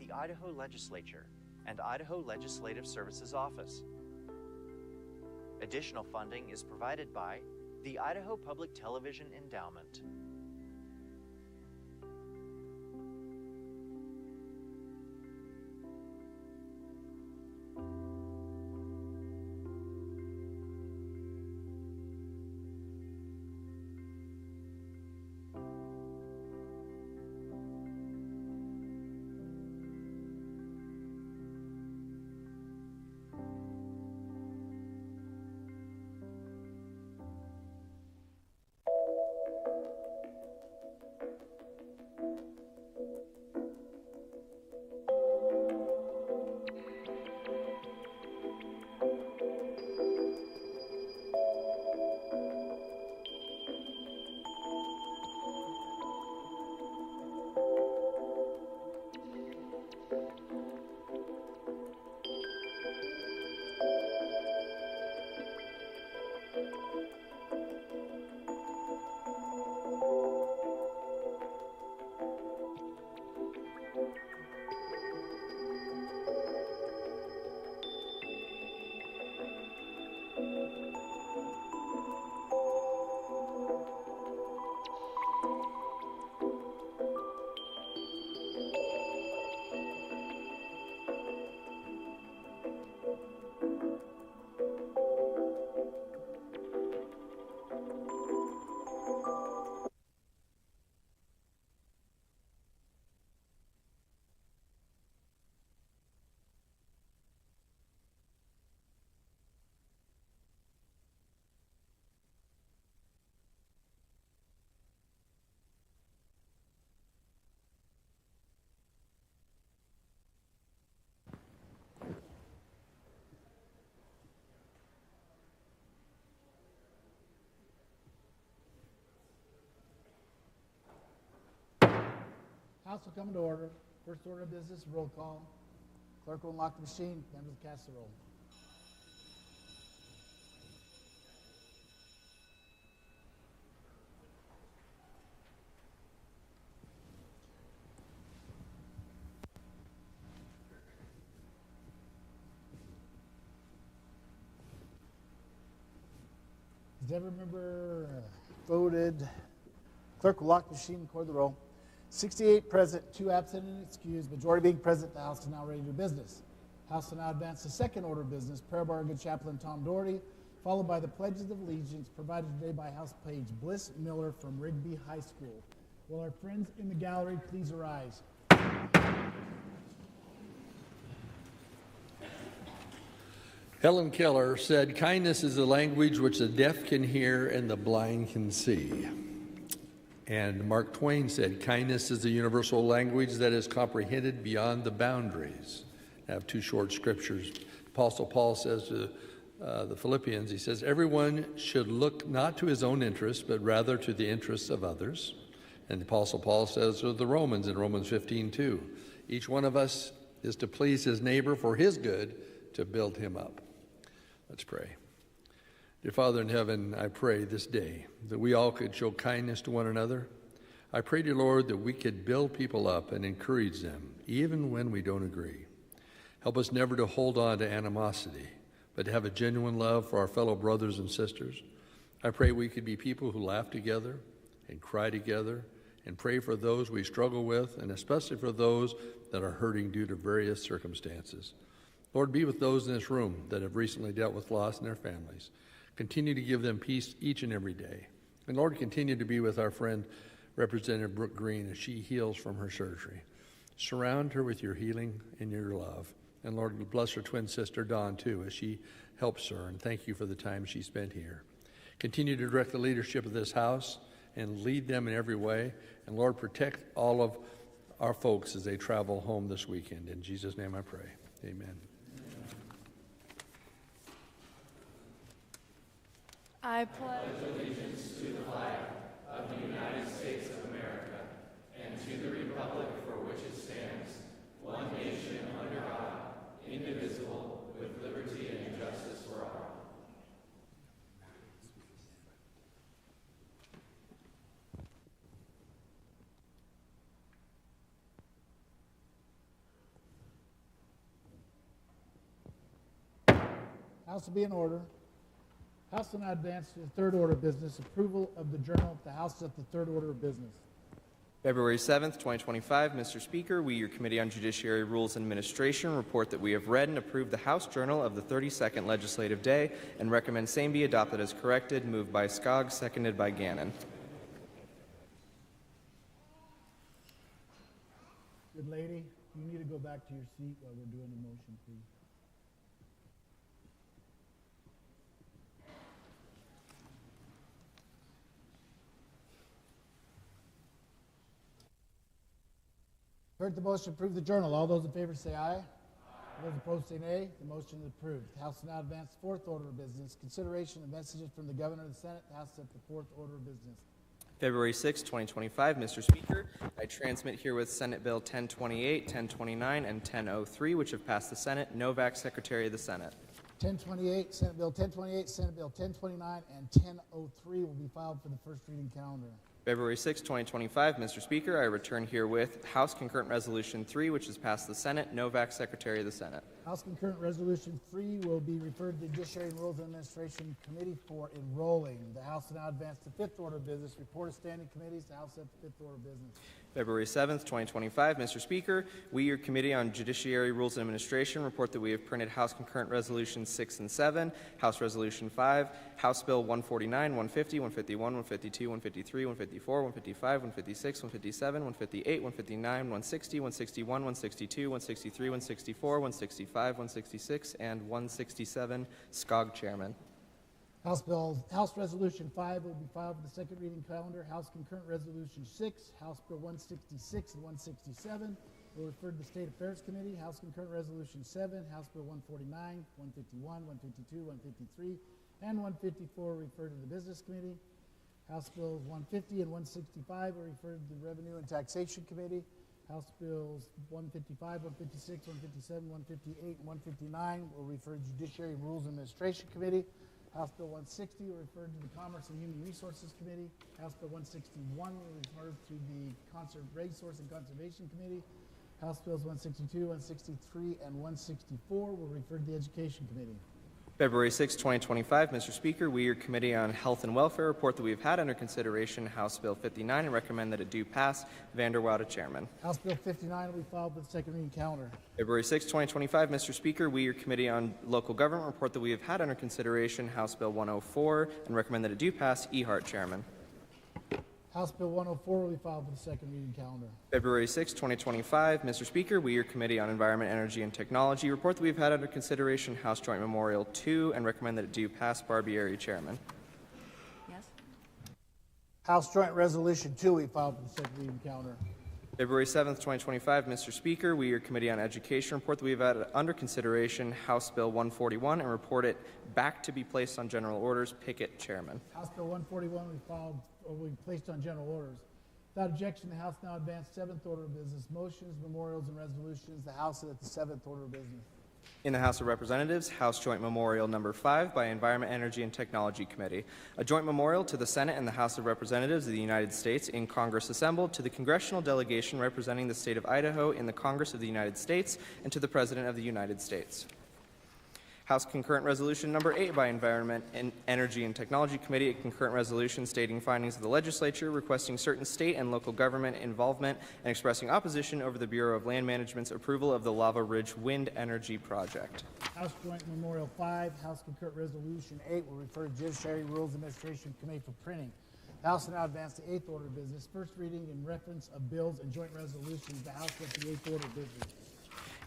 the Idaho Legislature and Idaho Legislative Services Office. Additional funding is provided by the Idaho Public Television Endowment. House will come to order. First order of business, roll call. Clerk will unlock the machine. Members will cast the roll. Does every member voted? Clerk will lock the machine and record the roll. 68 present, 2 absent and excused. Majority being present, the House is now ready to do business. House will now advance the second order of business, prayer bar good chaplain Tom Doherty, followed by the pledges of allegiance provided today by House Page Bliss Miller from Rigby High School. Will our friends in the gallery please arise? Helen Keller said, "Kindness is a language which the deaf can hear and the blind can see." And Mark Twain said, "Kindness is a universal language that is comprehended beyond the boundaries." I have 2 short scriptures. Apostle Paul says to the Philippians, he says, "Everyone should look not to his own interests, but rather to the interests of others." And the Apostle Paul says to the Romans in Romans 15:2, "Each one of us is to please his neighbor for his good, to build him up." Let's pray. Dear Father in heaven, I pray this day that we all could show kindness to one another. I pray, dear Lord, that we could build people up and encourage them, even when we don't agree. Help us never to hold on to animosity, but to have a genuine love for our fellow brothers and sisters. I pray we could be people who laugh together and cry together and pray for those we struggle with, and especially for those that are hurting due to various circumstances. Lord, be with those in this room that have recently dealt with loss in their families. Continue to give them peace each and every day. And Lord, continue to be with our friend, Representative Brooke Green, as she heals from her surgery. Surround her with your healing and your love. And Lord, bless her twin sister, Dawn, too, as she helps her. And thank you for the time she spent here. Continue to direct the leadership of this house and lead them in every way. And Lord, protect all of our folks as they travel home this weekend. In Jesus' name I pray. Amen. I pledge allegiance to the flag of the United States of America and to the republic for which it stands, one nation under God, indivisible, with liberty and justice for all. House will be in order. House will now advance to the third order of business, approval of the journal. The House is at the third order of business. February 7th, 2025. Mr. Speaker, we, your Committee on Judiciary Rules and Administration, report that we have read and approved the House Journal of the 32nd Legislative Day and recommend same be adopted as corrected. Moved by Skog, seconded by Gannon. Good lady, you need to go back to your seat while we're doing the motion, please. Heard the motion to approve the journal. All those in favor say aye. Those opposed say nay. The motion is approved. The House will now advance to fourth order of business. Consideration of messages from the Governor of the Senate. The House is at the fourth order of business. February 6, 2025. Mr. Speaker, I transmit herewith Senate Bill 1028, 1029, and 1003, which have passed the Senate. Novak, Secretary of the Senate. 1028, Senate Bill 1028, Senate Bill 1029, and 1003 will be filed for the first reading calendar. February 6, 2025. Mr. Speaker, I return herewith House Concurrent Resolution 3, which has passed the Senate. Novak, Secretary of the Senate. House Concurrent Resolution 3 will be referred to the Judiciary and Rules and Administration Committee for enrolling. The House will now advance to fifth order of business. Report of standing committees. The House at the fifth order of business. February 7th, 2025. Mr. Speaker, we, your Committee on Judiciary, Rules and Administration, report that we have printed House Concurrent Resolutions 6 and 7, House Resolution 5, House Bill 149, 150, 151, 152, 153, 154, 155, 156, 157, 158, 159, 160, 161, 162, 163, 164, 165, 166, and 167. Skog, Chairman. House Resolution 5 will be filed for the second reading calendar. House Concurrent Resolution 6, House Bill 166 and 167 will refer to the State Affairs Committee. House Concurrent Resolution 7, House Bill 149, 151, 152, 153, and 154 refer to the Business Committee. House Bills 150 and 165 will refer to the Revenue and Taxation Committee. House Bills 155, 156, 157, 158, and 159 will refer to Judiciary Rules and Administration Committee. House Bill 160 will refer to the Commerce and Human Resources Committee. House Bill 161 will refer to the Resource and Conservation Committee. House Bills 162, 163, and 164 will refer to the Education Committee. February 6, 2025. Mr. Speaker, we, your Committee on Health and Welfare, report that we have had under consideration House Bill 59 and recommend that it do pass. Vanderwoude, Chairman. House Bill 59 will be filed with the second reading calendar. February 6, 2025. Mr. Speaker, we, your Committee on Local Government, report that we have had under consideration House Bill 104 and recommend that it do pass. Ehart, Chairman. House Bill 104 will be filed for the second reading calendar. February 6, 2025. Mr. Speaker, we, your Committee on Environment, Energy, and Technology, report that we've had under consideration House Joint Memorial 2 and recommend that it do pass. Barbieri, Chairman. Yes. House Joint Resolution 2 will be filed for the second reading calendar. February 7th, 2025. Mr. Speaker, we, your Committee on Education, report that we have had under consideration House Bill 141 and report it back to be placed on general orders. Pickett, Chairman. House Bill 141 will be placed on general orders. Without objection, the House now advanced seventh order of business. Motions, memorials, and resolutions. The House is at the seventh order of business. In the House of Representatives, House Joint Memorial Number 5 by Environment, Energy, and Technology Committee. A joint memorial to the Senate and the House of Representatives of the United States in Congress assembled, to the congressional delegation representing the state of Idaho in the Congress of the United States, and to the President of the United States. House Concurrent Resolution Number 8 by Environment, Energy, and Technology Committee, a concurrent resolution stating findings of the legislature, requesting certain state and local government involvement, and expressing opposition over the Bureau of Land Management's approval of the Lava Ridge Wind Energy Project. House Joint Memorial 5, House Concurrent Resolution 8 will refer to Judiciary Rules Administration Committee for printing. The House will now advance to eighth order of business. First reading in reference of bills and joint resolutions. The House at the eighth order of business.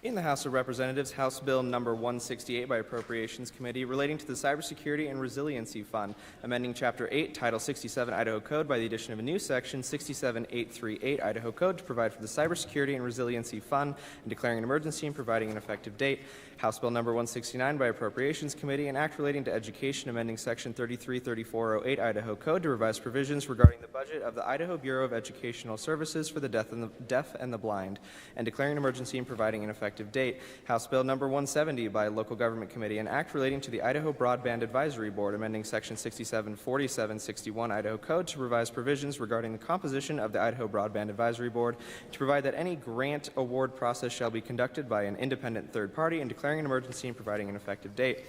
In the House of Representatives, House Bill Number 168 by Appropriations Committee relating to the Cybersecurity and Resiliency Fund, amending Chapter 8, Title 67 Idaho Code by the addition of a new section, 67838 Idaho Code, to provide for the Cybersecurity and Resiliency Fund and declaring an emergency and providing an effective date. House Bill Number 169 by Appropriations Committee, an act relating to education, amending Section 333408 Idaho Code to revise provisions regarding the budget of the Idaho Bureau of Educational Services for the deaf and the blind, and declaring an emergency and providing an effective date. House Bill Number 170 by Local Government Committee, an act relating to the Idaho Broadband Advisory Board, amending Section 674761 Idaho Code to revise provisions regarding the composition of the Idaho Broadband Advisory Board, to provide that any grant award process shall be conducted by an independent third party, and declaring an emergency and providing an effective date.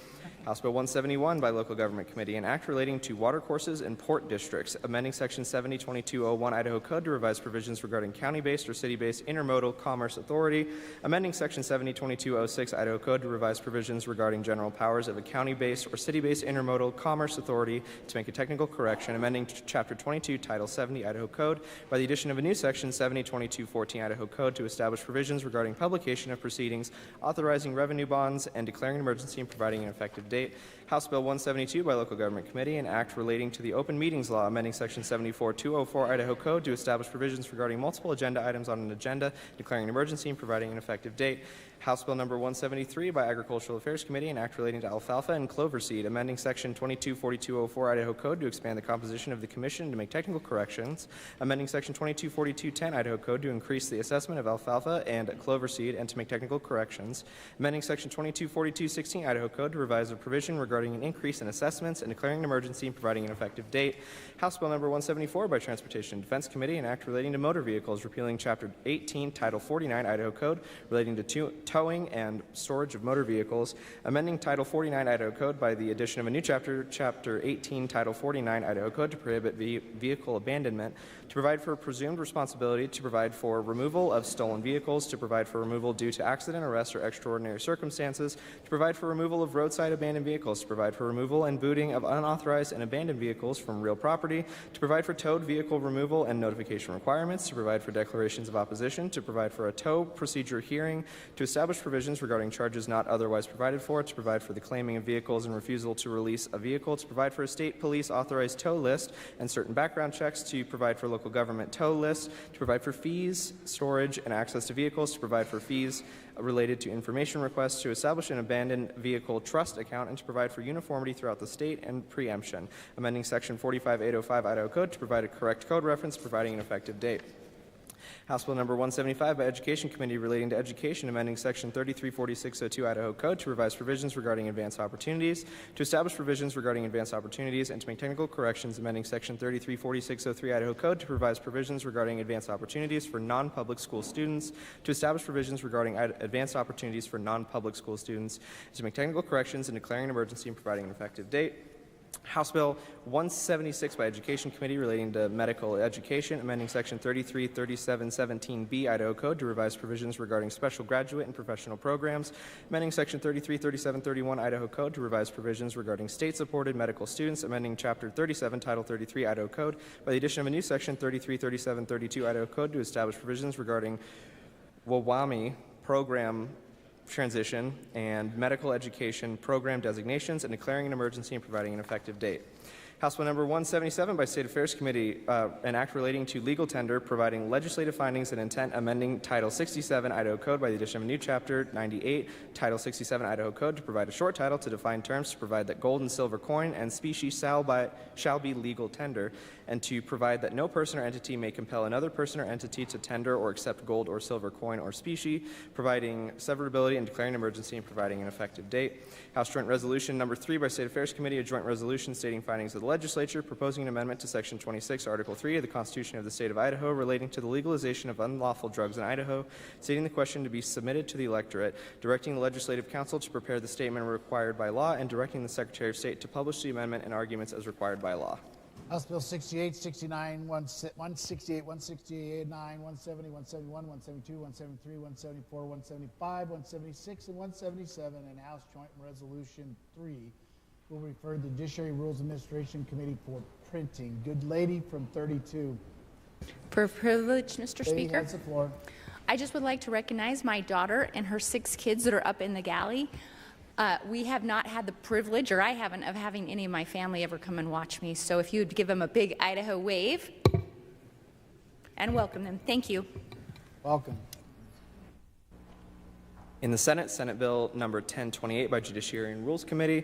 House Bill 171 by Local Government Committee, an act relating to watercourses and port districts, amending Section 702201 Idaho Code to revise provisions regarding county-based or city-based intermodal commerce authority, amending Section 702206 Idaho Code to revise provisions regarding general powers of a county-based or city-based intermodal commerce authority to make a technical correction, amending Chapter 22, Title 70 Idaho Code by the addition of a new Section 702214 Idaho Code to establish provisions regarding publication of proceedings, authorizing revenue bonds, and declaring an emergency and providing an effective date. House Bill 172 by Local Government Committee, an act relating to the Open Meetings Law, amending Section 74204 Idaho Code to establish provisions regarding multiple agenda items on an agenda, declaring an emergency and providing an effective date. House Bill number 173 by Agricultural Affairs Committee, an act relating to alfalfa and clover seed, amending Section 224204 Idaho Code to expand the composition of the Commission to make technical corrections, amending Section 224210 Idaho Code to increase the assessment of alfalfa and clover seed and to make technical corrections, amending Section 224216 Idaho Code to revise a provision regarding an increase in assessments and declaring an emergency and providing an effective date. House Bill number 174 by Transportation and Defense Committee, an act relating to motor vehicles, repealing Chapter 18, Title 49 Idaho Code relating to towing and storage of motor vehicles, amending Title 49 Idaho Code by the addition of a new chapter, Chapter 18, Title 49 Idaho Code to prohibit vehicle abandonment, to provide for presumed responsibility, to provide for removal of stolen vehicles, to provide for removal due to accident, arrest, or extraordinary circumstances, to provide for removal of roadside abandoned vehicles, to provide for removal and booting of unauthorized and abandoned vehicles from real property, to provide for towed vehicle removal and notification requirements, to provide for declarations of opposition, to provide for a tow procedure hearing, to establish provisions regarding charges not otherwise provided for, to provide for the claiming of vehicles and refusal to release a vehicle, to provide for a state police authorized tow list and certain background checks, to provide for local government tow lists, to provide for fees, storage, and access to vehicles, to provide for fees related to information requests, to establish an abandoned vehicle trust account, and to provide for uniformity throughout the state and preemption, amending Section 45805 Idaho Code to provide a correct code reference, providing an effective date. House Bill number 175 by Education Committee, relating to education, amending Section 334602 Idaho Code to revise provisions regarding advanced opportunities, to establish provisions regarding advanced opportunities, and to make technical corrections, amending Section 334603 Idaho Code to revise provisions regarding advanced opportunities for non-public school students, to establish provisions regarding advanced opportunities for non-public school students, to make technical corrections and declaring an emergency and providing an effective date. House Bill 176 by Education Committee, relating to medical education, amending Section 333717B Idaho Code to revise provisions regarding special graduate and professional programs, amending Section 333731 Idaho Code to revise provisions regarding state-supported medical students, amending Chapter 37 Title 33 Idaho Code by the addition of a new Section 333732 Idaho Code to establish provisions regarding WWAMI program transition and medical education program designations, and declaring an emergency and providing an effective date. House Bill number 177 by State Affairs Committee, an act relating to legal tender, providing legislative findings and intent, amending Title 67 Idaho Code by the addition of a new Chapter 98, Title 67 Idaho Code to provide a short title to define terms, to provide that gold and silver coin and species shall be legal tender, and to provide that no person or entity may compel another person or entity to tender or accept gold or silver coin or specie, providing severability and declaring an emergency and providing an effective date. House Joint Resolution number 3 by State Affairs Committee, a joint resolution stating findings of the legislature, proposing an amendment to Section 26, Article 3 of the Constitution of the State of Idaho relating to the legalization of unlawful drugs in Idaho, stating the question to be submitted to the electorate, directing the Legislative Council to prepare the statement required by law, and directing the Secretary of State to publish the amendment and arguments as required by law. House Bill 68, 69, 168, 168, 9, 170, 171, 172, 173, 174, 175, 176, and 177, and House Joint Resolution 3 will refer to the Judiciary Rules Administration Committee for printing. Good lady from 32. For privilege, Mr. Lady Speaker, has the floor. I just would like to recognize my daughter and her 6 kids that are up in the galley. We have not had the privilege, or I haven't, of having any of my family ever come and watch me. So if you would give them a big Idaho wave and welcome them. Thank you. Welcome. In the Senate, Senate Bill number 1028 by Judiciary and Rules Committee,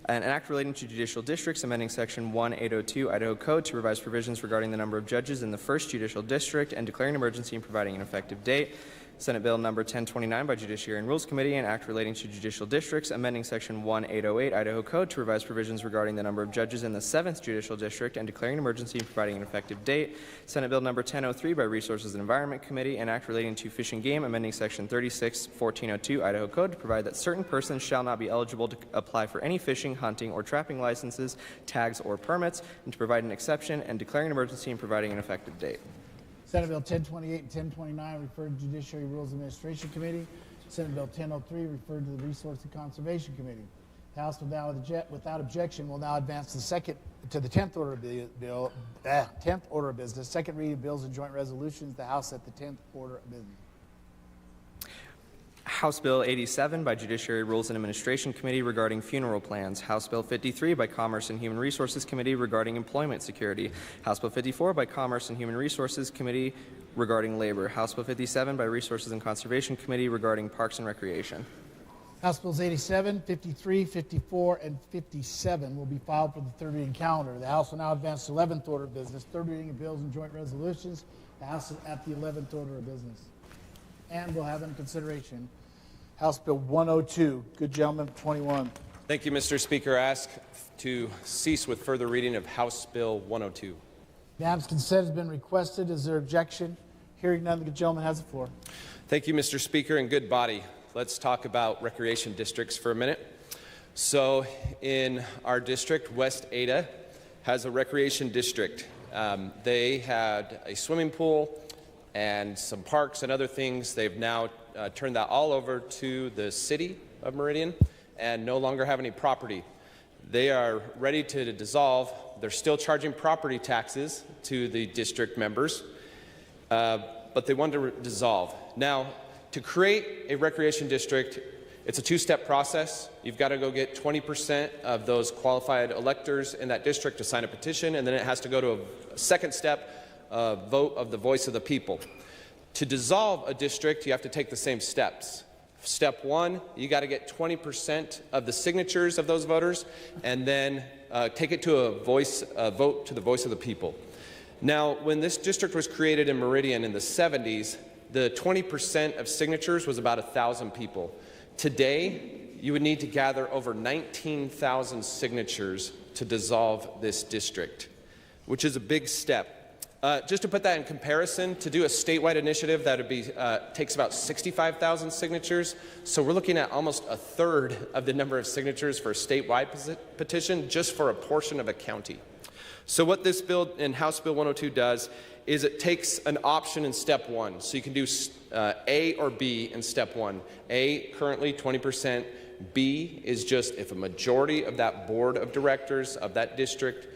an act relating to judicial districts, amending Section 1802 Idaho Code to revise provisions regarding the number of judges in the 1st Judicial District and declaring an emergency and providing an effective date. Senate Bill number 1029 by Judiciary and Rules Committee, an act relating to judicial districts, amending Section 1808 Idaho Code to revise provisions regarding the number of judges in the 7th Judicial District and declaring an emergency and providing an effective date. Senate Bill number 1003 by Resources and Environment Committee, an act relating to fish and game, amending Section 36-1402 Idaho Code to provide that certain persons shall not be eligible to apply for any fishing, hunting, or trapping licenses, tags, or permits, and to provide an exception and declaring an emergency and providing an effective date. Senate Bill 1028 and 1029 referred to Judiciary Rules Administration Committee. Senate Bill 1003 referred to the Resource and Conservation Committee. The House without objection will now advance to the 10th order of business. Second reading of bills and joint resolutions. The House at the 10th order of business. House Bill 87 by Judiciary Rules and Administration Committee regarding funeral plans. House Bill 53 by Commerce and Human Resources Committee regarding employment security. House Bill 54 by Commerce and Human Resources Committee regarding labor. House Bill 57 by Resources and Conservation Committee regarding Parks and Recreation. House Bills 87, 53, 54, and 57 will be filed for the third reading calendar. The House will now advance to 11th order of business. Third reading of bills and joint resolutions. The House is at the 11th order of business. And we'll have in consideration House Bill 102. Good gentleman, 21. Thank you, Mr. Speaker. I ask to cease with further reading of House Bill 102. Unanimous consent has been requested. Is there objection? Hearing none, the good gentleman has the floor. Thank you, Mr. Speaker, and good body. Let's talk about recreation districts for a minute. So in our district, West Ada has a recreation district. They had a swimming pool and some parks and other things. They've now turned that all over to the city of Meridian and no longer have any property. They are ready to dissolve. They're still charging property taxes to the district members, but they want to dissolve. Now, to create a recreation district, it's a two-step process. You've got to go get 20% of those qualified electors in that district to sign a petition, and then it has to go to a second step, vote of the voice of the people. To dissolve a district, you have to take the same steps. Step one, you got to get 20% of the signatures of those voters, and then take it to a vote to the voice of the people. Now, when this district was created in Meridian in the 70s, the 20% of signatures was about 1,000 people. Today, you would need to gather over 19,000 signatures to dissolve this district, which is a big step. Just to put that in comparison, to do a statewide initiative, that would be takes about 65,000 signatures. So we're looking at almost a third of the number of signatures for a statewide petition just for a portion of a county. So what this bill in House Bill 102 does is it takes an option in step one. So you can do A or B in step one. A, currently 20%. B is just if a majority of that board of directors of that district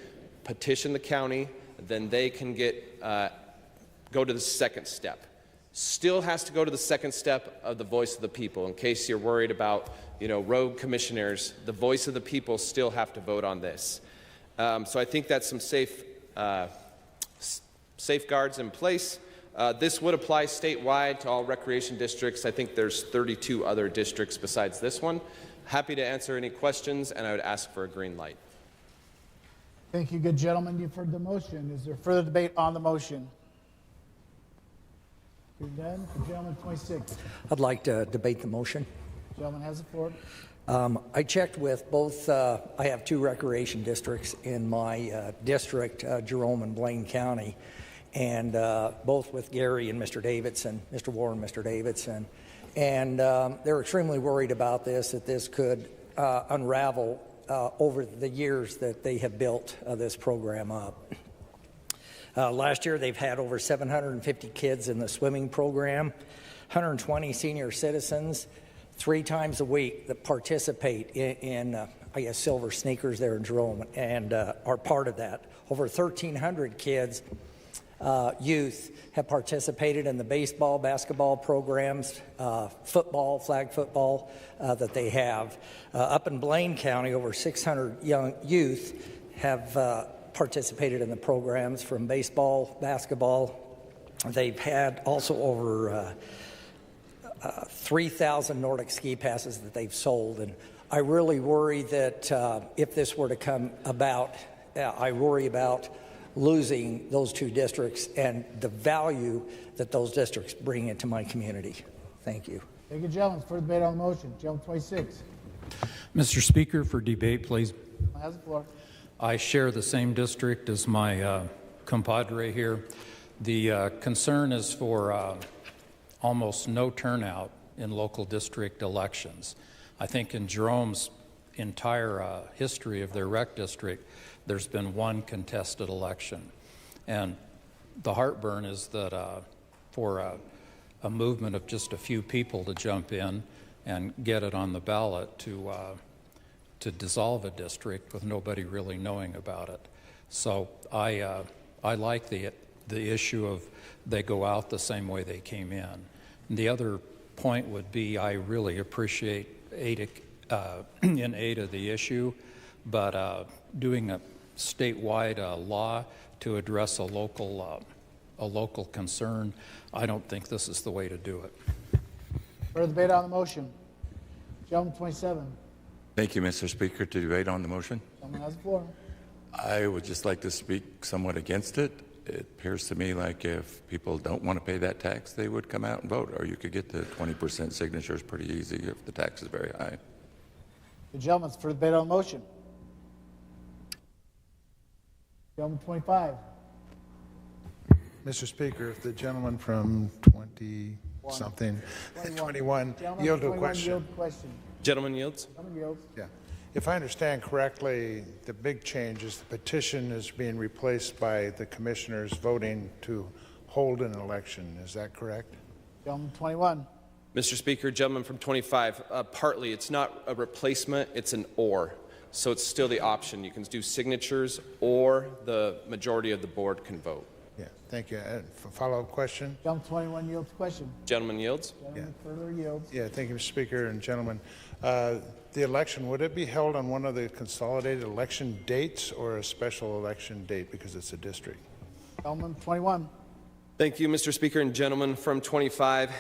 petition the county, then they can go to the second step. Still has to go to the second step of the voice of the people. In case you're worried about, rogue commissioners, the voice of the people still have to vote on this. So I think that's some safeguards in place. This would apply statewide to all recreation districts. I think there's 32 other districts besides this one. Happy to answer any questions, and I would ask for a green light. Thank you, good gentleman. You've heard the motion. Is there further debate on the motion? Hearing none, the gentleman 26. I'd like to debate the motion. The gentleman has the floor. I checked with both, I have two recreation districts in my district, Jerome and Blaine County, and both with Gary and Mr. Davidson, Mr. Warren, Mr. Davidson. And they're extremely worried about this, that this could unravel over the years that they have built this program up. Last year, they've had over 750 kids in the swimming program, 120 senior citizens, 3 times a week that participate in I guess, Silver Sneakers there in Jerome and are part of that. Over 1,300 kids, youth, have participated in the baseball, basketball programs, football, flag football that they have. Up in Blaine County, over 600 young youth have participated in the programs from baseball, basketball. They've had also over 3,000 Nordic ski passes that they've sold. And I really worry that if this were to come about, I worry about losing those two districts and the value that those districts bring into my community. Thank you. Thank you, gentlemen. For debate on the motion. Gentleman 26 Mr. Speaker, for debate, please. has the floor. I share the same district as my compadre here. The concern is for almost no turnout in local district elections. I think in Jerome's entire history of their rec district, there's been one contested election. And the heartburn is that for a movement of just a few people to jump in and get it on the ballot to dissolve a district with nobody really knowing about it. So I like the issue of they go out the same way they came in. And the other point would be I really appreciate in Ada the issue, but doing a statewide law to address a local concern, I don't think this is the way to do it. For debate on the motion. Gentleman 27 Thank you, Mr. Speaker. To debate on the motion, Gentleman has the floor. I would just like to speak somewhat against it. It appears to me like if people don't want to pay that tax, they would come out and vote, or you could get the 20% signatures pretty easy if the tax is very high. The gentleman's for debate on the motion. Gentleman 25 Mr. Speaker, if the gentleman from 20-something, 21, yield to a question. Gentleman yields. Gentleman yields. Yeah. If I understand correctly, the big change is the petition is being replaced by the commissioners voting to hold an election. Is that correct? Gentleman 21 Mr. Speaker, gentleman from 25, partly it's not a replacement, it's an or. So it's still the option. You can do signatures or the majority of the board can vote. Yeah, thank you. Follow-up question? Gentleman 21 yields question. Gentleman yields. Gentleman further yields. Yeah, thank you, Mr. Speaker and gentlemen. The election, would it be held on one of the consolidated election dates or a special election date because it's a district? Gentleman 21 Thank you, Mr. Speaker and gentlemen from 25.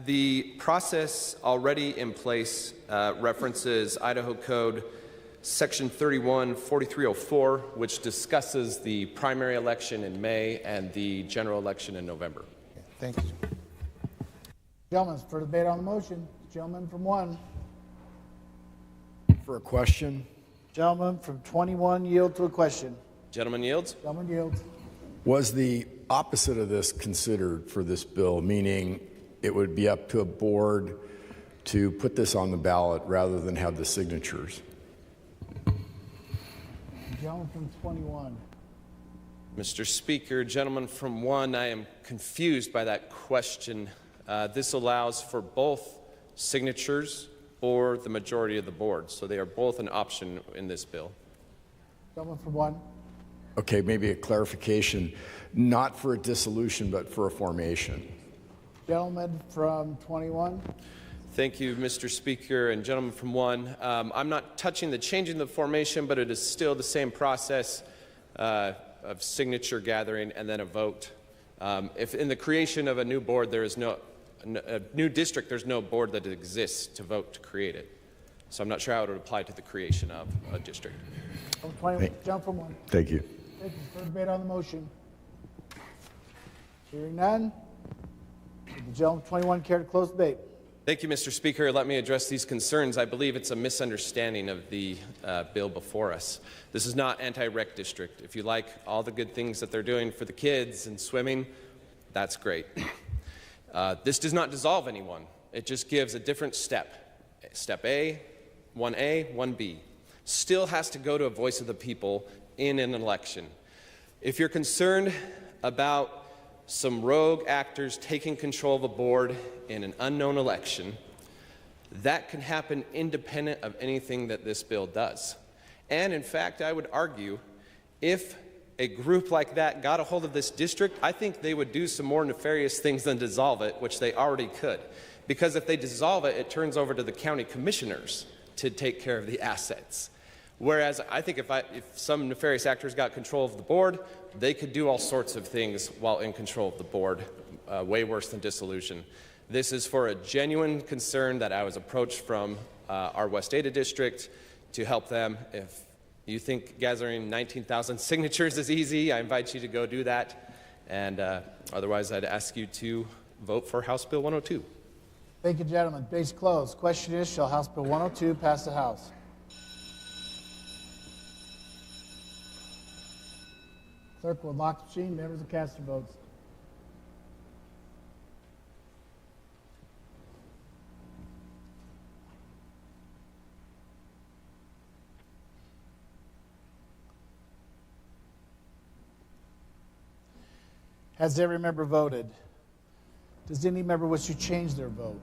The process already in place references Idaho Code Section 31-4304, which discusses the primary election in May and the general election in November. Okay, thank you. Gentlemen, for debate on the motion. Gentleman from 1. For a question. Gentleman from 21 yield to a question. Gentleman yields. Gentleman yields. Was the opposite of this considered for this bill, meaning it would be up to a board to put this on the ballot rather than have the signatures? Gentleman from 21. Mr. Speaker, gentleman from 1, I am confused by that question. This allows for both signatures or the majority of the board, so they are both an option in this bill. Gentleman from 1. Okay, maybe a clarification, not for a dissolution, but for a formation. Gentleman from 21. Thank you, Mr. Speaker, and gentleman from 1. I'm not touching the changing the formation, but it is still the same process of signature gathering and then a vote. If in the creation of a new board, there is a new district, there's no board that exists to vote to create it. So I'm not sure how it would apply to the creation of a district. Gentleman from 1. Thank you. Thank you. For debate on the motion. Hearing none. Would the gentleman from 21 care to close debate? Thank you, Mr. Speaker. Let me address these concerns. I believe it's a misunderstanding of the bill before us. This is not anti-rec district. If you like all the good things that they're doing for the kids and swimming, that's great. This does not dissolve anyone. It just gives a different step. Step A, 1A, 1B. Still has to go to a voice of the people in an election. If you're concerned about some rogue actors taking control of a board in an unknown election, that can happen independent of anything that this bill does. And in fact, I would argue if a group like that got a hold of this district, I think they would do some more nefarious things than dissolve it, which they already could. Because if they dissolve it, it turns over to the county commissioners to take care of the assets. Whereas I think if some nefarious actors got control of the board, they could do all sorts of things while in control of the board, way worse than dissolution. This is for a genuine concern that I was approached from our West Ada district to help them. If you think gathering 19,000 signatures is easy, I invite you to go do that. And otherwise, I'd ask you to vote for House Bill 102. Thank you, gentlemen. Base closed. Question is, shall House Bill 102 pass the House? Clerk will lock the machine. Members will cast their votes. Has every member voted? Does any member wish to change their vote?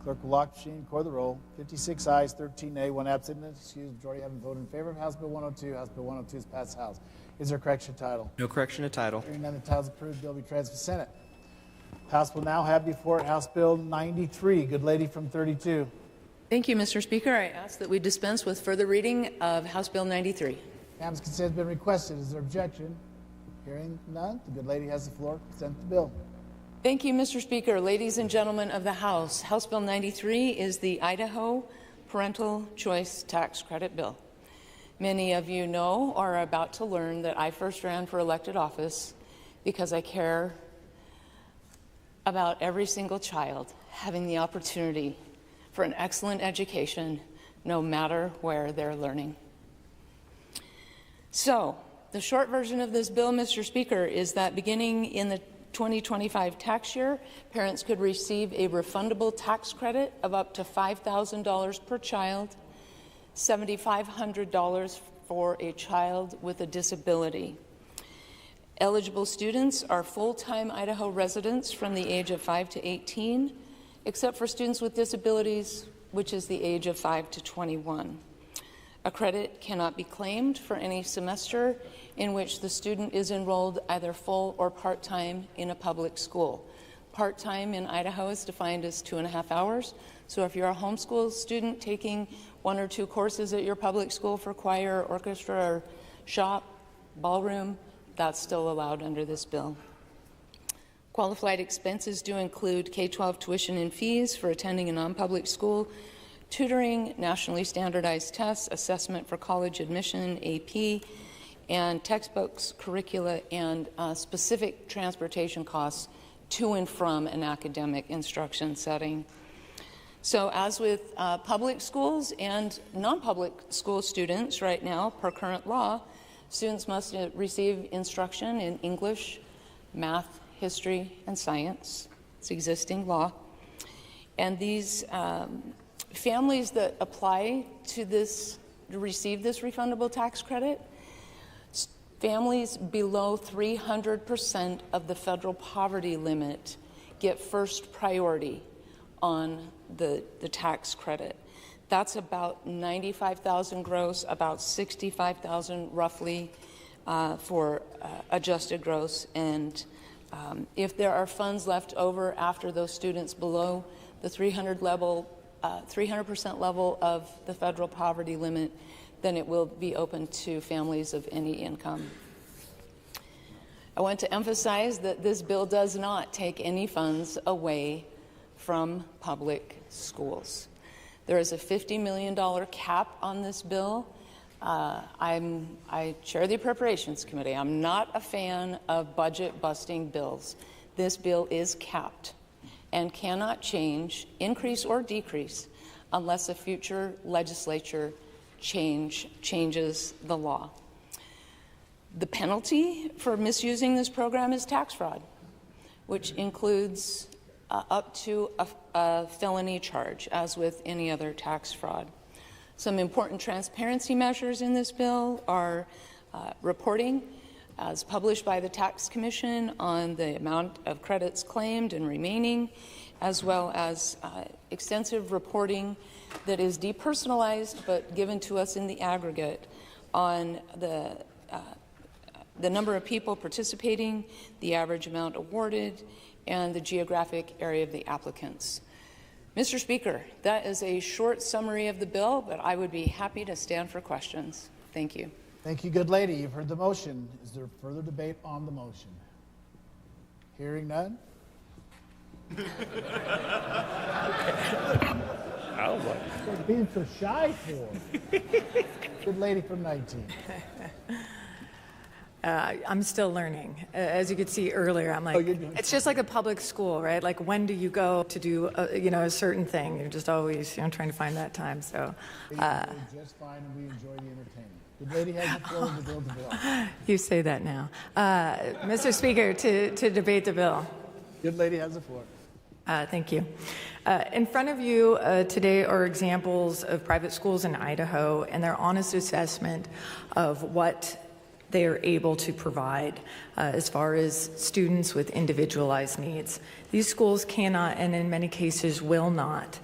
Clerk will lock the machine, record the roll. 56 ayes, 13 nay, 1 absent. Excused. Majority haven't voted in favor of House Bill 102. House Bill 102 is passed the House. Is there a correction to title? No correction to title. Hearing none, the title is approved. Bill will be transferred to Senate. House will now have before it House Bill 93. Good lady from 32. Thank you, Mr. Speaker. I ask that we dispense with further reading of House Bill 93. Unanimous consent has been requested. Is there objection? Hearing none, the good lady has the floor. Consent the bill. Thank you, Mr. Speaker. Ladies and gentlemen of the House, House Bill 93 is the Idaho Parental Choice Tax Credit Bill. Many of you know or are about to learn that I first ran for elected office because I care about every single child having the opportunity for an excellent education no matter where they're learning. So, the short version of this bill, Mr. Speaker, is that beginning in the 2025 tax year, parents could receive a refundable tax credit of up to $5,000 per child, $7,500 for a child with a disability. Eligible students are full-time Idaho residents from the age of 5 to 18, except for students with disabilities, which is the age of 5 to 21. A credit cannot be claimed for any semester in which the student is enrolled either full or part-time in a public school. Part-time in Idaho is defined as 2.5 hours. So if you're a homeschool student taking 1 or 2 courses at your public school for choir, orchestra, or shop, ballroom, that's still allowed under this bill. Qualified expenses do include K-12 tuition and fees for attending a non-public school, tutoring, nationally standardized tests, assessment for college admission, AP, and textbooks, curricula, and specific transportation costs to and from an academic instruction setting. So as with public schools and non-public school students right now, per current law, students must receive instruction in English, math, history, and science. It's existing law. And these families that apply to receive this refundable tax credit, families below 300% of the federal poverty limit get first priority on the tax credit. That's about $95,000 gross, about $65,000 roughly for adjusted gross. And if there are funds left over after those students below the 300% level of the federal poverty limit, then it will be open to families of any income. I want to emphasize that this bill does not take any funds away from public schools. There is a $50 million cap on this bill. I chair the Appropriations Committee. I'm not a fan of budget-busting bills. This bill is capped and cannot change, increase or decrease, unless a future legislature changes the law. The penalty for misusing this program is tax fraud, which includes up to a felony charge, as with any other tax fraud. Some important transparency measures in this bill are reporting, as published by the Tax Commission, on the amount of credits claimed and remaining, as well as extensive reporting that is depersonalized but given to us in the aggregate on the number of people participating, the average amount awarded, and the geographic area of the applicants. Mr. Speaker, that is a short summary of the bill, but I would be happy to stand for questions. Thank you. Thank you, good lady. You've heard the motion. Is there further debate on the motion? Hearing none? What are you being so shy for? Good lady from 19. I'm still learning. As you could see earlier, I'm like, it's just like a public school, right? Like, when do you go to do, a certain thing? You're just always, trying to find that time. So, We enjoy just fine, and we enjoy the entertainment. The lady has the floor to build the bill. you say that now. Mr. Speaker, to debate the bill. Good lady has the floor. Thank you. In front of you today are examples of private schools in Idaho and their honest assessment of what they are able to provide as far as students with individualized needs. These schools cannot, and in many cases will not,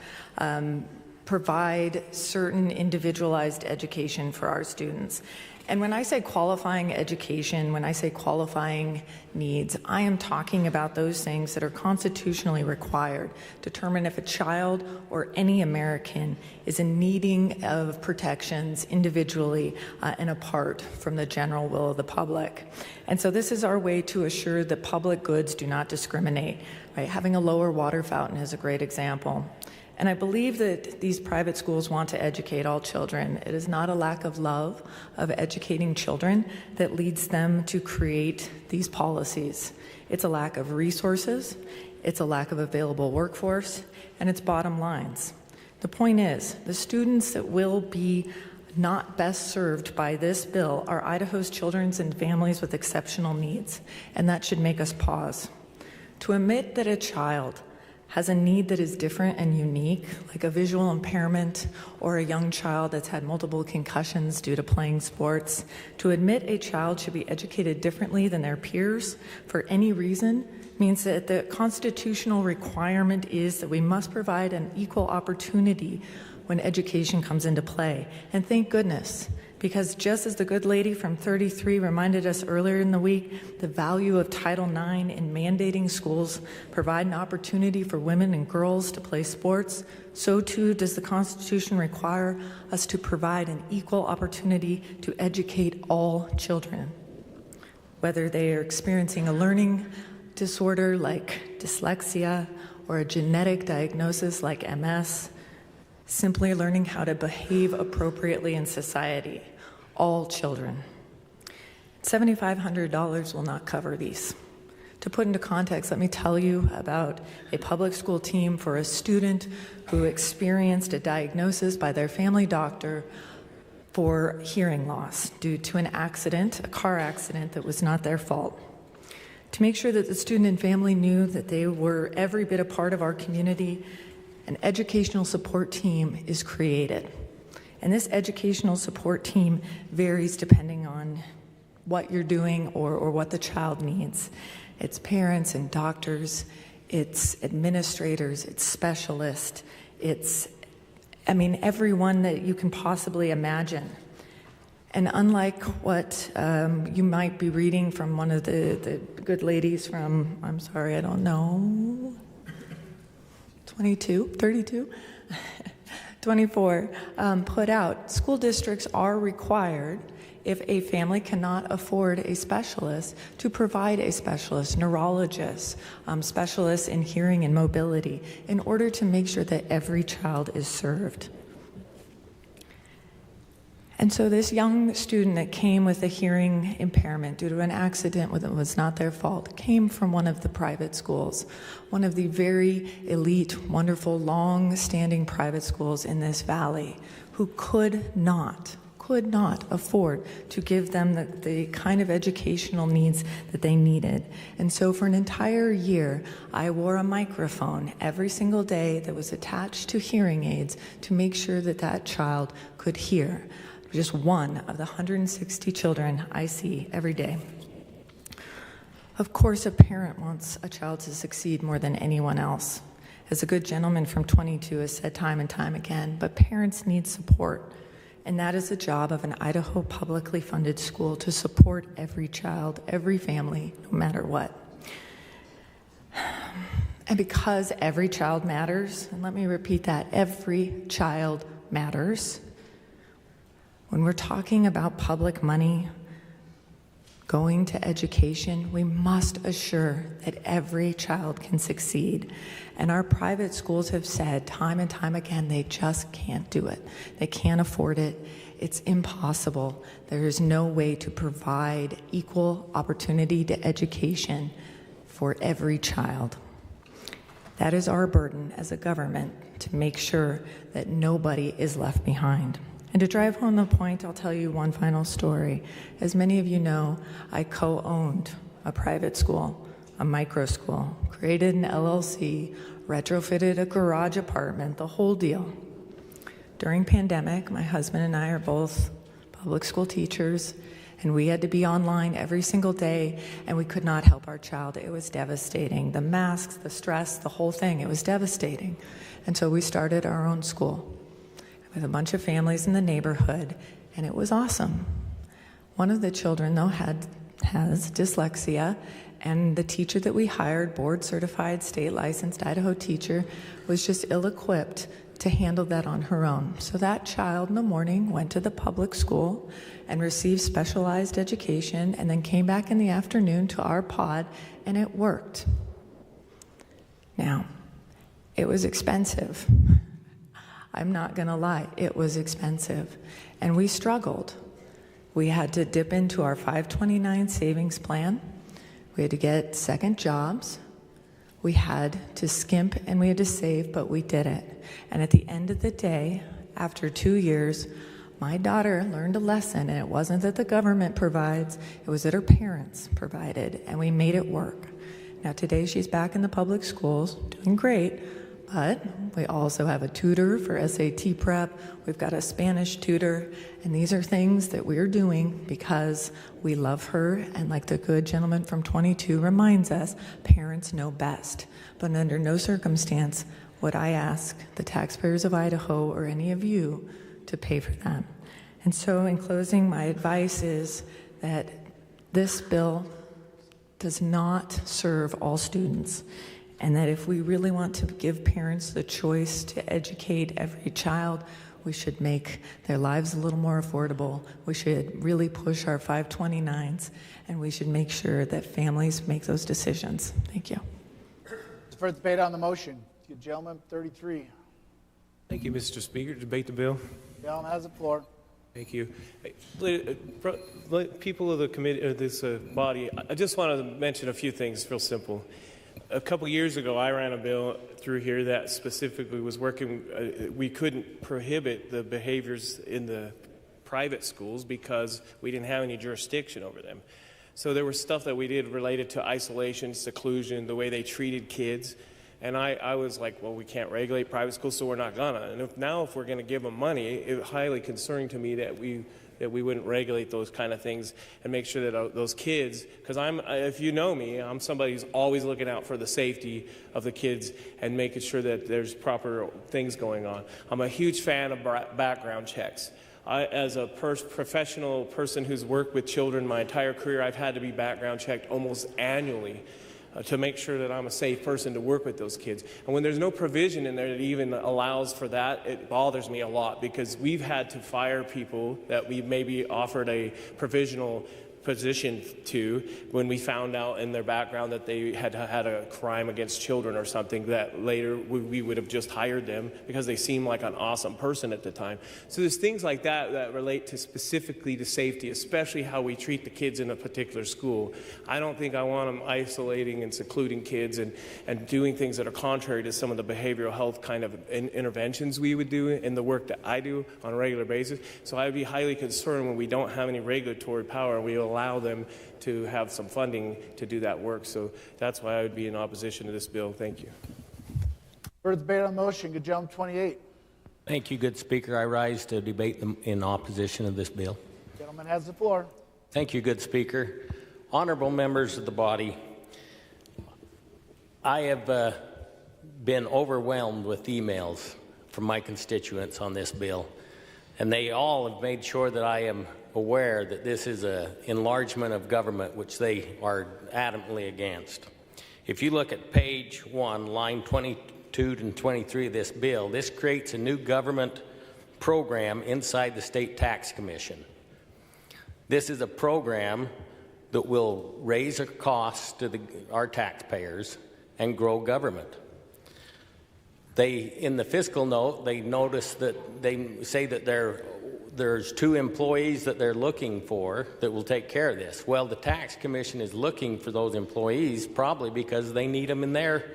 provide certain individualized education for our students. And when I say qualifying education, when I say qualifying needs, I am talking about those things that are constitutionally required to determine if a child or any American is in needing of protections individually and apart from the general will of the public. And so this is our way to assure that public goods do not discriminate. Right? Having a lower water fountain is a great example. And I believe that these private schools want to educate all children. It is not a lack of love of educating children that leads them to create these policies. It's a lack of resources, it's a lack of available workforce, and it's bottom lines. The point is, the students that will be not best served by this bill are Idaho's children and families with exceptional needs, and that should make us pause. To admit that a child has a need that is different and unique, like a visual impairment or a young child that's had multiple concussions due to playing sports, to admit a child should be educated differently than their peers for any reason means that the constitutional requirement is that we must provide an equal opportunity when education comes into play. And thank goodness, because just as the good lady from 33 reminded us earlier in the week, the value of Title IX in mandating schools provide an opportunity for women and girls to play sports, so too does the Constitution require us to provide an equal opportunity to educate all children, whether they are experiencing a learning disorder like dyslexia or a genetic diagnosis like MS, simply learning how to behave appropriately in society. All children. $7,500 will not cover these. To put into context, let me tell you about a public school team for a student who experienced a diagnosis by their family doctor for hearing loss due to an accident, a car accident that was not their fault. To make sure that the student and family knew that they were every bit a part of our community, an educational support team is created. And this educational support team varies depending on what you're doing or what the child needs. It's parents and doctors, it's administrators, it's specialists, it's, everyone that you can possibly imagine. And unlike what you might be reading from one of the good ladies from, 24, put out, school districts are required, if a family cannot afford a specialist, to provide a specialist, neurologist, specialists in hearing and mobility, in order to make sure that every child is served. And so this young student that came with a hearing impairment due to an accident that was not their fault came from one of the private schools, one of the very elite, wonderful, long-standing private schools in this valley, who could not afford to give them the kind of educational needs that they needed. And so for an entire year, I wore a microphone every single day that was attached to hearing aids to make sure that that child could hear. Just one of the 160 children I see every day. Of course, a parent wants a child to succeed more than anyone else. As a good gentleman from 22 has said time and time again, but parents need support. And that is the job of an Idaho publicly funded school, to support every child, every family, no matter what. And because every child matters, and let me repeat that, every child matters. When we're talking about public money going to education, we must assure that every child can succeed. And our private schools have said time and time again, they just can't do it. They can't afford it. It's impossible. There is no way to provide equal opportunity to education for every child. That is our burden as a government, to make sure that nobody is left behind. And to drive home the point, I'll tell you one final story. As many of you know, I co-owned a private school, a micro school, created an LLC, retrofitted a garage apartment, the whole deal. During pandemic, my husband and I are both public school teachers, and we had to be online every single day, and we could not help our child. It was devastating. The masks, the stress, the whole thing, it was devastating. And so we started our own school with a bunch of families in the neighborhood, and it was awesome. One of the children, though, has dyslexia, and the teacher that we hired, board-certified, state-licensed Idaho teacher, was just ill-equipped to handle that on her own. So that child in the morning went to the public school and received specialized education, and then came back in the afternoon to our pod, and it worked. Now, it was expensive. I'm not going to lie, it was expensive. And we struggled. We had to dip into our 529 savings plan. We had to get second jobs. We had to skimp and we had to save, but we did it. And at the end of the day, after 2 years, my daughter learned a lesson, and it wasn't that the government provides, it was that her parents provided, and we made it work. Now today she's back in the public schools, doing great, but we also have a tutor for SAT prep, we've got a Spanish tutor, and these are things that we're doing because we love her, and like the good gentleman from 22 reminds us, parents know best. But under no circumstance would I ask the taxpayers of Idaho or any of you to pay for them. And so in closing, my advice is that this bill does not serve all students, and that if we really want to give parents the choice to educate every child, we should make their lives a little more affordable. We should really push our 529s, and we should make sure that families make those decisions. Thank you. First debate on the motion. Gentleman 33. Thank you, Mr. Speaker. Debate the bill. Gentleman has the floor. Thank you. People of the committee, this body, I just want to mention a few things real simple. A couple years ago, I ran a bill through here that specifically was working, we couldn't prohibit the behaviors in the private schools because we didn't have any jurisdiction over them. So there was stuff that we did related to isolation, seclusion, the way they treated kids. And I was like, well, we can't regulate private schools, so we're not gonna. And if we're gonna give them money, it's highly concerning to me that we wouldn't regulate those kind of things and make sure that those kids, because if you know me, I'm somebody who's always looking out for the safety of the kids and making sure that there's proper things going on. I'm a huge fan of background checks. As a professional person who's worked with children my entire career, I've had to be background checked almost annually to make sure that I'm a safe person to work with those kids. And when there's no provision in there that even allows for that, it bothers me a lot, because we've had to fire people that we maybe offered a provisional position to when we found out in their background that they had had a crime against children or something, that later we would have just hired them because they seemed like an awesome person at the time. So there's things like that that relate to specifically to safety, especially how we treat the kids in a particular school. I don't think I want them isolating and secluding kids and doing things that are contrary to some of the behavioral health kind of interventions we would do in the work that I do on a regular basis. So I would be highly concerned when we don't have any regulatory power and we allow them to have some funding to do that work. So that's why I would be in opposition to this bill. Thank you. Further debate on the motion. Good gentleman 28. Thank you, good Speaker. I rise to debate in opposition of this bill. Gentleman has the floor. Thank you, good Speaker. Honorable members of the body, I have been overwhelmed with emails from my constituents on this bill, and they all have made sure that I am aware that this is an enlargement of government, which they are adamantly against. If you look at page 1, line 22 and 23 of this bill, this creates a new government program inside the State Tax Commission. This is a program that will raise our costs to our taxpayers and grow government. In the fiscal note, they notice that they say that there's 2 employees that they're looking for that will take care of this. Well, the Tax Commission is looking for those employees probably because they need them in their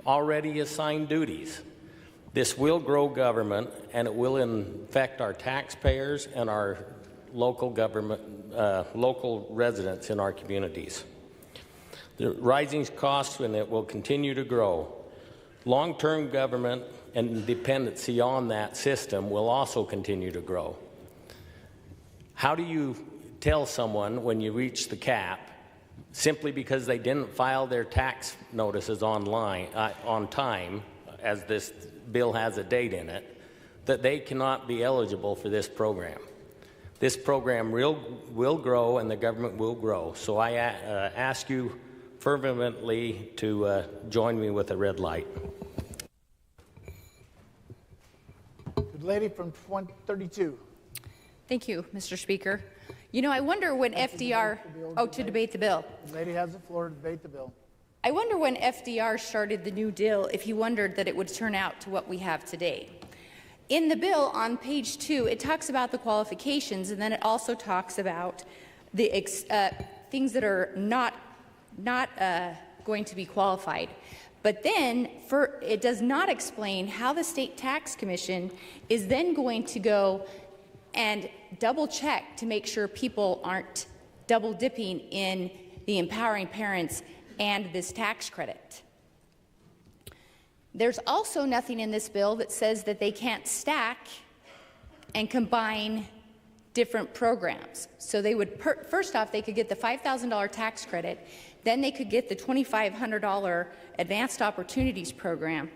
already assigned duties. This will grow government, and it will affect our taxpayers and our local government, local residents in our communities. The rising costs, and it will continue to grow. Long-term government and dependency on that system will also continue to grow. How do you tell someone when you reach the cap, simply because they didn't file their tax notices online on time, as this bill has a date in it, that they cannot be eligible for this program? This program will grow, and the government will grow. So I ask you fervently to join me with a red light. Good lady from 32. Thank you, Mr. Speaker. You know, I wonder when FDR, to debate the bill. The lady has the floor to debate the bill. I wonder when FDR started the New Deal if he wondered that it would turn out to what we have today. In the bill on page 2, it talks about the qualifications, and then it also talks about the things that are not going to be qualified. But then it does not explain how the State Tax Commission is then going to go and double check to make sure people aren't double dipping in the empowering parents and this tax credit. There's also nothing in this bill that says that they can't stack and combine different programs. So they would, first off, they could get the $5,000 tax credit, then they could get the $2,500 Advanced Opportunities Program.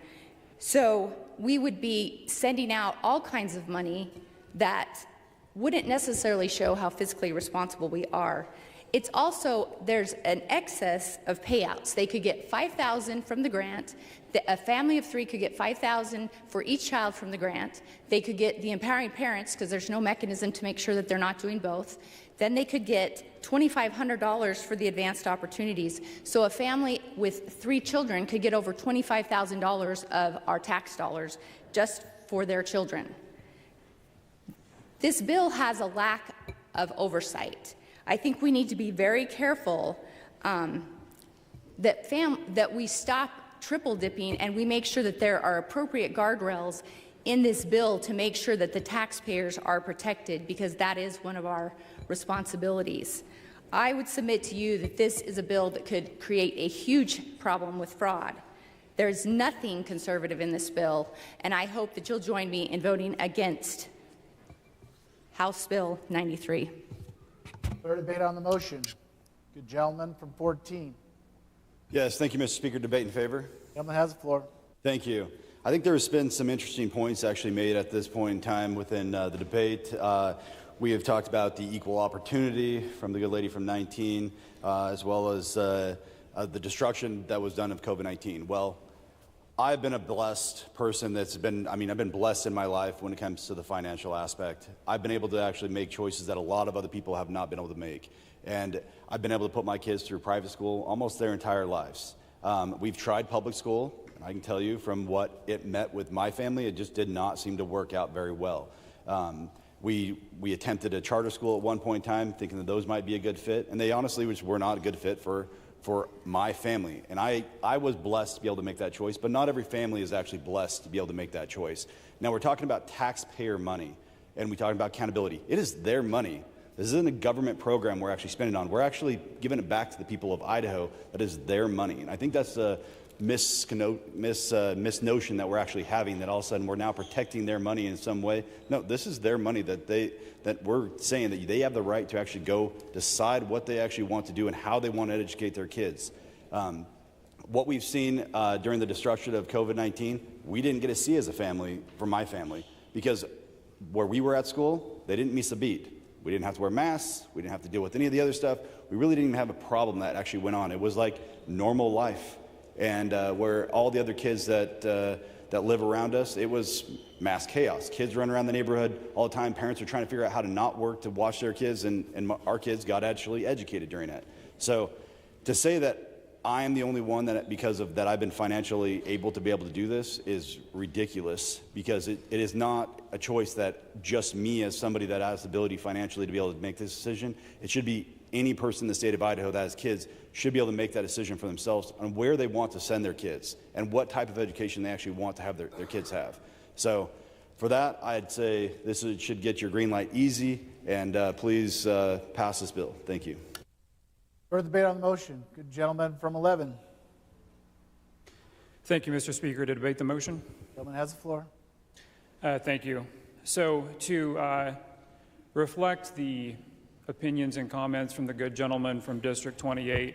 So we would be sending out all kinds of money that wouldn't necessarily show how fiscally responsible we are. It's also, there's an excess of payouts. They could get $5,000 from the grant. A family of 3 could get $5,000 for each child from the grant. They could get the empowering parents, because there's no mechanism to make sure that they're not doing both. Then they could get $2,500 for the advanced opportunities. So a family with 3 children could get over $25,000 of our tax dollars just for their children. This bill has a lack of oversight. I think we need to be very careful that we stop triple dipping and we make sure that there are appropriate guardrails in this bill to make sure that the taxpayers are protected, because that is one of our responsibilities. I would submit to you that this is a bill that could create a huge problem with fraud. There's nothing conservative in this bill, and I hope that you'll join me in voting against House Bill 93. Third debate on the motion. Good gentleman from 14. Yes, thank you, Mr. Speaker. Debate in favor. Gentleman has the floor. Thank you. I think there's been some interesting points actually made at this point in time within the debate. We have talked about the equal opportunity from the good lady from 19, as well as the destruction that was done of COVID-19. Well, I've been a blessed person I've been blessed in my life when it comes to the financial aspect. I've been able to actually make choices that a lot of other people have not been able to make. And I've been able to put my kids through private school almost their entire lives. We've tried public school. I can tell you from what it met with my family, it just did not seem to work out very well. We attempted a charter school at one point in time, thinking that those might be a good fit, and they honestly were not a good fit for my family. And I was blessed to be able to make that choice, but not every family is actually blessed to be able to make that choice. Now we're talking about taxpayer money, and we're talking about accountability. It is their money. This isn't a government program we're actually spending on. We're actually giving it back to the people of Idaho. That is their money. And I think that's a misnotion that we're actually having, that all of a sudden we're now protecting their money in some way. No, this is their money that we're saying that they have the right to actually go decide what they actually want to do and how they want to educate their kids. What we've seen during the destruction of COVID-19, we didn't get to see as a family, for my family, because where we were at school, they didn't miss a beat. We didn't have to wear masks. We didn't have to deal with any of the other stuff. We really didn't even have a problem that actually went on. It was like normal life. And where all the other kids that that live around us, it was mass chaos. Kids run around the neighborhood all the time. Parents are trying to figure out how to not work to watch their kids, and our kids got actually educated during that. So to say that I am the only one that, because of that, I've been financially able to be able to do this is ridiculous, because it is not a choice that just me as somebody that has the ability financially to be able to make this decision. It should be any person in the state of Idaho that has kids should be able to make that decision for themselves on where they want to send their kids and what type of education they actually want to have their kids have. So for that, I'd say this should get your green light easy, and please pass this bill. Thank you. Further debate on the motion. Good gentleman from 11. Thank you, Mr. Speaker. To debate the motion. Gentleman has the floor. Thank you. So to reflect the opinions and comments from the good gentleman from District 28,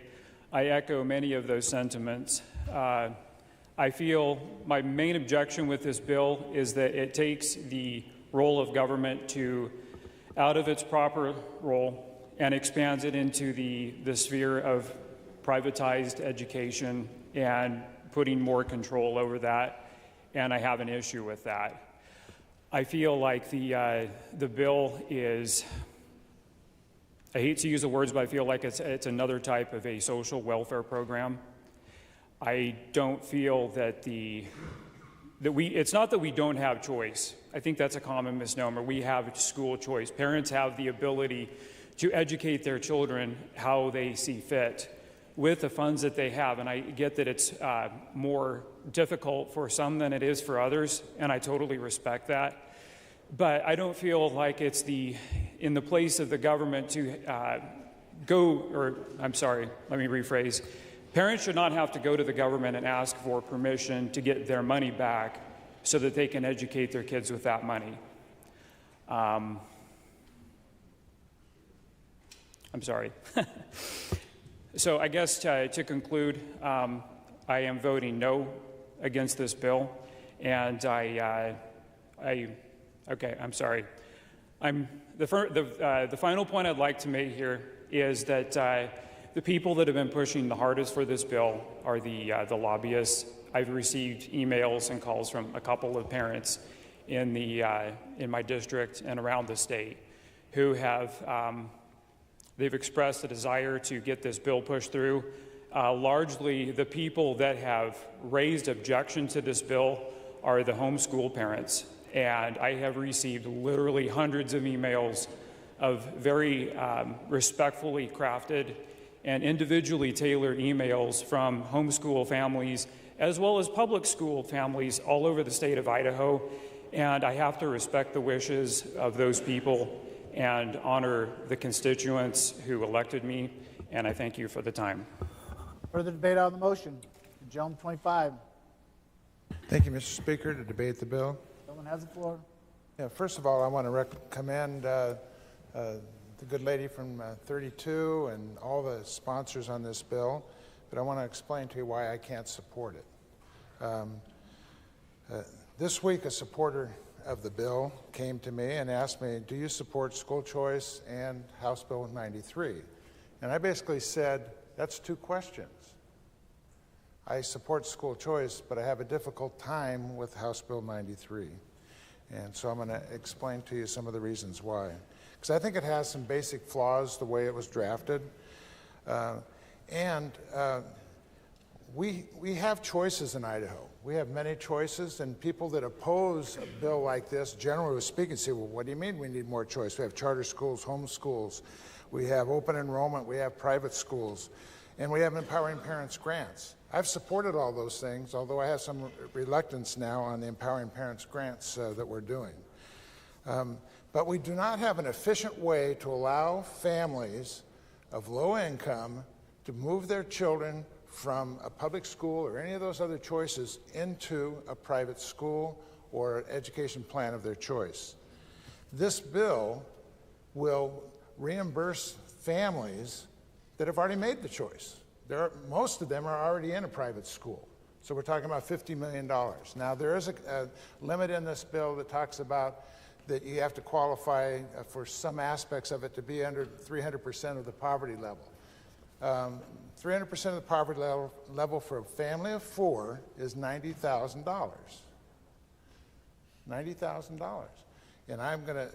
I echo many of those sentiments. I feel my main objection with this bill is that it takes the role of government out of its proper role and expands it into the sphere of privatized education and putting more control over that, and I have an issue with that. I feel like the bill is, I hate to use the words, but I feel like it's another type of a social welfare program. I don't feel that it's not that we don't have choice. I think that's a common misnomer. We have school choice. Parents have the ability to educate their children how they see fit with the funds that they have. And I get that it's more difficult for some than it is for others, and I totally respect that. But I don't feel like it's in the place of the government to let me rephrase. Parents should not have to go to the government and ask for permission to get their money back so that they can educate their kids with that money. I'm sorry. So I guess to conclude, I am voting no against this bill, and I'm sorry. The final point I'd like to make here is that the people that have been pushing the hardest for this bill are the lobbyists. I've received emails and calls from a couple of parents in my district and around the state who have they've expressed a desire to get this bill pushed through. Largely, the people that have raised objection to this bill are the homeschool parents. And I have received literally hundreds of emails of very respectfully crafted and individually tailored emails from homeschool families as well as public school families all over the state of Idaho. And I have to respect the wishes of those people and honor the constituents who elected me, and I thank you for the time. Further debate on the motion. Gentleman 25. Thank you, Mr. Speaker. To debate the bill. Gentleman has the floor. Yeah, first of all, I want to commend the good lady from 32 and all the sponsors on this bill, but I want to explain to you why I can't support it. This week, a supporter of the bill came to me and asked me, do you support school choice and House Bill 93? And I basically said, that's two questions. I support school choice, but I have a difficult time with House Bill 93. And so I'm going to explain to you some of the reasons why. Because I think it has some basic flaws the way it was drafted. We have choices in Idaho. We have many choices, and people that oppose a bill like this, generally speaking, say, well, what do you mean we need more choice? We have charter schools, home schools, we have open enrollment, we have private schools, and we have empowering parents grants. I've supported all those things, although I have some reluctance now on the empowering parents grants that we're doing. But we do not have an efficient way to allow families of low income to move their children from a public school or any of those other choices into a private school or an education plan of their choice. This bill will reimburse families that have already made the choice. Most of them are already in a private school. So we're talking about $50 million. Now, there is a limit in this bill that talks about that you have to qualify for some aspects of it to be under 300% of the poverty level. 300% of the poverty level for a family of four is $90,000. $90,000. And I'm going to,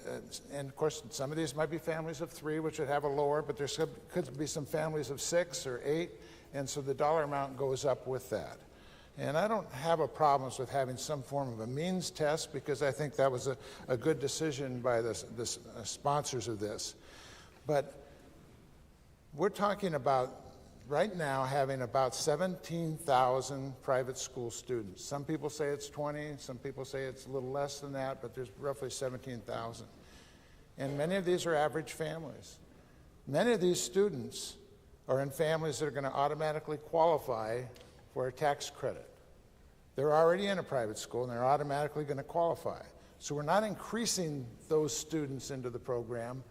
and of course, some of these might be families of 3, which would have a lower, but there could be some families of 6 or 8, and so the dollar amount goes up with that. And I don't have a problem with having some form of a means test, because I think that was a good decision by the sponsors of this. But we're talking about right now having about 17,000 private school students. Some people say it's 20, some people say it's a little less than that, but there's roughly 17,000. And many of these are average families. Many of these students are in families that are going to automatically qualify for a tax credit. They're already in a private school and they're automatically going to qualify. So we're not increasing those students into the program.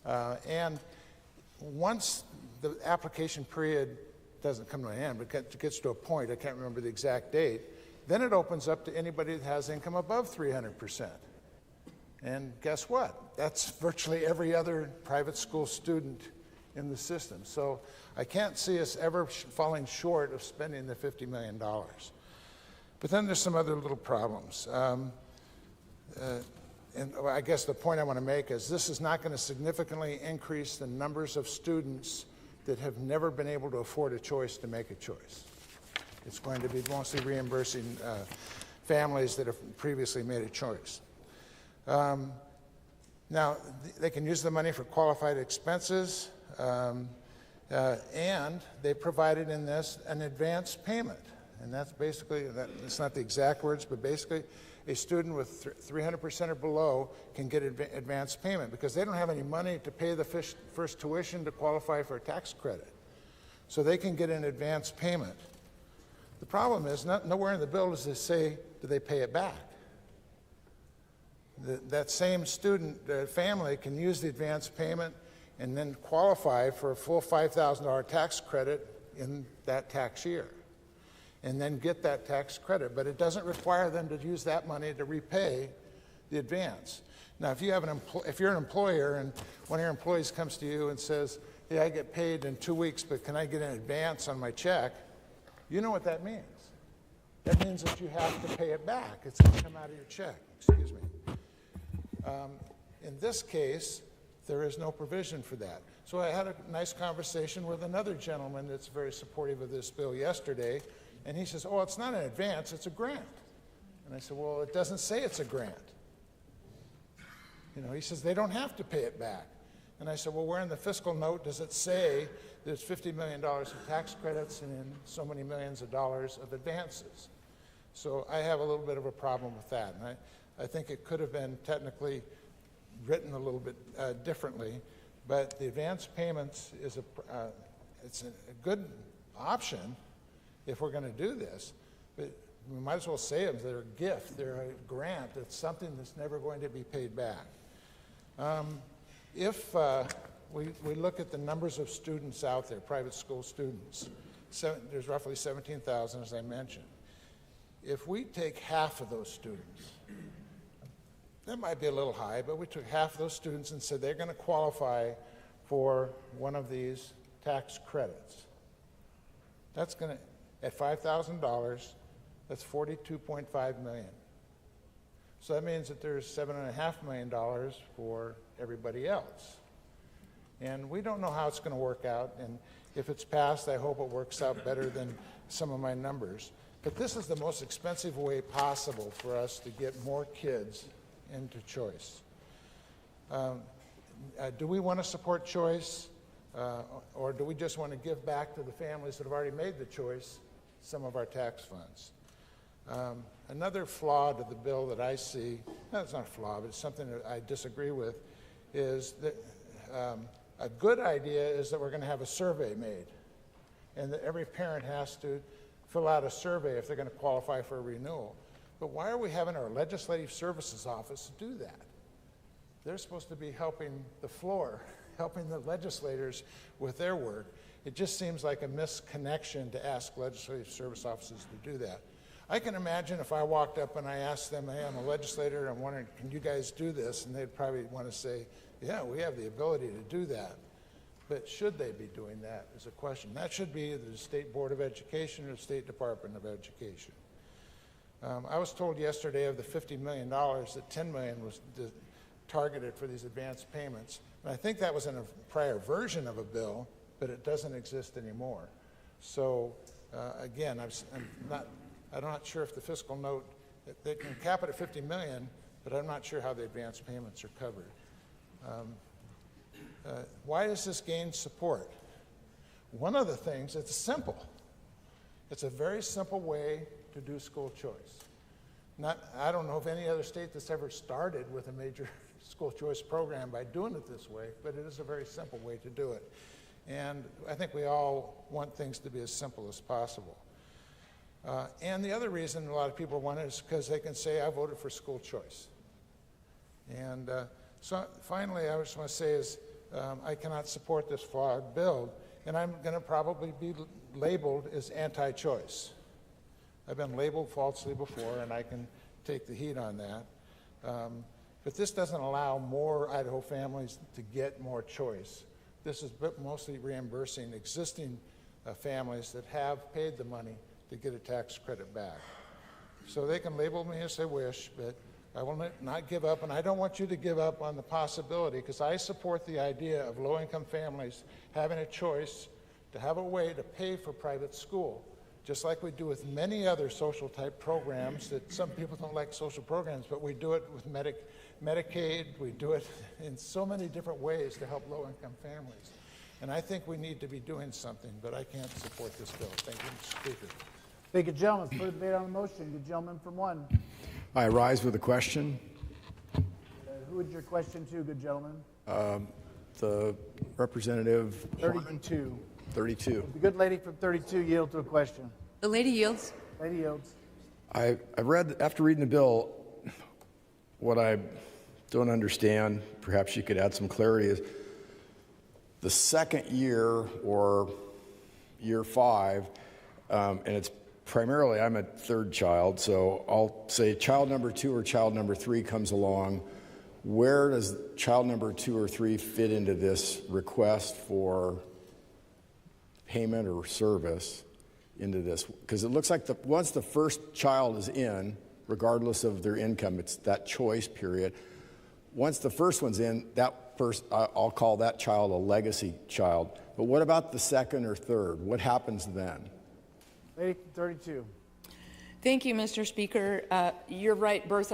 And once the application period doesn't come to an end, but it gets to a point, I can't remember the exact date, then it opens up to anybody that has income above 300%. And guess what? That's virtually every other private school student in the system. So I can't see us ever falling short of spending the $50 million. But then there's some other little problems. And I guess the point I want to make is this is not going to significantly increase the numbers of students that have never been able to afford a choice to make a choice. It's going to be mostly reimbursing families that have previously made a choice. Now, they can use the money for qualified expenses, and they provided in this an advance payment. And that's basically, it's not the exact words, but basically a student with 300% or below can get advance payment because they don't have any money to pay the first tuition to qualify for a tax credit. So they can get an advance payment. The problem is, nowhere in the bill does it say, do they pay it back? That same student family can use the advance payment and then qualify for a full $5,000 tax credit in that tax year, and then get that tax credit. But it doesn't require them to use that money to repay the advance. Now, if you're an employer and one of your employees comes to you and says, hey, I get paid in 2 weeks, but can I get an advance on my check? You know what that means. That means that you have to pay it back. It's going to come out of your check. Excuse me. In this case, there is no provision for that. So I had a nice conversation with another gentleman that's very supportive of this bill yesterday, and he says, oh, it's not an advance, it's a grant. And I said, well, it doesn't say it's a grant. You know, he says they don't have to pay it back. And I said, well, where in the fiscal note does it say there's $50 million of tax credits and so many millions of dollars of advances? So I have a little bit of a problem with that. And I think it could have been technically written a little bit differently, but the advance payments is it's a good option if we're going to do this. But we might as well say them. They're a gift. They're a grant. It's something that's never going to be paid back. If we look at the numbers of students out there, private school students, there's roughly 17,000, as I mentioned. If we take half of those students, that might be a little high, but we took half of those students and said they're going to qualify for one of these tax credits. That's going to, at $5,000, that's $42.5 million. So that means that there's $7.5 million for everybody else. And we don't know how it's going to work out, and if it's passed, I hope it works out better than some of my numbers. But this is the most expensive way possible for us to get more kids into choice. Do we want to support choice, or do we just want to give back to the families that have already made the choice some of our tax funds? Another flaw to the bill that I see, no, it's not a flaw, but it's something that I disagree with, is that a good idea is that we're going to have a survey made, and that every parent has to fill out a survey if they're going to qualify for a renewal. But why are we having our legislative services office do that? They're supposed to be helping the floor, helping the legislators with their work. It just seems like a misconnection to ask legislative service offices to do that. I can imagine if I walked up and I asked them, hey, I'm a legislator, I'm wondering, can you guys do this? And they'd probably want to say, yeah, we have the ability to do that. But should they be doing that is a question. That should be the State Board of Education or the State Department of Education. I was told yesterday of the $50 million that $10 million was targeted for these advance payments. And I think that was in a prior version of a bill, but it doesn't exist anymore. So again, I'm not sure if the fiscal note, they can cap it at 50 million, but I'm not sure how the advance payments are covered. Why does this gain support? One of the things, it's simple. It's a very simple way to do school choice. I don't know of any other state that's ever started with a major school choice program by doing it this way, but it is a very simple way to do it. And I think we all want things to be as simple as possible. And the other reason a lot of people want it is because they can say, I voted for school choice. And so finally, I just want to say is I cannot support this flawed bill, and I'm going to probably be labeled as anti-choice. I've been labeled falsely before, and I can take the heat on that. But this doesn't allow more Idaho families to get more choice. This is mostly reimbursing existing families that have paid the money to get a tax credit back. So they can label me as they wish, but I will not give up, and I don't want you to give up on the possibility, because I support the idea of low-income families having a choice to have a way to pay for private school, just like we do with many other social-type programs that some people don't like social programs, but we do it with Medicaid, we do it in so many different ways to help low-income families. And I think we need to be doing something, but I can't support this bill. Thank you, Mr. Speaker. Thank you, gentlemen. For the debate on the motion, the gentleman from 1. I rise with a question. Who would your question to, good gentleman? The representative. 32. 32. The good lady from 32 yield to a question. The lady yields. Lady yields. I read, after reading the bill, what I don't understand, perhaps you could add some clarity, is the second year or year 5, and it's primarily, I'm a third child, so I'll say child number 2 or child number 3 comes along. Where does child number 2 or 3 fit into this request for payment or service into this? Because it looks like once the first child is in, regardless of their income, it's that choice period. Once the first one's in, I'll call that child a legacy child. But what about the second or third? What happens then? Lady from 32. Thank you, Mr. Speaker. You're right, birth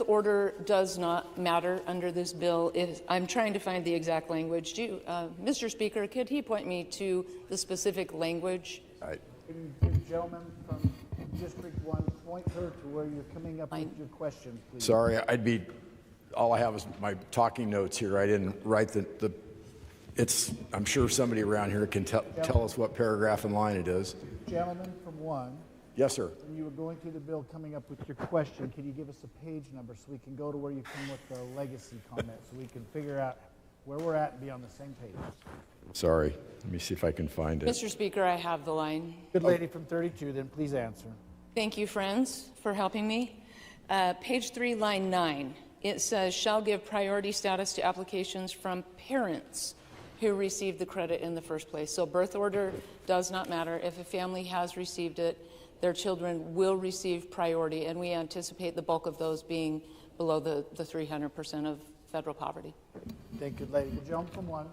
order does not matter under this bill. I'm trying to find the exact language. Mr. Speaker, could he point me to the specific language? Can the gentleman from District 1 point her to where you're coming up with your question, please? Sorry, all I have is my talking notes here. I didn't write I'm sure somebody around here can tell us what paragraph and line it is. Gentleman from 1. Yes, sir. When you were going through the bill coming up with your question, can you give us a page number so we can go to where you come with the legacy comment so we can figure out where we're at and be on the same page? Sorry. Let me see if I can find it. Mr. Speaker, I have the line. Good lady from 32, then please answer. Thank you, friends, for helping me. Page 3, line 9. It says, shall give priority status to applications from parents who received the credit in the first place. So birth order does not matter. If a family has received it, their children will receive priority, and we anticipate the bulk of those being below the 300% of federal poverty. Thank you, lady. The gentleman from 1.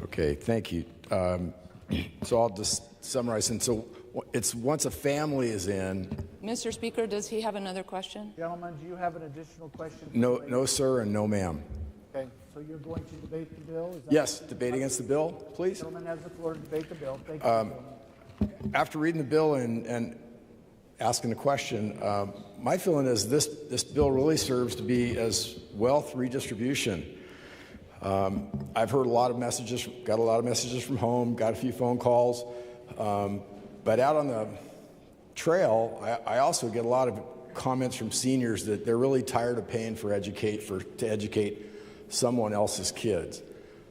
Okay, thank you. So I'll just summarize. And so it's once a family is in. Mr. Speaker, does he have another question? Gentlemen, do you have an additional question? No, sir, and no, ma'am. Okay, so you're going to debate the bill? Is that Yes, debate against the bill, please. The gentleman has the floor to debate the bill. Thank you. After reading the bill and asking the question, my feeling is this bill really serves to be as wealth redistribution. I've heard got a lot of messages from home, got a few phone calls, but out on the trail, I also get a lot of comments from seniors that they're really tired of paying to educate someone else's kids.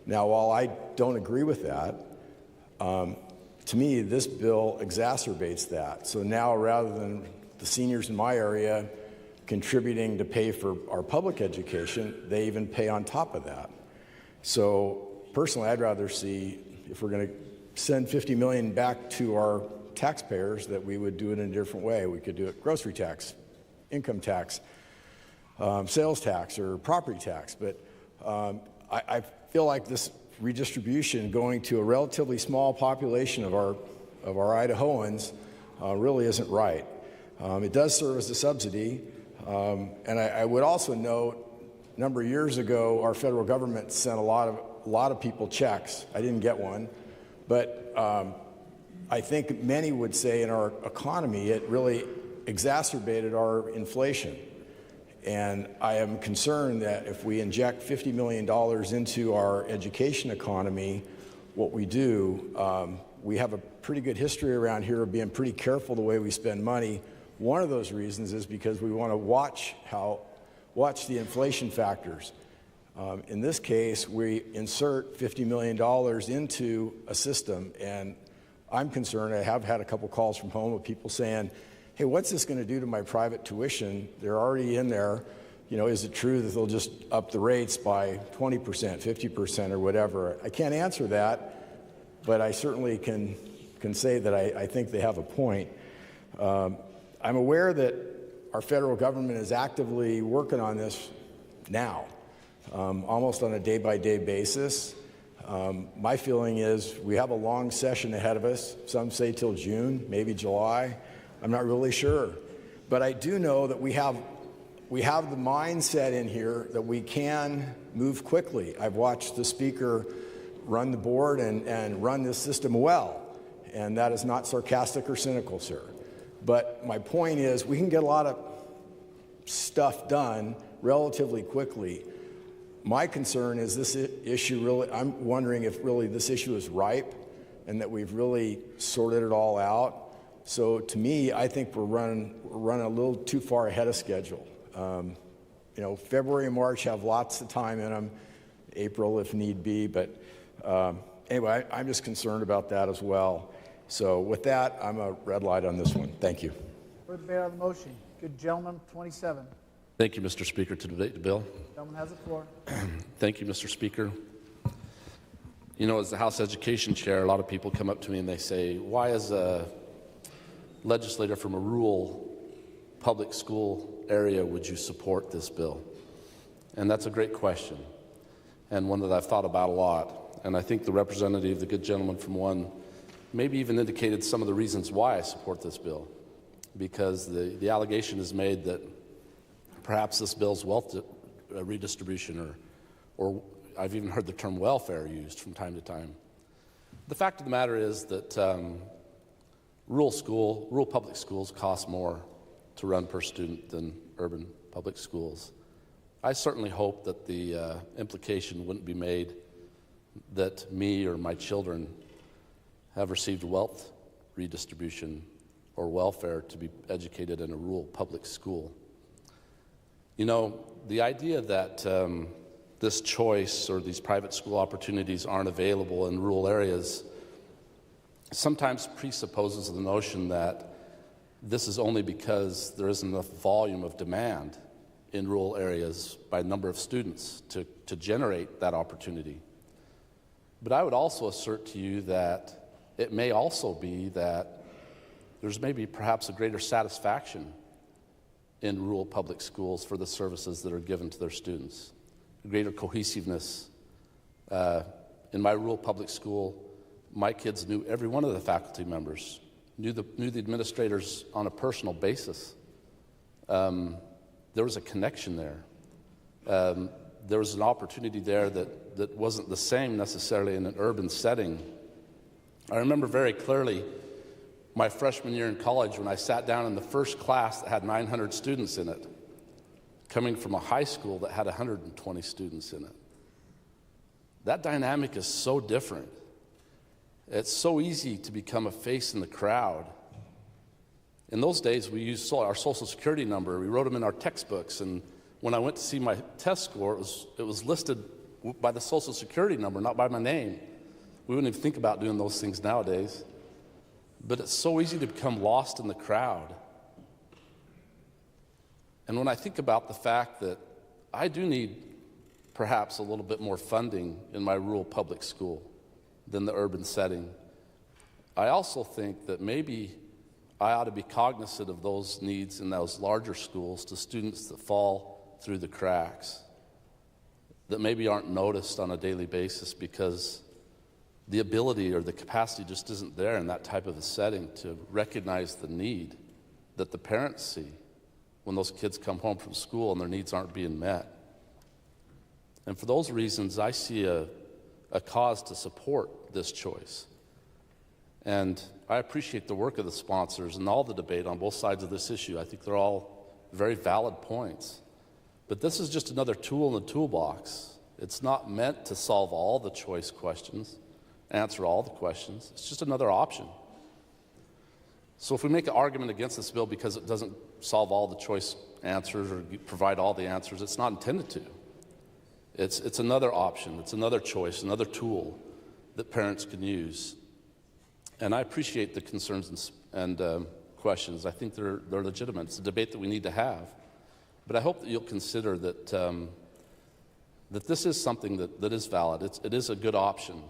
Now, while I don't agree with that, to me, this bill exacerbates that. So now, rather than the seniors in my area contributing to pay for our public education, they even pay on top of that. So personally, I'd rather see, if we're going to send $50 million back to our taxpayers that we would do it in a different way. We could do it grocery tax, income tax, sales tax, or property tax. But I feel like this redistribution going to a relatively small population of our Idahoans really isn't right. It does serve as a subsidy, and I would also note, a number of years ago, our federal government sent a lot of people checks. I didn't get one, but I think many would say in our economy it really exacerbated our inflation. And I am concerned that if we inject $50 million into our education economy, what we do, we have a pretty good history around here of being pretty careful the way we spend money. One of those reasons is because we want to watch the inflation factors. In this case, we insert $50 million into a system, and I'm concerned. I have had a couple calls from home of people saying, hey, what's this going to do to my private tuition? They're already in there. You know, is it true that they'll just up the rates by 20%, 50%, or whatever? I can't answer that, but I certainly can say that I think they have a point. I'm aware that our federal government is actively working on this now, almost on a day-by-day basis. My feeling is we have a long session ahead of us. Some say till June, maybe July. I'm not really sure. But I do know that we have the mindset in here that we can move quickly. I've watched the speaker run the board and run this system well, and that is not sarcastic or cynical, sir. But my point is we can get a lot of stuff done relatively quickly. My concern is this issue really, I'm wondering if really this issue is ripe and that we've really sorted it all out. So to me, I think we're running a little too far ahead of schedule. You know, February and March have lots of time in them, April if need be, but anyway, I'm just concerned about that as well. So with that, I'm a red light on this one. Thank you. For debate on the motion, good gentleman, 27. Thank you, Mr. Speaker. To debate the bill. Gentleman has the floor. Thank you, Mr. Speaker. You know, as the House Education Chair, a lot of people come up to me and they say, why is a legislator from a rural public school area would you support this bill? And that's a great question, and one that I've thought about a lot. And I think the representative, the good gentleman from one, maybe even indicated some of the reasons why I support this bill, because the allegation is made that perhaps this bill's wealth redistribution, or I've even heard the term welfare used from time to time. The fact of the matter is that rural public schools cost more to run per student than urban public schools. I certainly hope that the implication wouldn't be made that me or my children have received wealth redistribution or welfare to be educated in a rural public school. You know, the idea that this choice or these private school opportunities aren't available in rural areas sometimes presupposes the notion that this is only because there isn't enough volume of demand in rural areas by number of students to generate that opportunity. But I would also assert to you that it may also be that there's maybe perhaps a greater satisfaction in rural public schools for the services that are given to their students, a greater cohesiveness. In my rural public school, my kids knew every one of the faculty members, knew the administrators on a personal basis. There was a connection there. There was an opportunity there that wasn't the same necessarily in an urban setting. I remember very clearly my freshman year in college when I sat down in the first class that had 900 students in it, coming from a high school that had 120 students in it. That dynamic is so different. It's so easy to become a face in the crowd. In those days, we used our Social Security number. We wrote them in our textbooks, and when I went to see my test score, it was listed by the Social Security number, not by my name. We wouldn't even think about doing those things nowadays. But it's so easy to become lost in the crowd. And when I think about the fact that I do need perhaps a little bit more funding in my rural public school than the urban setting, I also think that maybe I ought to be cognizant of those needs in those larger schools to students that fall through the cracks, that maybe aren't noticed on a daily basis because the ability or the capacity just isn't there in that type of a setting to recognize the need that the parents see when those kids come home from school and their needs aren't being met. And for those reasons, I see a cause to support this choice. And I appreciate the work of the sponsors and all the debate on both sides of this issue. I think they're all very valid points. But this is just another tool in the toolbox. It's not meant to solve all the choice questions, answer all the questions. It's just another option. So if we make an argument against this bill because it doesn't solve all the choice answers or provide all the answers, it's not intended to. It's another option. It's another choice, another tool that parents can use. And I appreciate the concerns and questions. I think they're legitimate. It's a debate that we need to have. But I hope that you'll consider that that this is something that is valid. It is a good option.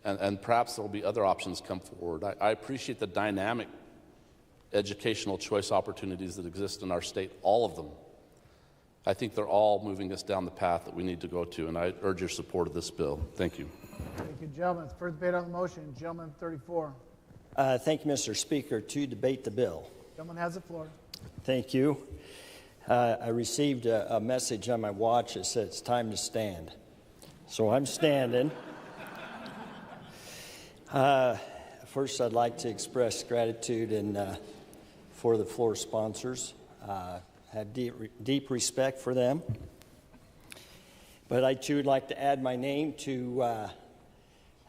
And perhaps there will be other options come forward. I appreciate the dynamic educational choice opportunities that exist in our state, all of them. I think they're all moving us down the path that we need to go to, and I urge your support of this bill. Thank you. Thank you, gentlemen. First debate on the motion. Gentleman 34. Thank you, Mr. Speaker. To debate the bill. Gentleman has the floor. Thank you. I received a message on my watch that said it's time to stand. So I'm standing. First, I'd like to express gratitude for the floor sponsors. Have deep respect for them. But I too would like to add my name to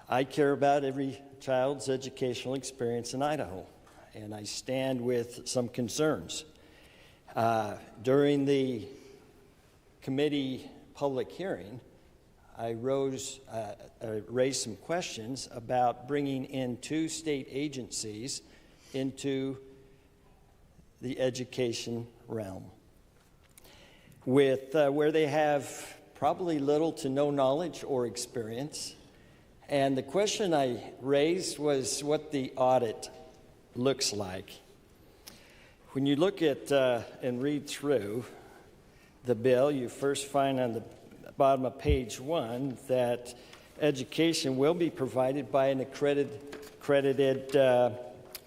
I care about every child's educational experience in Idaho, and I stand with some concerns. During the committee public hearing, I raised some questions about bringing in 2 state agencies into the education realm, with where they have probably little to no knowledge or experience. And the question I raised was what the audit looks like. When you look at and read through the bill, you first find on the bottom of page 1 that education will be provided by an accredited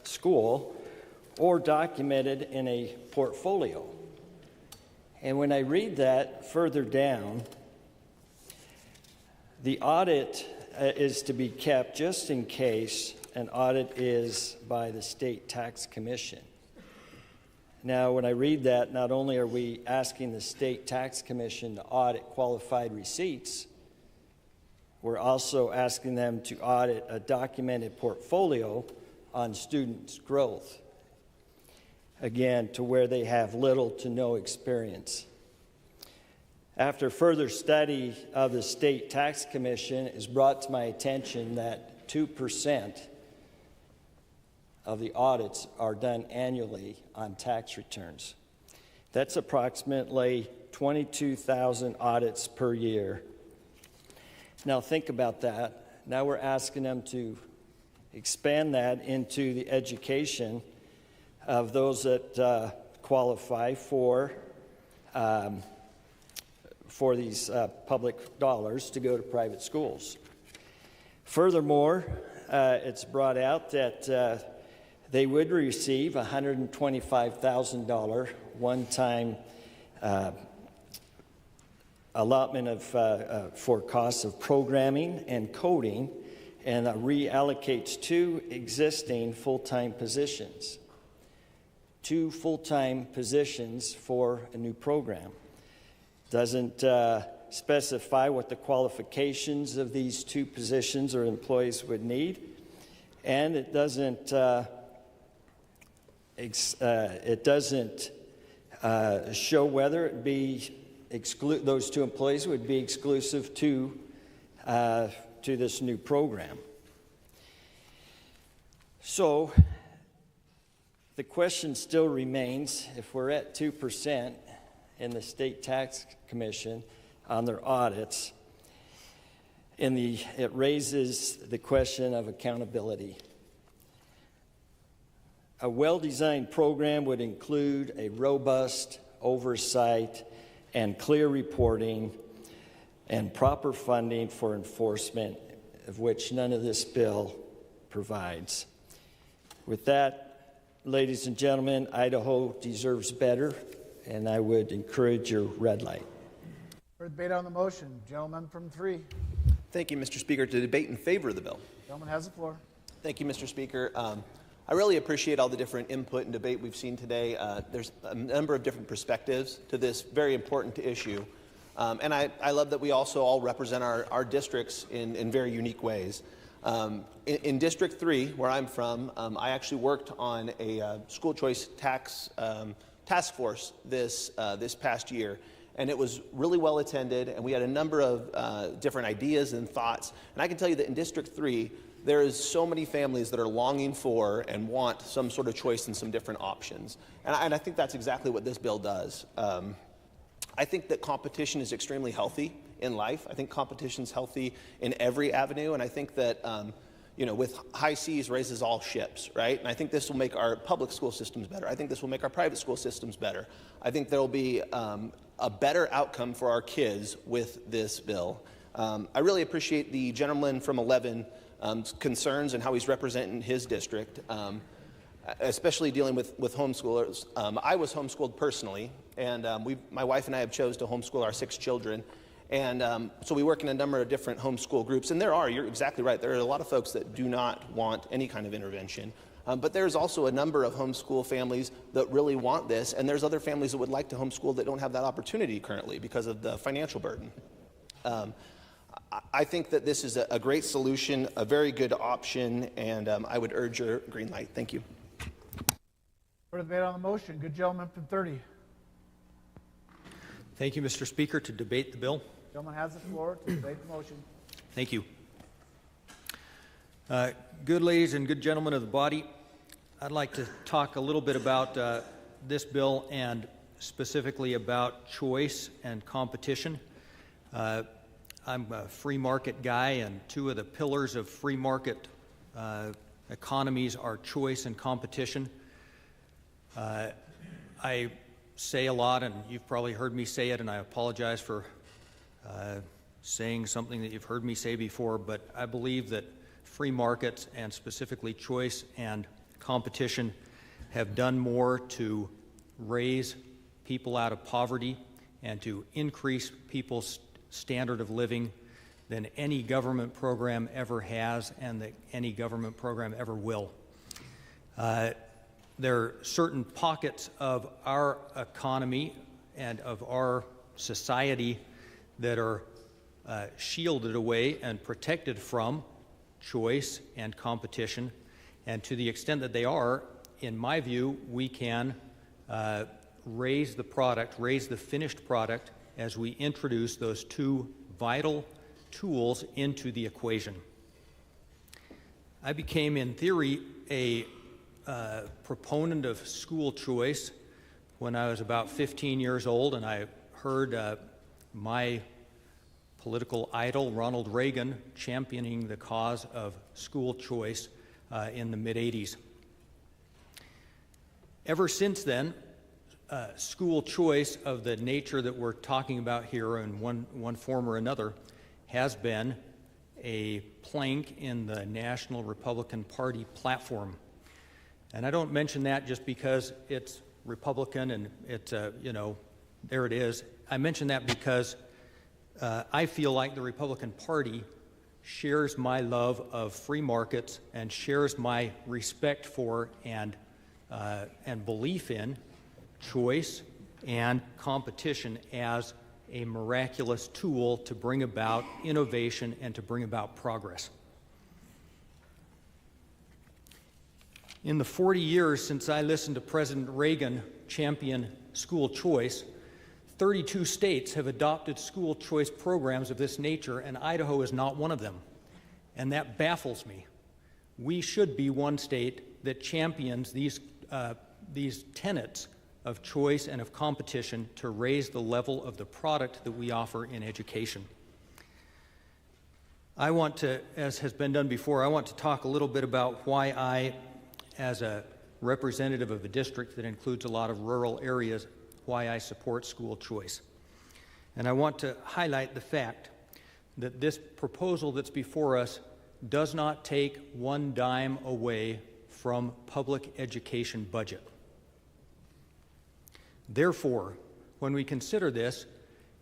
school or documented in a portfolio. And when I read that further down, the audit is to be kept just in case an audit is by the State Tax Commission. Now, when I read that, not only are we asking the State Tax Commission to audit qualified receipts, we're also asking them to audit a documented portfolio on students' growth, again, to where they have little to no experience. After further study of the State Tax Commission, it is brought to my attention that 2% of the audits are done annually on tax returns. That's approximately 22,000 audits per year. Now think about that. Now we're asking them to expand that into the education of those that qualify for these public dollars to go to private schools. Furthermore, it's brought out that they would receive a $125,000 one-time allotment of for costs of programming and coding, and reallocates 2 existing full-time positions. 2 full-time positions for a new program. Doesn't specify what the qualifications of these 2 positions or employees would need, and it doesn't show whether it be those 2 employees would be exclusive to this new program. So the question still remains, if we're at 2% in the State Tax Commission on their audits, it raises the question of accountability. A well-designed program would include a robust oversight and clear reporting and proper funding for enforcement, of which none of this bill provides. With that, ladies and gentlemen, Idaho deserves better, and I would encourage your red light. For debate on the motion, gentleman from 3. Thank you, Mr. Speaker. To debate in favor of the bill. Gentleman has the floor. Thank you, Mr. Speaker. I really appreciate all the different input and debate we've seen today. There's a number of different perspectives to this very important issue. And I love that we also all represent our districts in very unique ways. In District 3, where I'm from, I actually worked on a school choice tax task force this past year. And it was really well attended, and we had a number of different ideas and thoughts. And I can tell you that in District 3, there is so many families that are longing for and want some sort of choice and some different options. And I think that's exactly what this bill does. I think that competition is extremely healthy in life. I think competition is healthy in every avenue, and I think that with high seas raises all ships, right? And I think this will make our public school systems better. I think this will make our private school systems better. I think there will be a better outcome for our kids with this bill. I really appreciate the gentleman from 11 concerns and how he's representing his district, especially dealing with homeschoolers. I was homeschooled personally, and my wife and I have chose to homeschool our 6 children. And so we work in a number of different homeschool groups, and you're exactly right, there are a lot of folks that do not want any kind of intervention. But there's also a number of homeschool families that really want this, and there's other families that would like to homeschool that don't have that opportunity currently because of the financial burden. I think that this is a great solution, a very good option, and I would urge your green light. Thank you. For debate on the motion, good gentleman from 30. Thank you, Mr. Speaker. To debate the bill. Gentleman has the floor to debate the motion. Thank you. Good ladies and good gentlemen of the body, I'd like to talk a little bit about this bill and specifically about choice and competition. I'm a free market guy, and 2 of the pillars of free market economies are choice and competition. I say a lot, and you've probably heard me say it, and I apologize for saying something that you've heard me say before, but I believe that free markets, and specifically choice and competition, have done more to raise people out of poverty and to increase people's standard of living than any government program ever has and that any government program ever will. There are certain pockets of our economy and of our society that are shielded away and protected from choice and competition, and to the extent that they are, in my view, we can raise the finished product as we introduce those 2 vital tools into the equation. I became, in theory, a proponent of school choice when I was about 15 years old, and I heard my political idol, Ronald Reagan, championing the cause of school choice in the mid-'80s. Ever since then, school choice of the nature that we're talking about here in one form or another has been a plank in the National Republican Party platform. And I don't mention that just because it's Republican and it's, there it is. I mention that because I feel like the Republican Party shares my love of free markets and shares my respect for and belief in choice and competition as a miraculous tool to bring about innovation and to bring about progress. In the 40 years since I listened to President Reagan champion school choice, 32 states have adopted school choice programs of this nature, and Idaho is not one of them. And that baffles me. We should be one state that champions these tenets of choice and of competition to raise the level of the product that we offer in education. I want to, as has been done before, I want to talk a little bit about why I, as a representative of a district that includes a lot of rural areas, why I support school choice. And I want to highlight the fact that this proposal that's before us does not take one dime away from public education budget. Therefore, when we consider this,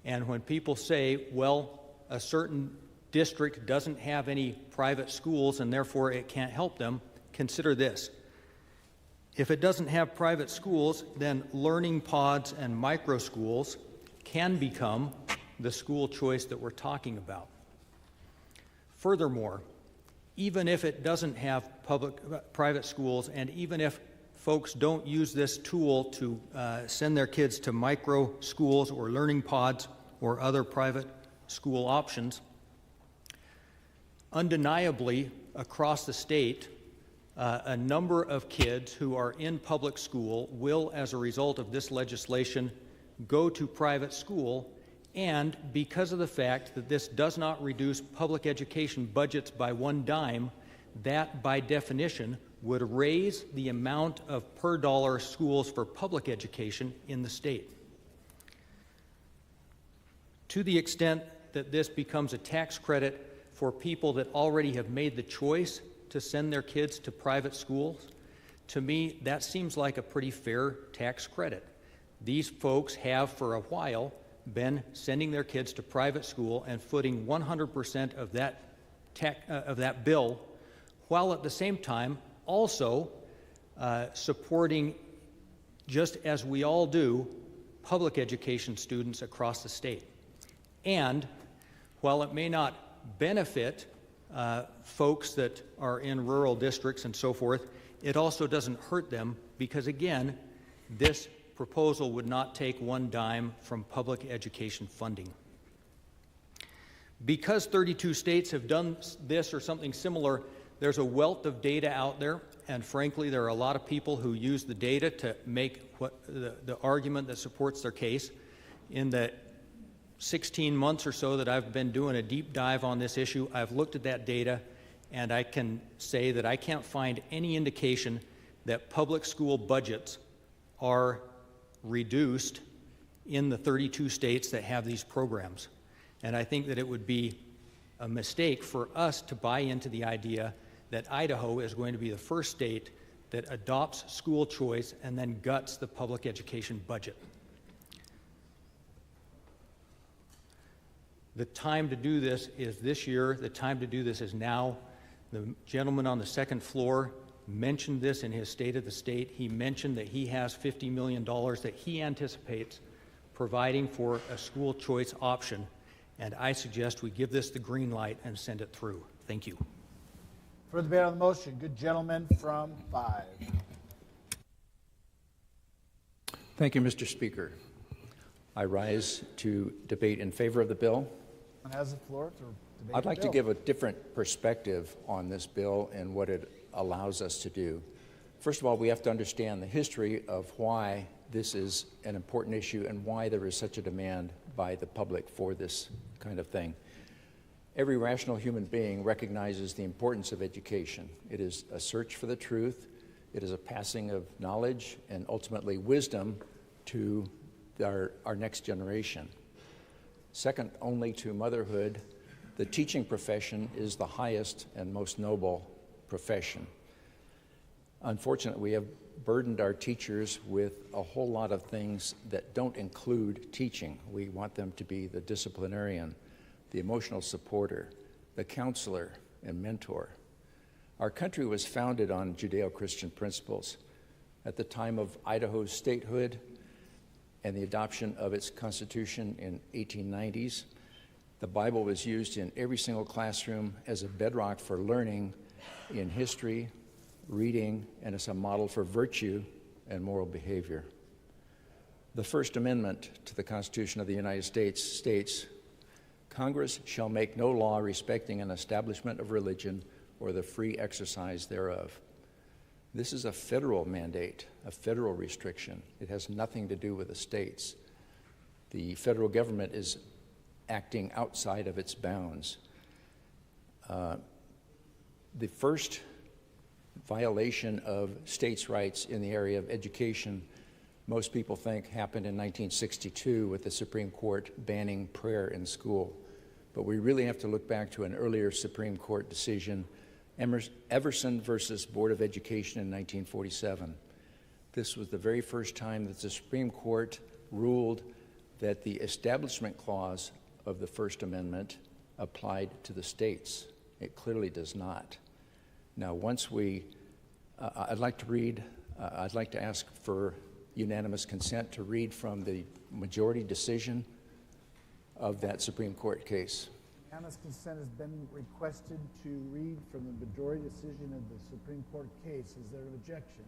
and when people say, well, a certain district doesn't have any private schools and therefore it can't help them, consider this. If it doesn't have private schools, then learning pods and micro schools can become the school choice that we're talking about. Furthermore, even if it doesn't have private schools, and even if folks don't use this tool to send their kids to micro schools or learning pods or other private school options, undeniably across the state, a number of kids who are in public school will, as a result of this legislation, go to private school. And because of the fact that this does not reduce public education budgets by one dime, that by definition would raise the amount of per dollar schools for public education in the state. To the extent that this becomes a tax credit for people that already have made the choice to send their kids to private schools, to me that seems like a pretty fair tax credit. These folks have for a while been sending their kids to private school and footing 100% of that bill, while at the same time also supporting, just as we all do, public education students across the state. And while it may not benefit folks that are in rural districts and so forth, it also doesn't hurt them because, again, this proposal would not take one dime from public education funding. Because 32 states have done this or something similar, there's a wealth of data out there, and frankly, there are a lot of people who use the data to make the argument that supports their case. In the 16 months or so that I've been doing a deep dive on this issue, I've looked at that data, and I can say that I can't find any indication that public school budgets are reduced in the 32 states that have these programs. And I think that it would be a mistake for us to buy into the idea that Idaho is going to be the first state that adopts school choice and then guts the public education budget. The time to do this is this year. The time to do this is now. The gentleman on the second floor mentioned this in his State of the State. He mentioned that he has $50 million that he anticipates providing for a school choice option, and I suggest we give this the green light and send it through. Thank you. For the debate on the motion, good gentleman from 5. Thank you, Mr. Speaker. I rise to debate in favor of the bill. And has the floor to debate I'd like the to bill. give a different perspective on this bill and what it allows us to do. First of all, we have to understand the history of why this is an important issue and why there is such a demand by the public for this kind of thing. Every rational human being recognizes the importance of education. It is a search for the truth. It is a passing of knowledge and ultimately wisdom to our next generation. Second only to motherhood, the teaching profession is the highest and most noble profession. Unfortunately, we have burdened our teachers with a whole lot of things that don't include teaching. We want them to be the disciplinarian, the emotional supporter, the counselor and mentor. Our country was founded on Judeo-Christian principles. At the time of Idaho's statehood and the adoption of its constitution in 1890s, the Bible was used in every single classroom as a bedrock for learning in history, reading, and as a model for virtue and moral behavior. The First Amendment to the Constitution of the United States states, "Congress shall make no law respecting an establishment of religion or the free exercise thereof." This is a federal mandate, a federal restriction. It has nothing to do with the states. The federal government is acting outside of its bounds. The first violation of states' rights in the area of education, most people think happened in 1962 with the Supreme Court banning prayer in school. But we really have to look back to an earlier Supreme Court decision, Everson versus Board of Education in 1947. This was the very first time that the Supreme Court ruled that the Establishment Clause of the First Amendment applied to the states. It clearly does not. Now, once I'd like to ask for unanimous consent to read from the majority decision of that Supreme Court case. Unanimous consent has been requested to read from the majority decision of the Supreme Court case. Is there an objection?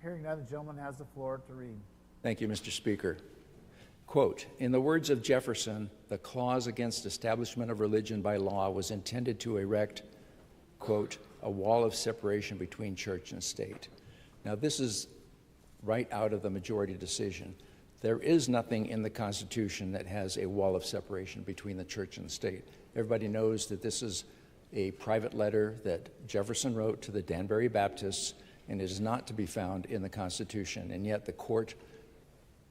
Hearing none, the gentleman has the floor to read. Thank you, Mr. Speaker. Quote, in the words of Jefferson, the clause against establishment of religion by law was intended to erect, quote, a wall of separation between church and state. Now, this is right out of the majority decision. There is nothing in the Constitution that has a wall of separation between the church and the state. Everybody knows that this is a private letter that Jefferson wrote to the Danbury Baptists, and it is not to be found in the Constitution. And yet the court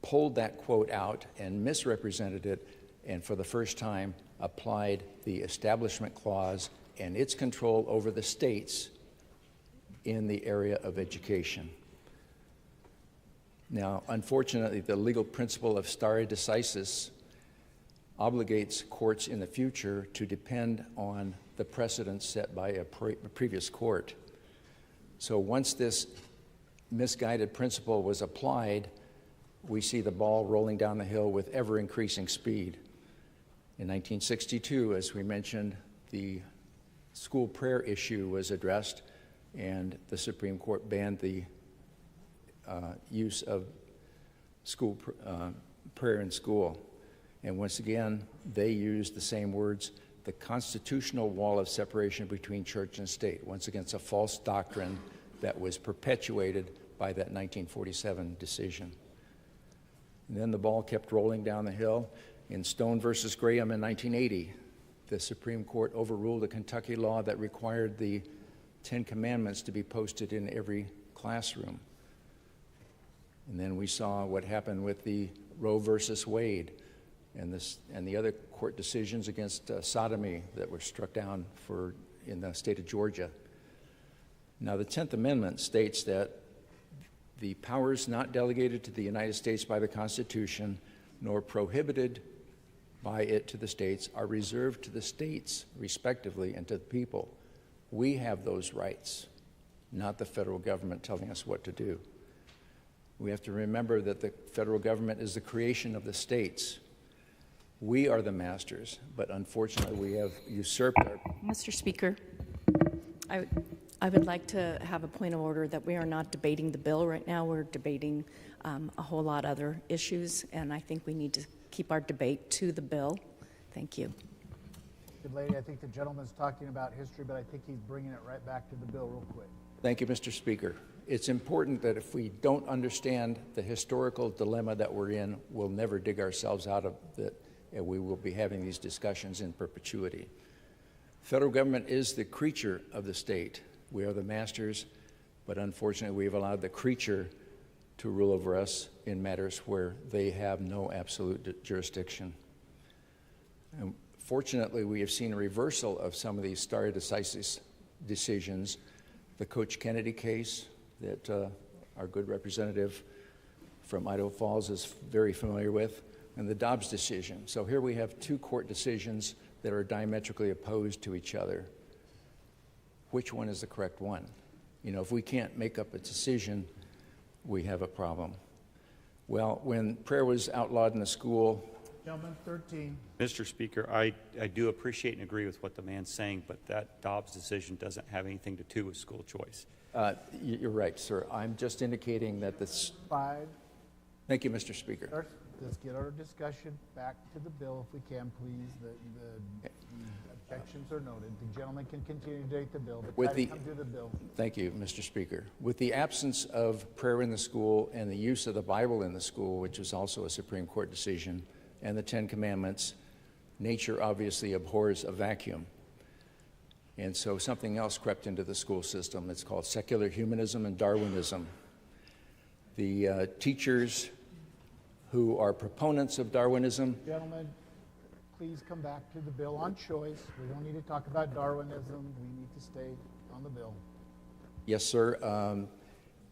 pulled that quote out and misrepresented it, and for the first time applied the Establishment Clause and its control over the states in the area of education. Now, unfortunately, the legal principle of stare decisis obligates courts in the future to depend on the precedents set by a previous court. So once this misguided principle was applied, we see the ball rolling down the hill with ever-increasing speed. In 1962, as we mentioned, the school prayer issue was addressed, and the Supreme Court banned the use of school prayer in school. And once again, they used the same words, the constitutional wall of separation between church and state. Once again, it's a false doctrine that was perpetuated by that 1947 decision. And then the ball kept rolling down the hill. In Stone versus Graham in 1980, the Supreme Court overruled a Kentucky law that required the Ten Commandments to be posted in every classroom. And then we saw what happened with the Roe versus Wade and the other court decisions against sodomy that were struck down in the state of Georgia. Now, the 10th Amendment states that the powers not delegated to the United States by the Constitution nor prohibited by it to the states are reserved to the states, respectively, and to the people. We have those rights, not the federal government telling us what to do. We have to remember that the federal government is the creation of the states. We are the masters, but unfortunately we have usurped our... Mr. Speaker, I would like to have a point of order that we are not debating the bill right now. We're debating a whole lot of other issues, and I think we need to keep our debate to the bill. Thank you. Good lady, I think the gentleman's talking about history, but I think he's bringing it right back to the bill real quick. Thank you, Mr. Speaker. It's important that if we don't understand the historical dilemma that we're in, we'll never dig ourselves out of it, and we will be having these discussions in perpetuity. Federal government is the creature of the state. We are the masters, but unfortunately we've allowed the creature to rule over us in matters where they have no absolute jurisdiction. And fortunately, we have seen a reversal of some of these stare decisis decisions. The Coach Kennedy case that our good representative from Idaho Falls is very familiar with, and the Dobbs decision. So here we have two court decisions that are diametrically opposed to each other. Which one is the correct one? You know, if we can't make up a decision, we have a problem. Well, when prayer was outlawed in the school... Gentleman, 13. Mr. Speaker, I do appreciate and agree with what the man's saying, but that Dobbs decision doesn't have anything to do with school choice. You're right, sir. I'm just indicating that this... 5. Thank you, Mr. Speaker. Let's get our discussion back to the bill if we can, please. The objections are noted. The gentleman can continue to debate the bill, but try to come to the bill. Thank you, Mr. Speaker. With the absence of prayer in the school and the use of the Bible in the school, which is also a Supreme Court decision, and the Ten Commandments, nature obviously abhors a vacuum. And so something else crept into the school system. It's called secular humanism and Darwinism. The teachers who are proponents of Darwinism. Gentlemen, please come back to the bill on choice. We don't need to talk about Darwinism. We need to stay on the bill. Yes, sir.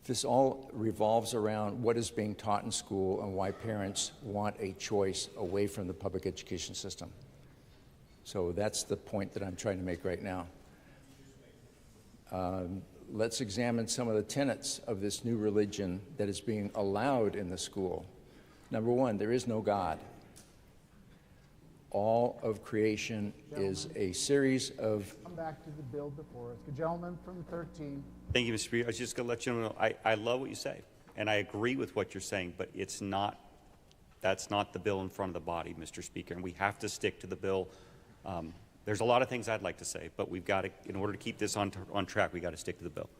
This all revolves around what is being taught in school and why parents want a choice away from the public education system. So that's the point that I'm trying to make right now. Let's examine some of the tenets of this new religion that is being allowed in the school. Number one, there is no God. All of creation is a series of... Come back to the bill before us. The gentleman from 13. Thank you, Mr. Speaker. I was just going to let you know, I love what you say, and I agree with what you're saying, but that's not the bill in front of the body, Mr. Speaker, and we have to stick to the bill. There's a lot of things I'd like to say, but we've got to, in order to keep this on track, we've got to stick to the bill.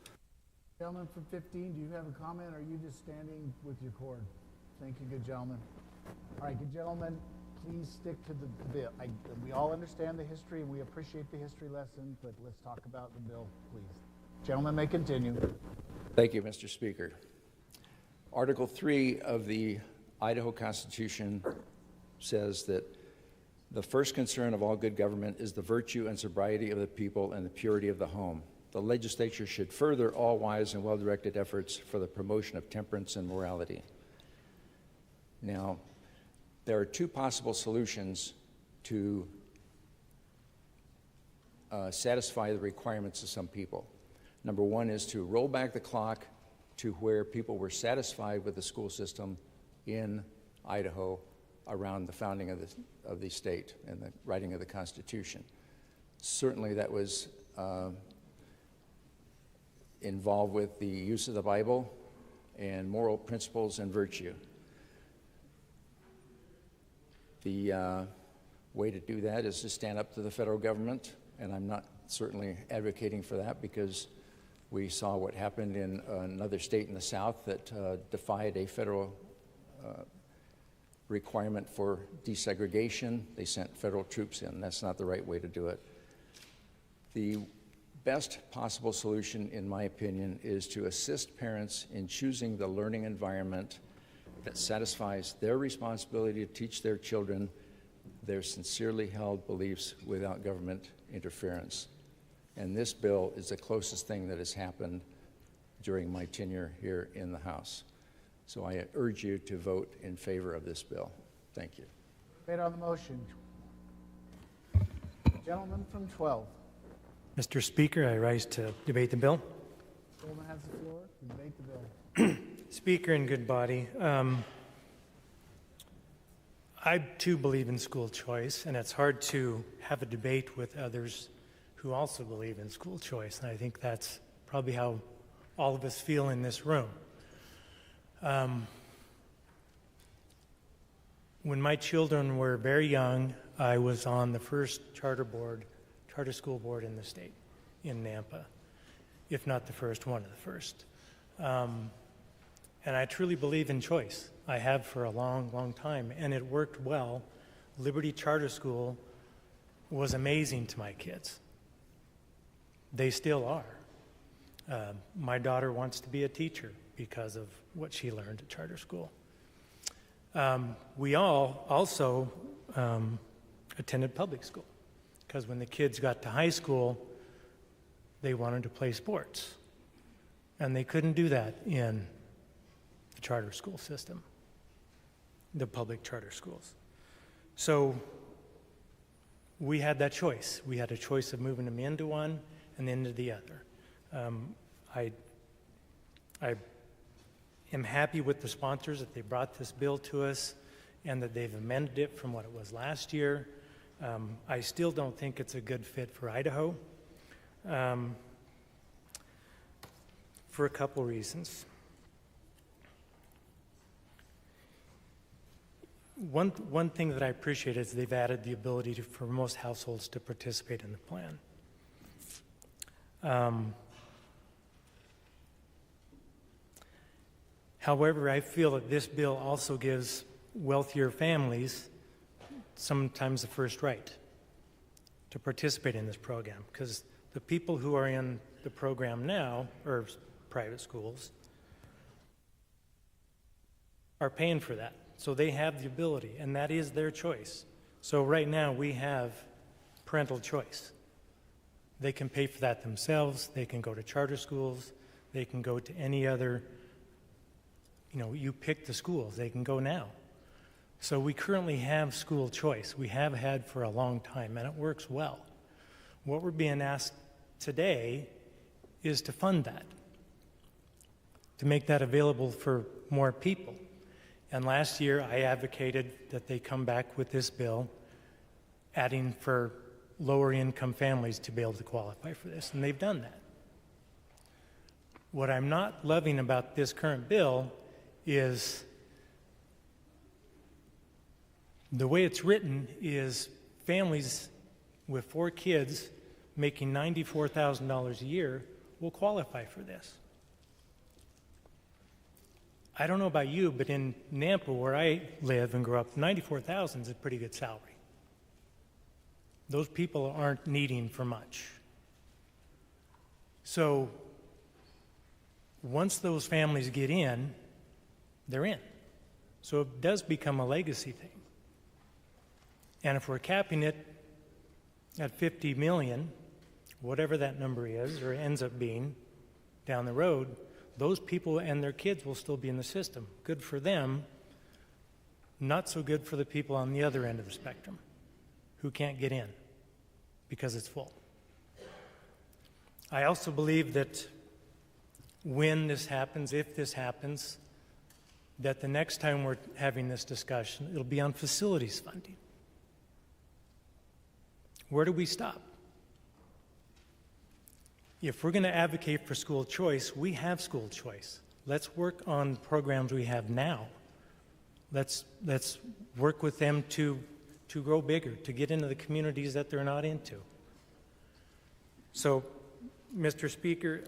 Gentleman from 15, do you have a comment, or are you just standing with your cord? Thank you, good gentleman. All right, good gentleman, please stick to the bill. We all understand the history, and we appreciate the history lesson, but let's talk about the bill, please. Gentleman may continue. Thank you, Mr. Speaker. Article 3 of the Idaho Constitution says that the first concern of all good government is the virtue and sobriety of the people and the purity of the home. The legislature should further all wise and well-directed efforts for the promotion of temperance and morality. Now, there are two possible solutions to satisfy the requirements of some people. Number one is to roll back the clock to where people were satisfied with the school system in Idaho around the founding of the state and the writing of the Constitution. Certainly that was involved with the use of the Bible and moral principles and virtue. The way to do that is to stand up to the federal government, and I'm not certainly advocating for that because we saw what happened in another state in the South that defied a federal requirement for desegregation. They sent federal troops in. That's not the right way to do it. The best possible solution, in my opinion, is to assist parents in choosing the learning environment that satisfies their responsibility to teach their children their sincerely held beliefs without government interference. And this bill is the closest thing that has happened during my tenure here in the House. So I urge you to vote in favor of this bill. Thank you. Debate on the motion. Gentleman from 12. Mr. Speaker, I rise to debate the bill. Gentleman has the floor to debate the bill. Speaker and good body, I too believe in school choice, and it's hard to have a debate with others who also believe in school choice, and I think that's probably how all of us feel in this room. When my children were very young, I was on the first charter school board in the state, in Nampa, if not the first, one of the first. And I truly believe in choice. I have for a long, long time, and it worked well. Liberty Charter School was amazing to my kids. They still are. My daughter wants to be a teacher because of what she learned at charter school. We all also attended public school because when the kids got to high school, they wanted to play sports. And they couldn't do that in the charter school system, the public charter schools. So we had that choice. We had a choice of moving them into one and into the other. I am happy with the sponsors that they brought this bill to us and that they've amended it from what it was last year. I still don't think it's a good fit for Idaho for a couple reasons. One thing that I appreciate is they've added the ability for most households to participate in the plan. However, I feel that this bill also gives wealthier families sometimes the first right to participate in this program because The people who are in the program now, or private schools, are paying for that. So they have the ability, and that is their choice. So right now we have parental choice. They can pay for that themselves. They can go to charter schools. They can go to any other, you pick the schools. They can go now. So we currently have school choice. We have had for a long time, and it works well. What we're being asked today is to fund that, to make that available for more people. And last year, I advocated that they come back with this bill, adding for lower income families to be able to qualify for this, and they've done that. What I'm not loving about this current bill is the way it's written is families with 4 kids making $94,000 a year will qualify for this. I don't know about you, but in Nampa, where I live and grew up, $94,000 is a pretty good salary. Those people aren't needing for much. So once those families get in, they're in. So it does become a legacy thing. And if we're capping it at 50 million, whatever that number is or ends up being down the road, those people and their kids will still be in the system. Good for them, not so good for the people on the other end of the spectrum who can't get in because it's full. I also believe that when this happens, if this happens, that the next time we're having this discussion, it'll be on facilities funding. Where do we stop? If we're going to advocate for school choice, we have school choice. Let's work on programs we have now. Let's work with them to grow bigger, to get into the communities that they're not into. So, Mr. Speaker,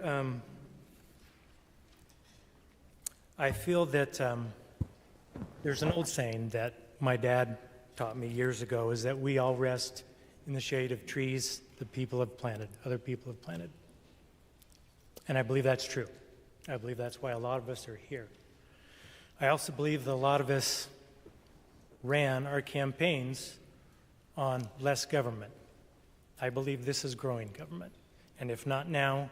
I feel that there's an old saying that my dad taught me years ago, is that we all rest in the shade of trees the people have planted, other people have planted. And I believe that's true. I believe that's why a lot of us are here. I also believe that a lot of us ran our campaigns on less government. I believe this is growing government. And if not now,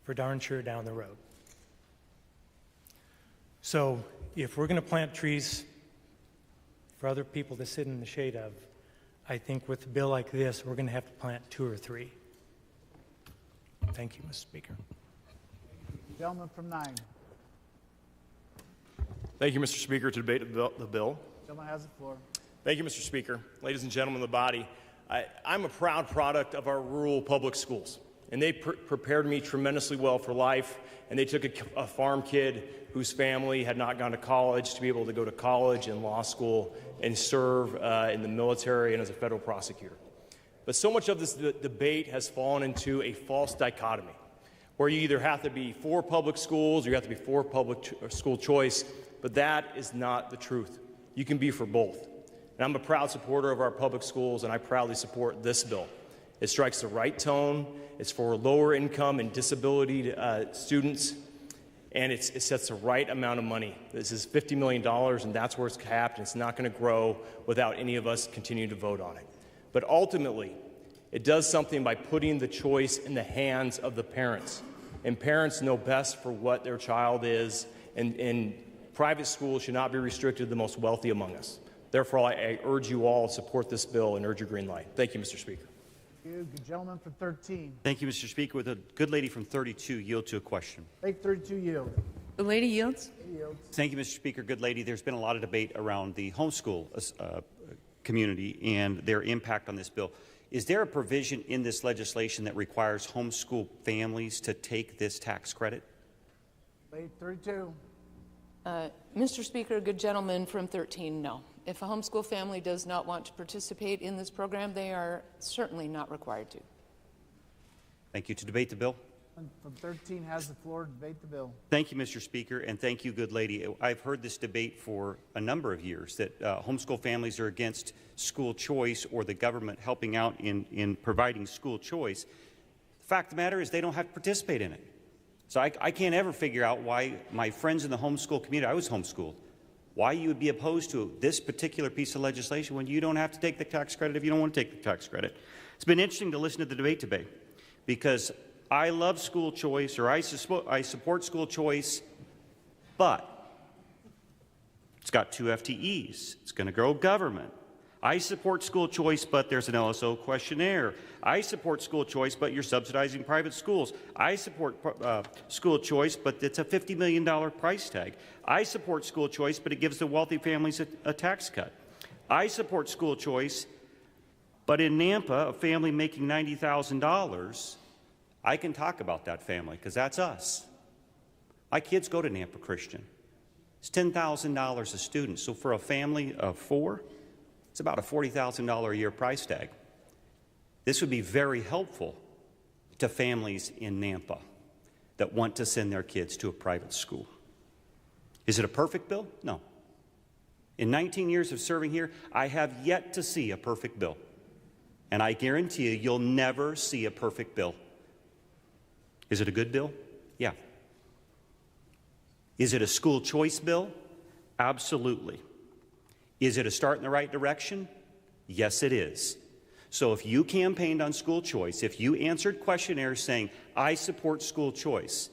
for darn sure down the road. So if we're going to plant trees for other people to sit in the shade of, I think with a bill like this, we're going to have to plant 2 or 3. Thank you, Mr. Speaker. Gentleman from 9. Thank you, Mr. Speaker, to debate the bill. Gentleman has the floor. Thank you, Mr. Speaker. Ladies and gentlemen of the body, I'm a proud product of our rural public schools, and they prepared me tremendously well for life, and they took a farm kid whose family had not gone to college to be able to go to college and law school and serve in the military and as a federal prosecutor. But so much of this debate has fallen into a false dichotomy, where you either have to be for public schools or you have to be for public school choice, but that is not the truth. You can be for both. And I'm a proud supporter of our public schools, and I proudly support this bill. It strikes the right tone. It's for lower income and disability students, and it sets the right amount of money. This is $50 million, and that's where it's capped, and it's not going to grow without any of us continuing to vote on it. But ultimately, it does something by putting the choice in the hands of the parents. And parents know best for what their child is, and private schools should not be restricted to the most wealthy among us. Therefore, I urge you all to support this bill and urge your green light. Thank you, Mr. Speaker. Thank you. Good gentleman from 13. Thank you, Mr. Speaker. With a good lady from 32 yield to a question. Make 32 yield. The lady yields. Thank you, Mr. Speaker. Good lady. There's been a lot of debate around the homeschool community and their impact on this bill. Is there a provision in this legislation that requires homeschool families to take this tax credit? Lady 32. Mr. Speaker, good gentleman from 13, no. If a homeschool family does not want to participate in this program, they are certainly not required to. Thank you. To debate the bill. From 13 has the floor to debate the bill. Thank you, Mr. Speaker, and thank you, good lady. I've heard this debate for a number of years, that homeschool families are against school choice or the government helping out in providing school choice. Fact of the matter is they don't have to participate in it. So I can't ever figure out why my friends in the homeschool community, I was homeschooled, why you would be opposed to this particular piece of legislation when you don't have to take the tax credit if you don't want to take the tax credit. It's been interesting to listen to the debate today because I love school choice, or I support school choice, but it's got 2 FTEs. It's going to grow government. I support school choice, but there's an LSO questionnaire. I support school choice, but you're subsidizing private schools. I support school choice, but it's a $50 million price tag. I support school choice, but it gives the wealthy families a tax cut. I support school choice, but in Nampa, a family making $90,000, I can talk about that family because that's us. My kids go to Nampa Christian. It's $10,000 a student. So for a family of 4, it's about a $40,000 a year price tag. This would be very helpful to families in Nampa that want to send their kids to a private school. Is it a perfect bill? No. In 19 years of serving here, I have yet to see a perfect bill. And I guarantee you'll never see a perfect bill. Is it a good bill? Yeah. Is it a school choice bill? Absolutely. Is it a start in the right direction? Yes, it is. So if you campaigned on school choice, if you answered questionnaires saying, I support school choice,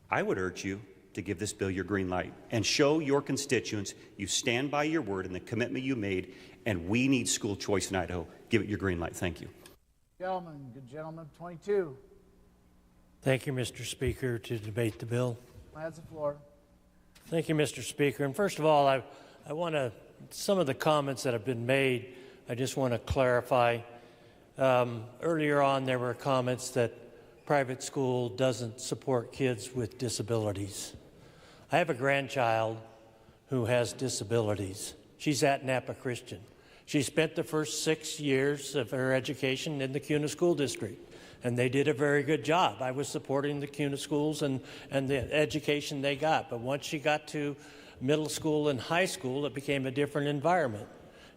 I would urge you to give this bill your green light and show your constituents you stand by your word and the commitment you made, and we need school choice in Idaho. Give it your green light. Thank you. Gentlemen, good gentleman, 22. Thank you, Mr. Speaker, to debate the bill. Has the floor. Thank you, Mr. Speaker. And first of all, I want to, some of the comments that have been made, I just want to clarify. Earlier on, there were comments that private school doesn't support kids with disabilities. I have a grandchild who has disabilities. She's at Nampa Christian. She spent the first 6 years of her education in the CUNA School District, and they did a very good job. I was supporting the CUNA schools and the education they got. But once she got to middle school and high school, it became a different environment,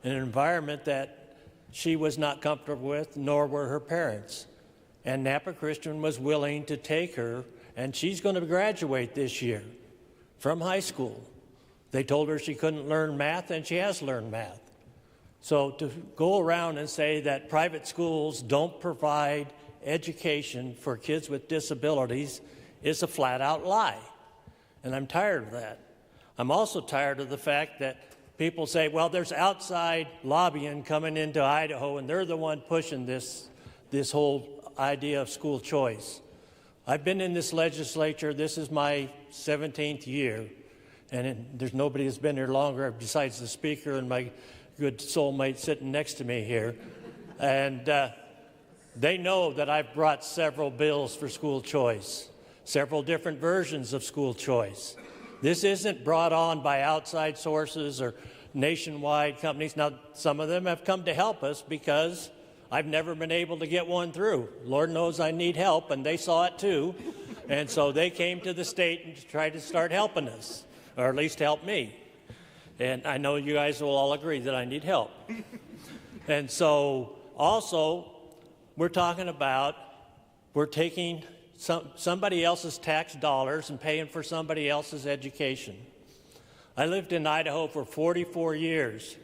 an environment that she was not comfortable with, nor were her parents. And Nampa Christian was willing to take her, and she's going to graduate this year from high school. They told her she couldn't learn math, and she has learned math. So to go around and say that private schools don't provide education for kids with disabilities is a flat-out lie, and I'm tired of that. I'm also tired of the fact that people say, well, there's outside lobbying coming into Idaho, and they're the one pushing this whole idea of school choice. I've been in this legislature. This is my 17th year, and there's nobody who's been here longer besides the Speaker and my good soulmate sitting next to me here. And they know that I've brought several bills for school choice, several different versions of school choice. This isn't brought on by outside sources or nationwide companies. Now, some of them have come to help us because I've never been able to get one through. Lord knows I need help, and they saw it too. And so they came to the state and tried to start helping us, or at least help me. And I know you guys will all agree that I need help. And so also, we're talking about we're taking somebody else's tax dollars and paying for somebody else's education. I lived in Idaho for 44 years.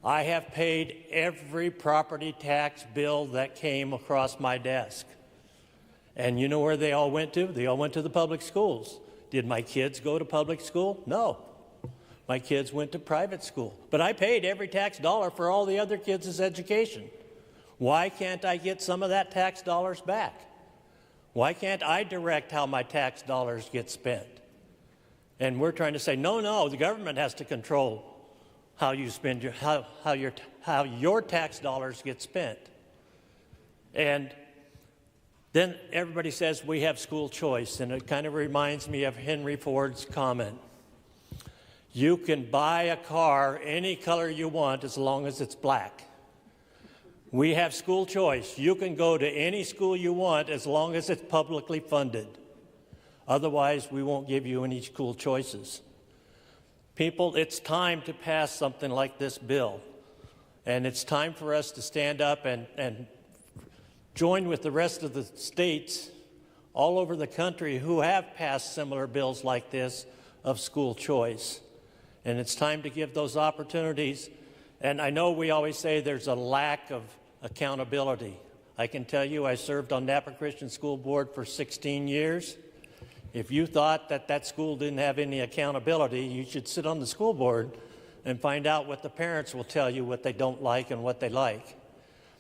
I have paid every property tax bill that came across my desk. And you know where they all went to? They all went to the public schools. Did my kids go to public school? No. My kids went to private school. But I paid every tax dollar for all the other kids' education. Why can't I get some of that tax dollars back? Why can't I direct how my tax dollars get spent? And we're trying to say, no, the government has to control how you spend how your tax dollars get spent. And then everybody says we have school choice, and it kind of reminds me of Henry Ford's comment. You can buy a car any color you want as long as it's black. We have school choice. You can go to any school you want as long as it's publicly funded. Otherwise, we won't give you any school choices. People, it's time to pass something like this bill. And it's time for us to stand up and join with the rest of the states all over the country who have passed similar bills like this of school choice. And it's time to give those opportunities. And I know we always say there's a lack of accountability. I can tell you I served on Napa Christian School Board for 16 years. If you thought that that school didn't have any accountability, you should sit on the school board and find out what the parents will tell you what they don't like and what they like.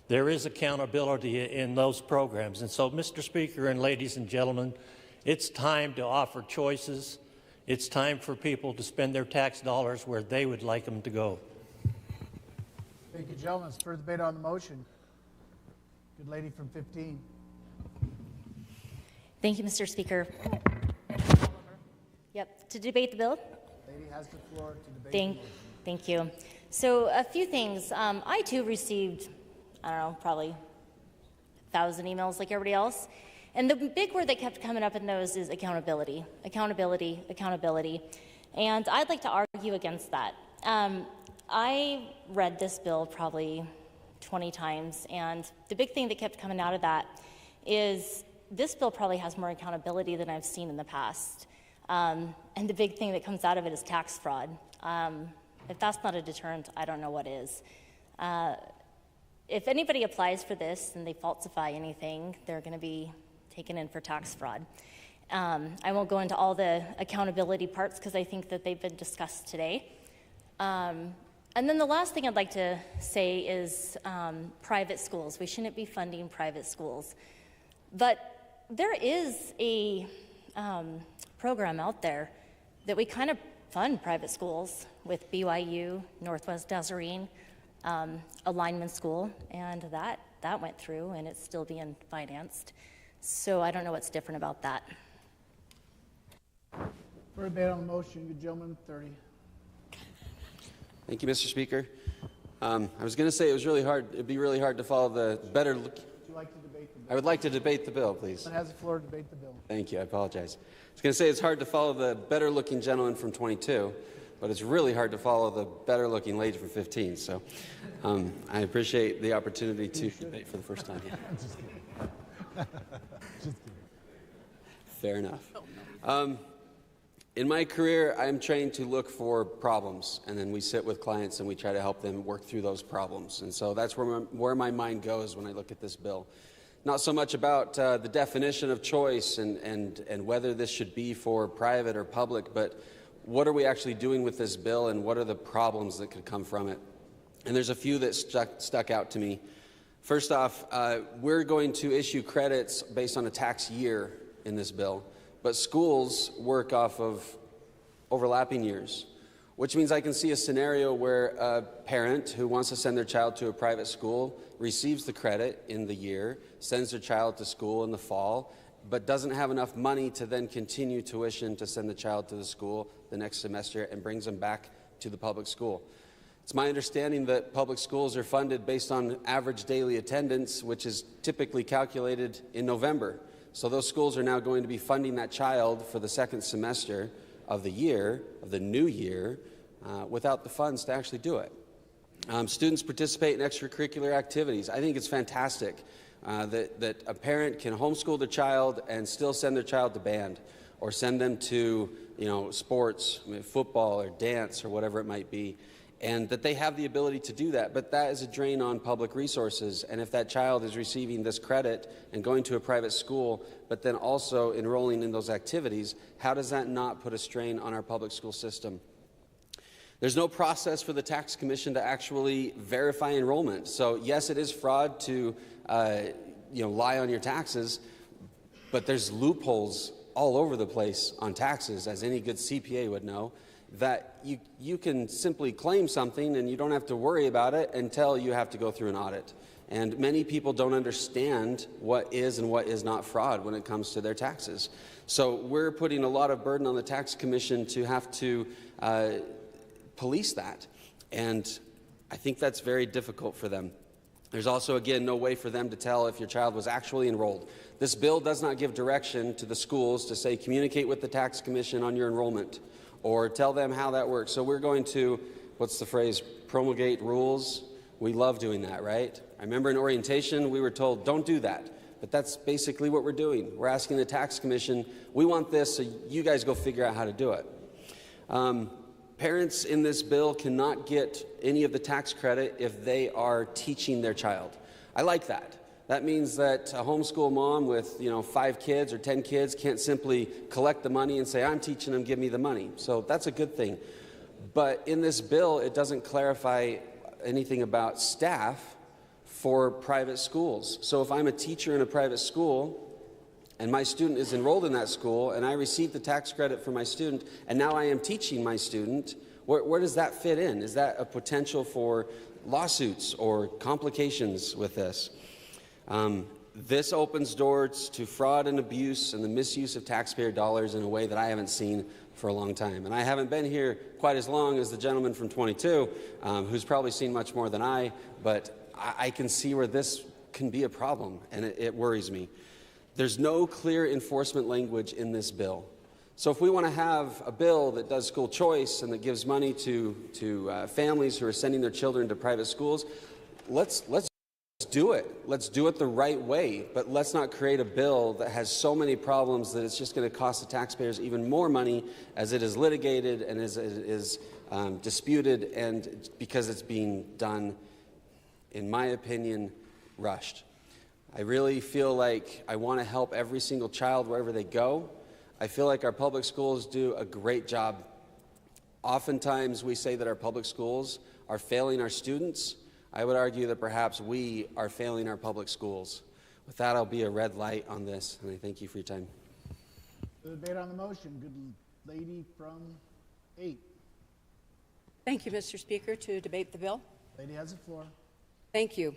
There is accountability in those programs. And so, Mr. Speaker and ladies and gentlemen, it's time to offer choices. It's time for people to spend their tax dollars where they would like them to go. Thank you, gentlemen. Is further debate on the motion? Good lady from 15. Thank you, Mr. Speaker. Yep, to debate the bill? Lady has the floor to debate the motion. Thank you. So a few things. I too received, I don't know, probably 1,000 emails like everybody else. And the big word that kept coming up in those is accountability, accountability, accountability. And I'd like to argue against that. I read this bill probably 20 times, and the big thing that kept coming out of that is this bill probably has more accountability than I've seen in the past. And the big thing that comes out of it is tax fraud. If that's not a deterrent, I don't know what is. If anybody applies for this and they falsify anything, they're going to be taken in for tax fraud. I won't go into all the accountability parts because I think that they've been discussed today. And then the last thing I'd like to say is private schools. We shouldn't be funding private schools. But there is a program out there that we kind of fund private schools with BYU, Northwest Desireen, Alignment School, and that went through and it's still being financed. So I don't know what's different about that. Further debate on the motion, good gentleman, 30. Thank you, Mr. Speaker. I was going to say it'd be really hard to follow the better. Would you like to debate the bill? I would like to debate the bill, please. Someone has the floor to debate the bill. Thank you. I apologize. I was going to say it's hard to follow the better-looking gentleman from 22, but it's really hard to follow the better-looking lady from 15. So I appreciate the opportunity to debate for the first time. Just kidding. Just kidding. Fair enough. In my career, I'm trained to look for problems, and then we sit with clients and we try to help them work through those problems. And so that's where my mind goes when I look at this bill. Not so much about the definition of choice and whether this should be for private or public, but what are we actually doing with this bill and what are the problems that could come from it? And there's a few that stuck out to me. First off, we're going to issue credits based on a tax year in this bill. But schools work off of overlapping years, which means I can see a scenario where a parent who wants to send their child to a private school receives the credit in the year, sends their child to school in the fall, but doesn't have enough money to then continue tuition to send the child to the school the next semester and brings them back to the public school. It's my understanding that public schools are funded based on average daily attendance, which is typically calculated in November. So those schools are now going to be funding that child for the second semester of the year, of the new year, without the funds to actually do it. Students participate in extracurricular activities. I think it's fantastic that a parent can homeschool their child and still send their child to band or send them to sports, football or dance or whatever it might be, and that they have the ability to do that. But that is a drain on public resources. And if that child is receiving this credit and going to a private school, but then also enrolling in those activities, how does that not put a strain on our public school system? There's no process for the Tax Commission to actually verify enrollment. So yes, it is fraud to lie on your taxes, but there's loopholes all over the place on taxes, as any good CPA would know, that you can simply claim something and you don't have to worry about it until you have to go through an audit. And many people don't understand what is and what is not fraud when it comes to their taxes. So we're putting a lot of burden on the Tax Commission to have to police that. And I think that's very difficult for them. There's also, again, no way for them to tell if your child was actually enrolled. This bill does not give direction to the schools to say, communicate with the Tax Commission on your enrollment, or tell them how that works. So we're going to, what's the phrase, promulgate rules. We love doing that, right? I remember in orientation we were told, don't do that. But that's basically what we're doing. We're asking the tax commission, we want this, so you guys go figure out how to do it. Parents in this bill cannot get any of the tax credit if they are teaching their child. I like that. That means that a homeschool mom with 5 kids or 10 kids can't simply collect the money and say, I'm teaching them, give me the money. So that's a good thing. But in this bill, it doesn't clarify anything about staff for private schools. So if I'm a teacher in a private school and my student is enrolled in that school and I receive the tax credit for my student and now I am teaching my student, where does that fit in? Is that a potential for lawsuits or complications with this? This opens doors to fraud and abuse and the misuse of taxpayer dollars in a way that I haven't seen for a long time. And I haven't been here quite as long as the gentleman from 22, who's probably seen much more than I, but I can see where this can be a problem, and it worries me. There's no clear enforcement language in this bill. So if we want to have a bill that does school choice and that gives money to families who are sending their children to private schools, let's do it. Let's do it the right way, but let's not create a bill that has so many problems that it's just going to cost the taxpayers even more money as it is litigated and as it is disputed, and because it's being done, in my opinion, rushed. I really feel like I want to help every single child wherever they go. I feel like our public schools do a great job. Oftentimes we say that our public schools are failing our students. I would argue that perhaps we are failing our public schools. With that, I'll be a red light on this, and I thank you for your time. The debate on the motion. Good lady from 8. Thank you, Mr. Speaker, to debate the bill. Lady has the floor. Thank you.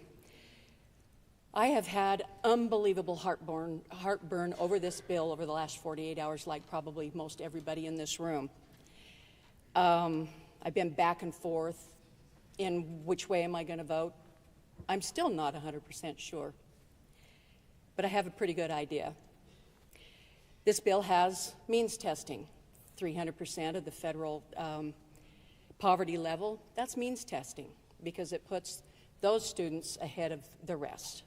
I have had unbelievable heartburn over this bill over the last 48 hours, like probably most everybody in this room. I've been back and forth in which way am I going to vote. I'm still not 100% sure, but I have a pretty good idea. This bill has means testing, 300% of the federal poverty level. That's means testing because it puts those students ahead of the rest.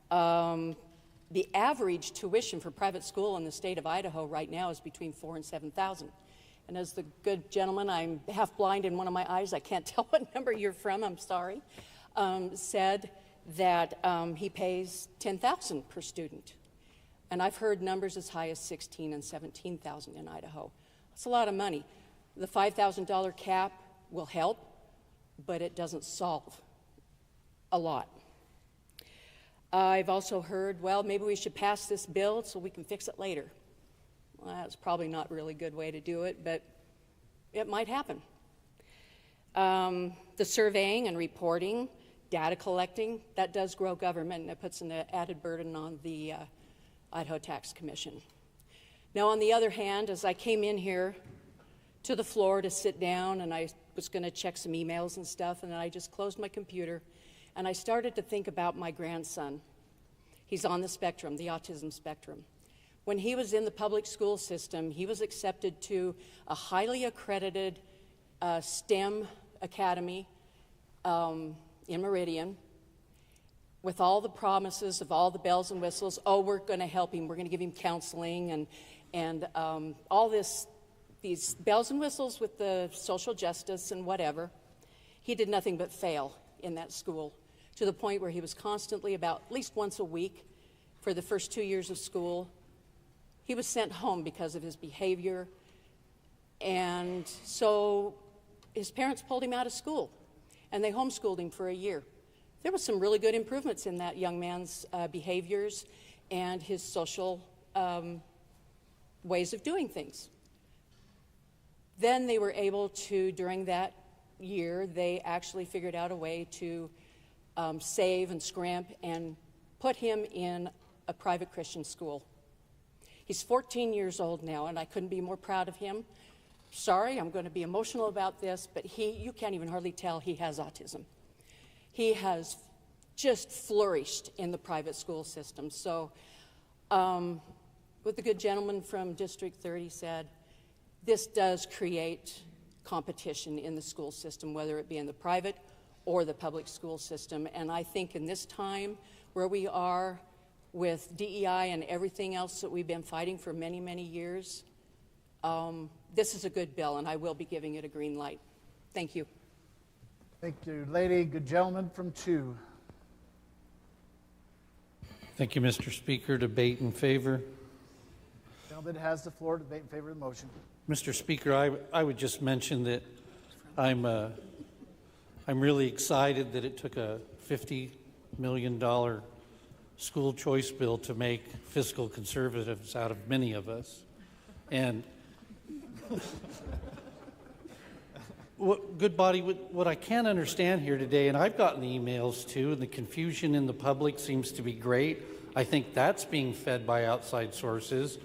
The average tuition for private school in the state of Idaho right now is between $4,000 and $7,000. And as the good gentleman, I'm half blind in one of my eyes, I can't tell what number you're from, I'm sorry, said that he pays $10,000 per student. And I've heard numbers as high as $16,000 and $17,000 in Idaho. That's a lot of money. The $5,000 cap will help, but it doesn't solve a lot. I've also heard, well, maybe we should pass this bill so we can fix it later. Well, that's probably not really a good way to do it, but it might happen. The surveying and reporting, data collecting, that does grow government, and it puts an added burden on the Idaho Tax Commission. Now, on the other hand, as I came in here to the floor to sit down, and I was going to check some emails and stuff, and then I just closed my computer, and I started to think about my grandson. He's on the spectrum, the autism spectrum. When he was in the public school system, he was accepted to a highly accredited STEM academy in Meridian with all the promises of all the bells and whistles. Oh, we're going to help him. We're going to give him counseling and all these bells and whistles with the social justice and whatever. He did nothing but fail in that school, to the point where he was constantly, about at least once a week for the first 2 years of school, he was sent home because of his behavior. And so his parents pulled him out of school, and they homeschooled him for a year. There was some really good improvements in that young man's behaviors and his social ways of doing things. Then they were able to, during that year, they actually figured out a way to save and scrimp and put him in a private Christian school. He's 14 years old now, and I couldn't be more proud of him. Sorry, I'm going to be emotional about this, but you can't even hardly tell he has autism. He has just flourished in the private school system. So what the good gentleman from District 30 said, this does create competition in the school system, whether it be in the private or the public school system. And I think in this time where we are with DEI and everything else that we've been fighting for many, many years, this is a good bill, and I will be giving it a green light. Thank you. Thank you, lady. Good gentleman from 2. Thank you, Mr. Speaker. Debate in favor. Gentleman has the floor to debate in favor of the motion. Mr. Speaker, I would just mention that I'm really excited that it took a $50 million school choice bill to make fiscal conservatives out of many of us. And what I can't understand here today, and I've gotten the emails too, and the confusion in the public seems to be great. I think that's being fed by outside sources.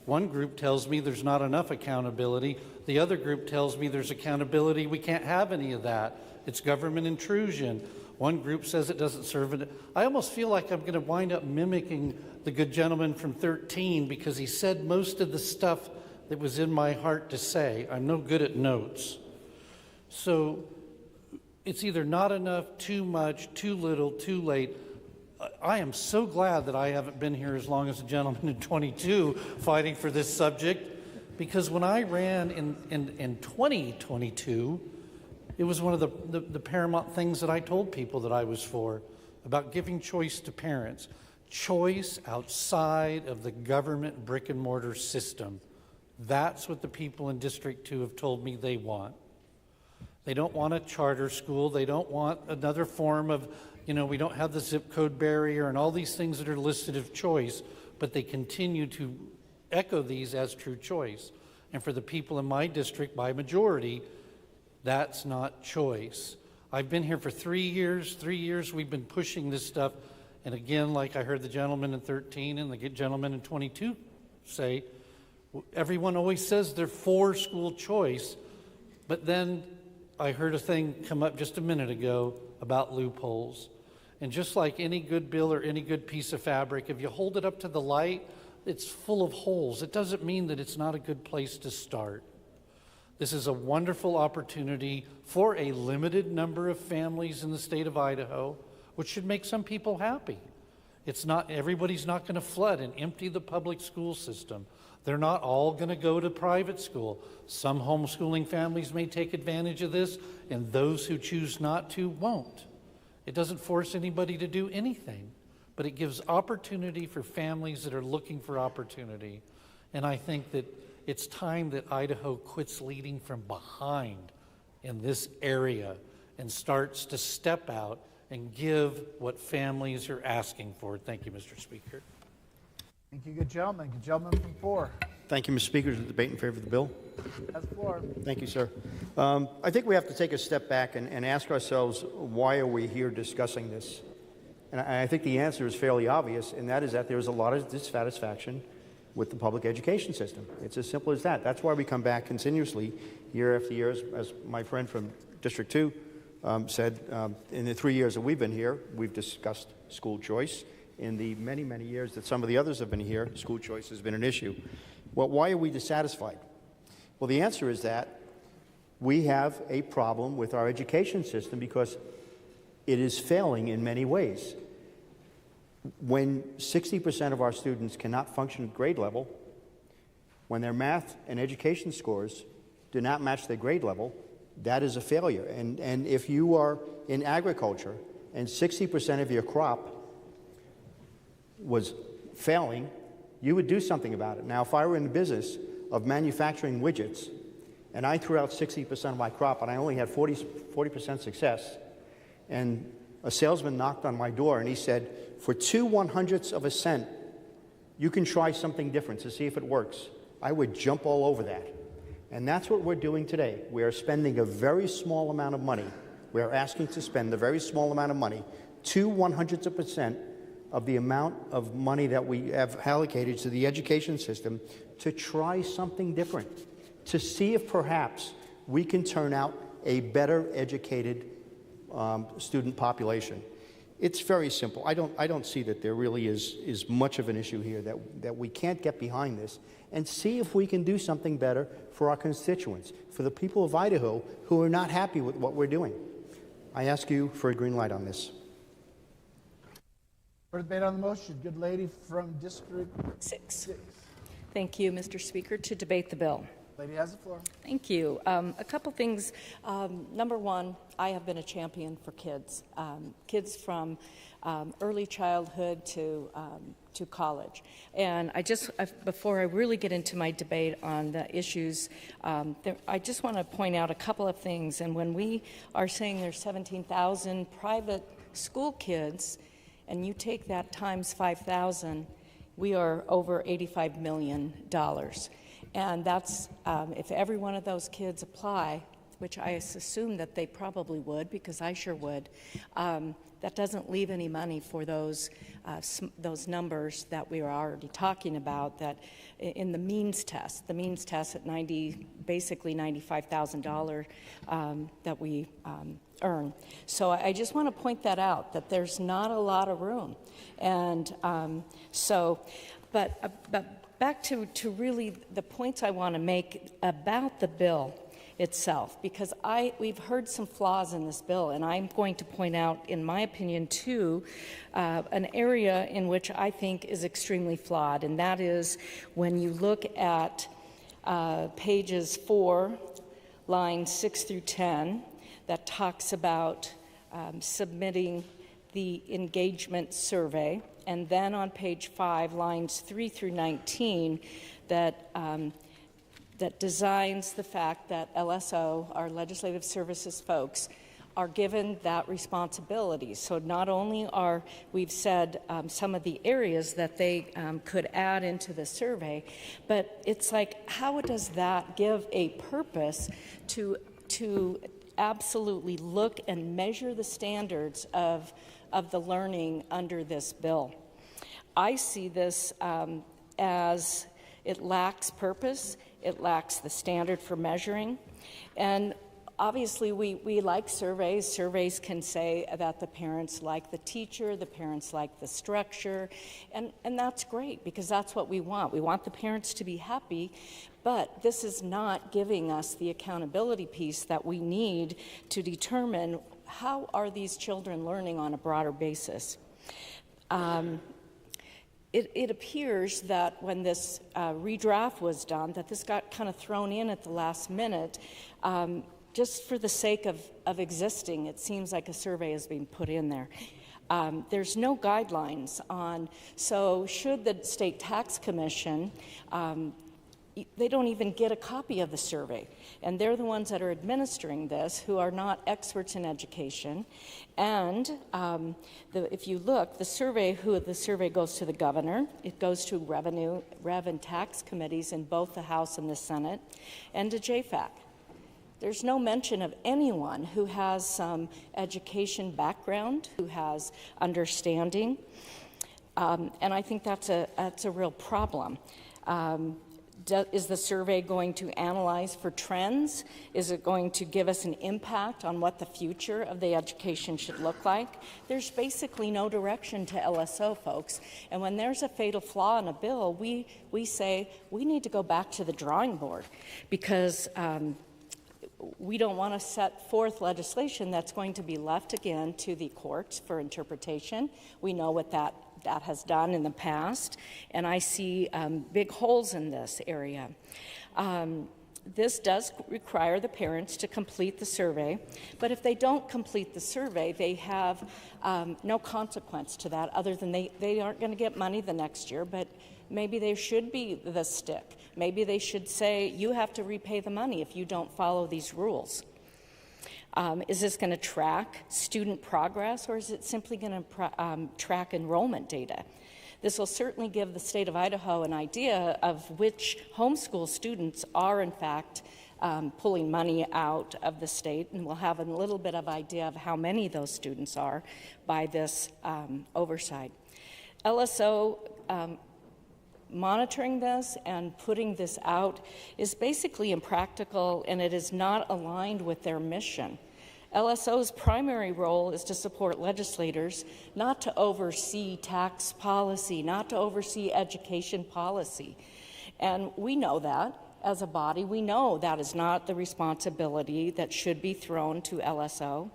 One group tells me there's not enough accountability. The other group tells me there's accountability. We can't have any of that. It's government intrusion. One group says it doesn't serve it. I almost feel like I'm going to wind up mimicking the good gentleman from 13 because he said most of the stuff that was in my heart to say. I'm no good at notes. So it's either not enough, too much, too little, too late. I am so glad that I haven't been here as long as the gentleman in 22 fighting for this subject, because when I ran in 2022, it was one of the paramount things that I told people that I was for, about giving choice to parents. Choice outside of the government brick and mortar system. That's what the people in District 2 have told me they want. They don't want a charter school. They don't want another form of, we don't have the zip code barrier and all these things that are listed as choice, but they continue to echo these as true choice. And for the people in my district, by majority, that's not choice. I've been here for 3 years. 3 years we've been pushing this stuff. And again, like I heard the gentleman in 13 and the gentleman in 22 say, everyone always says they're for school choice, but then I heard a thing come up just a minute ago about loopholes. And just like any good bill or any good piece of fabric, if you hold it up to the light, it's full of holes. It doesn't mean that it's not a good place to start. This is a wonderful opportunity for a limited number of families in the state of Idaho, which should make some people happy. Everybody's not going to flood and empty the public school system. They're not all going to go to private school. Some homeschooling families may take advantage of this, and those who choose not to won't. It doesn't force anybody to do anything, but it gives opportunity for families that are looking for opportunity. And I think that it's time that Idaho quits leading from behind in this area and starts to step out and give what families are asking for. Thank you, Mr. Speaker. Thank you, good gentleman. Good gentleman from 4. Thank you, Mr. Speaker. To debate in favor of the bill. Has the floor. Thank you, sir. I think we have to take a step back and ask ourselves, why are we here discussing this? And I think the answer is fairly obvious, and that is that there's a lot of dissatisfaction with the public education system. It's as simple as that. That's why we come back continuously year after year, as my friend from District 2 said. In the 3 years that we've been here, we've discussed school choice. In the many, many years that some of the others have been here, school choice has been an issue. Well, why are we dissatisfied? Well, the answer is that we have a problem with our education system because it is failing in many ways. When 60% of our students cannot function at grade level, when their math and education scores do not match their grade level, that is a failure. And if you are in agriculture and 60% of your crop was failing, you would do something about it. Now, if I were in the business of manufacturing widgets and I threw out 60% of my crop and I only had 40% success, and a salesman knocked on my door and he said, for 2/100ths of a cent, you can try something different to see if it works, I would jump all over that. And that's what we're doing today. We are spending a very small amount of money. We are asking to spend a very small amount of money, 2/100ths of a percent of the amount of money that we have allocated to the education system to try something different, to see if perhaps we can turn out a better educated student population. It's very simple. I don't see that there really is much of an issue here, that we can't get behind this and see if we can do something better for our constituents, for the people of Idaho who are not happy with what we're doing. I ask you for a green light on this. For debate on the motion, good lady from District 6. Thank you, Mr. Speaker, to debate the bill. Lady has the floor. Thank you. A couple things. Number one, I have been a champion for kids, kids from early childhood to college. And before I really get into my debate on the issues, I just want to point out a couple of things. And when we are saying there's 17,000 private school kids, and you take that times 5,000, we are over $85 million. And that's, if every one of those kids apply, which I assume that they probably would, because I sure would, that doesn't leave any money for those numbers that we are already talking about, that in the means test at basically $95,000 that we earn. So I just want to point that out, that there's not a lot of room. And but back to really the points I want to make about the bill itself, because we've heard some flaws in this bill, and I'm going to point out, in my opinion, too, an area in which I think is extremely flawed, and that is when you look at pages 4, lines 6 through 10, that talks about submitting the engagement survey, and then on page 5, lines 3 through 19, that designs the fact that LSO, our legislative services folks, are given that responsibility. So not only are, we've said some of the areas that they could add into the survey, but it's like, how does that give a purpose to absolutely look and measure the standards of the learning under this bill? I see this as it lacks purpose. It lacks the standard for measuring. And obviously, we like surveys. Surveys can say that the parents like the teacher, the parents like the structure, and that's great, because that's what we want. We want the parents to be happy, but this is not giving us the accountability piece that we need to determine how are these children learning on a broader basis. It appears that when this redraft was done, that this got kind of thrown in at the last minute, just for the sake of existing. It seems like a survey is being put in there. There's no guidelines on, so should the State Tax Commission, they don't even get a copy of the survey. And they're the ones that are administering this, who are not experts in education. And if you look, the survey goes to the governor, it goes to Rev and Tax committees in both the House and the Senate, and to JFAC. There's no mention of anyone who has some education background, who has understanding, and I think that's a real problem. Is the survey going to analyze for trends? Is it going to give us an impact on what the future of the education should look like? There's basically no direction to LSO, folks. And when there's a fatal flaw in a bill, we say we need to go back to the drawing board, because we don't want to set forth legislation that's going to be left again to the courts for interpretation. We know what that has done in the past, and I see big holes in this area. This does require the parents to complete the survey, but if they don't complete the survey, they have no consequence to that, other than they aren't going to get money the next year, but maybe there should be the stick. Maybe they should say, you have to repay the money if you don't follow these rules. Is this going to track student progress, or is it simply going to track enrollment data? This will certainly give the state of Idaho an idea of which homeschool students are, in fact, pulling money out of the state, and we'll have a little bit of idea of how many those students are by this oversight. LSO monitoring this and putting this out is basically impractical, and it is not aligned with their mission. LSO's primary role is to support legislators, not to oversee tax policy, not to oversee education policy. And we know that as a body. We know that is not the responsibility that should be thrown to LSO.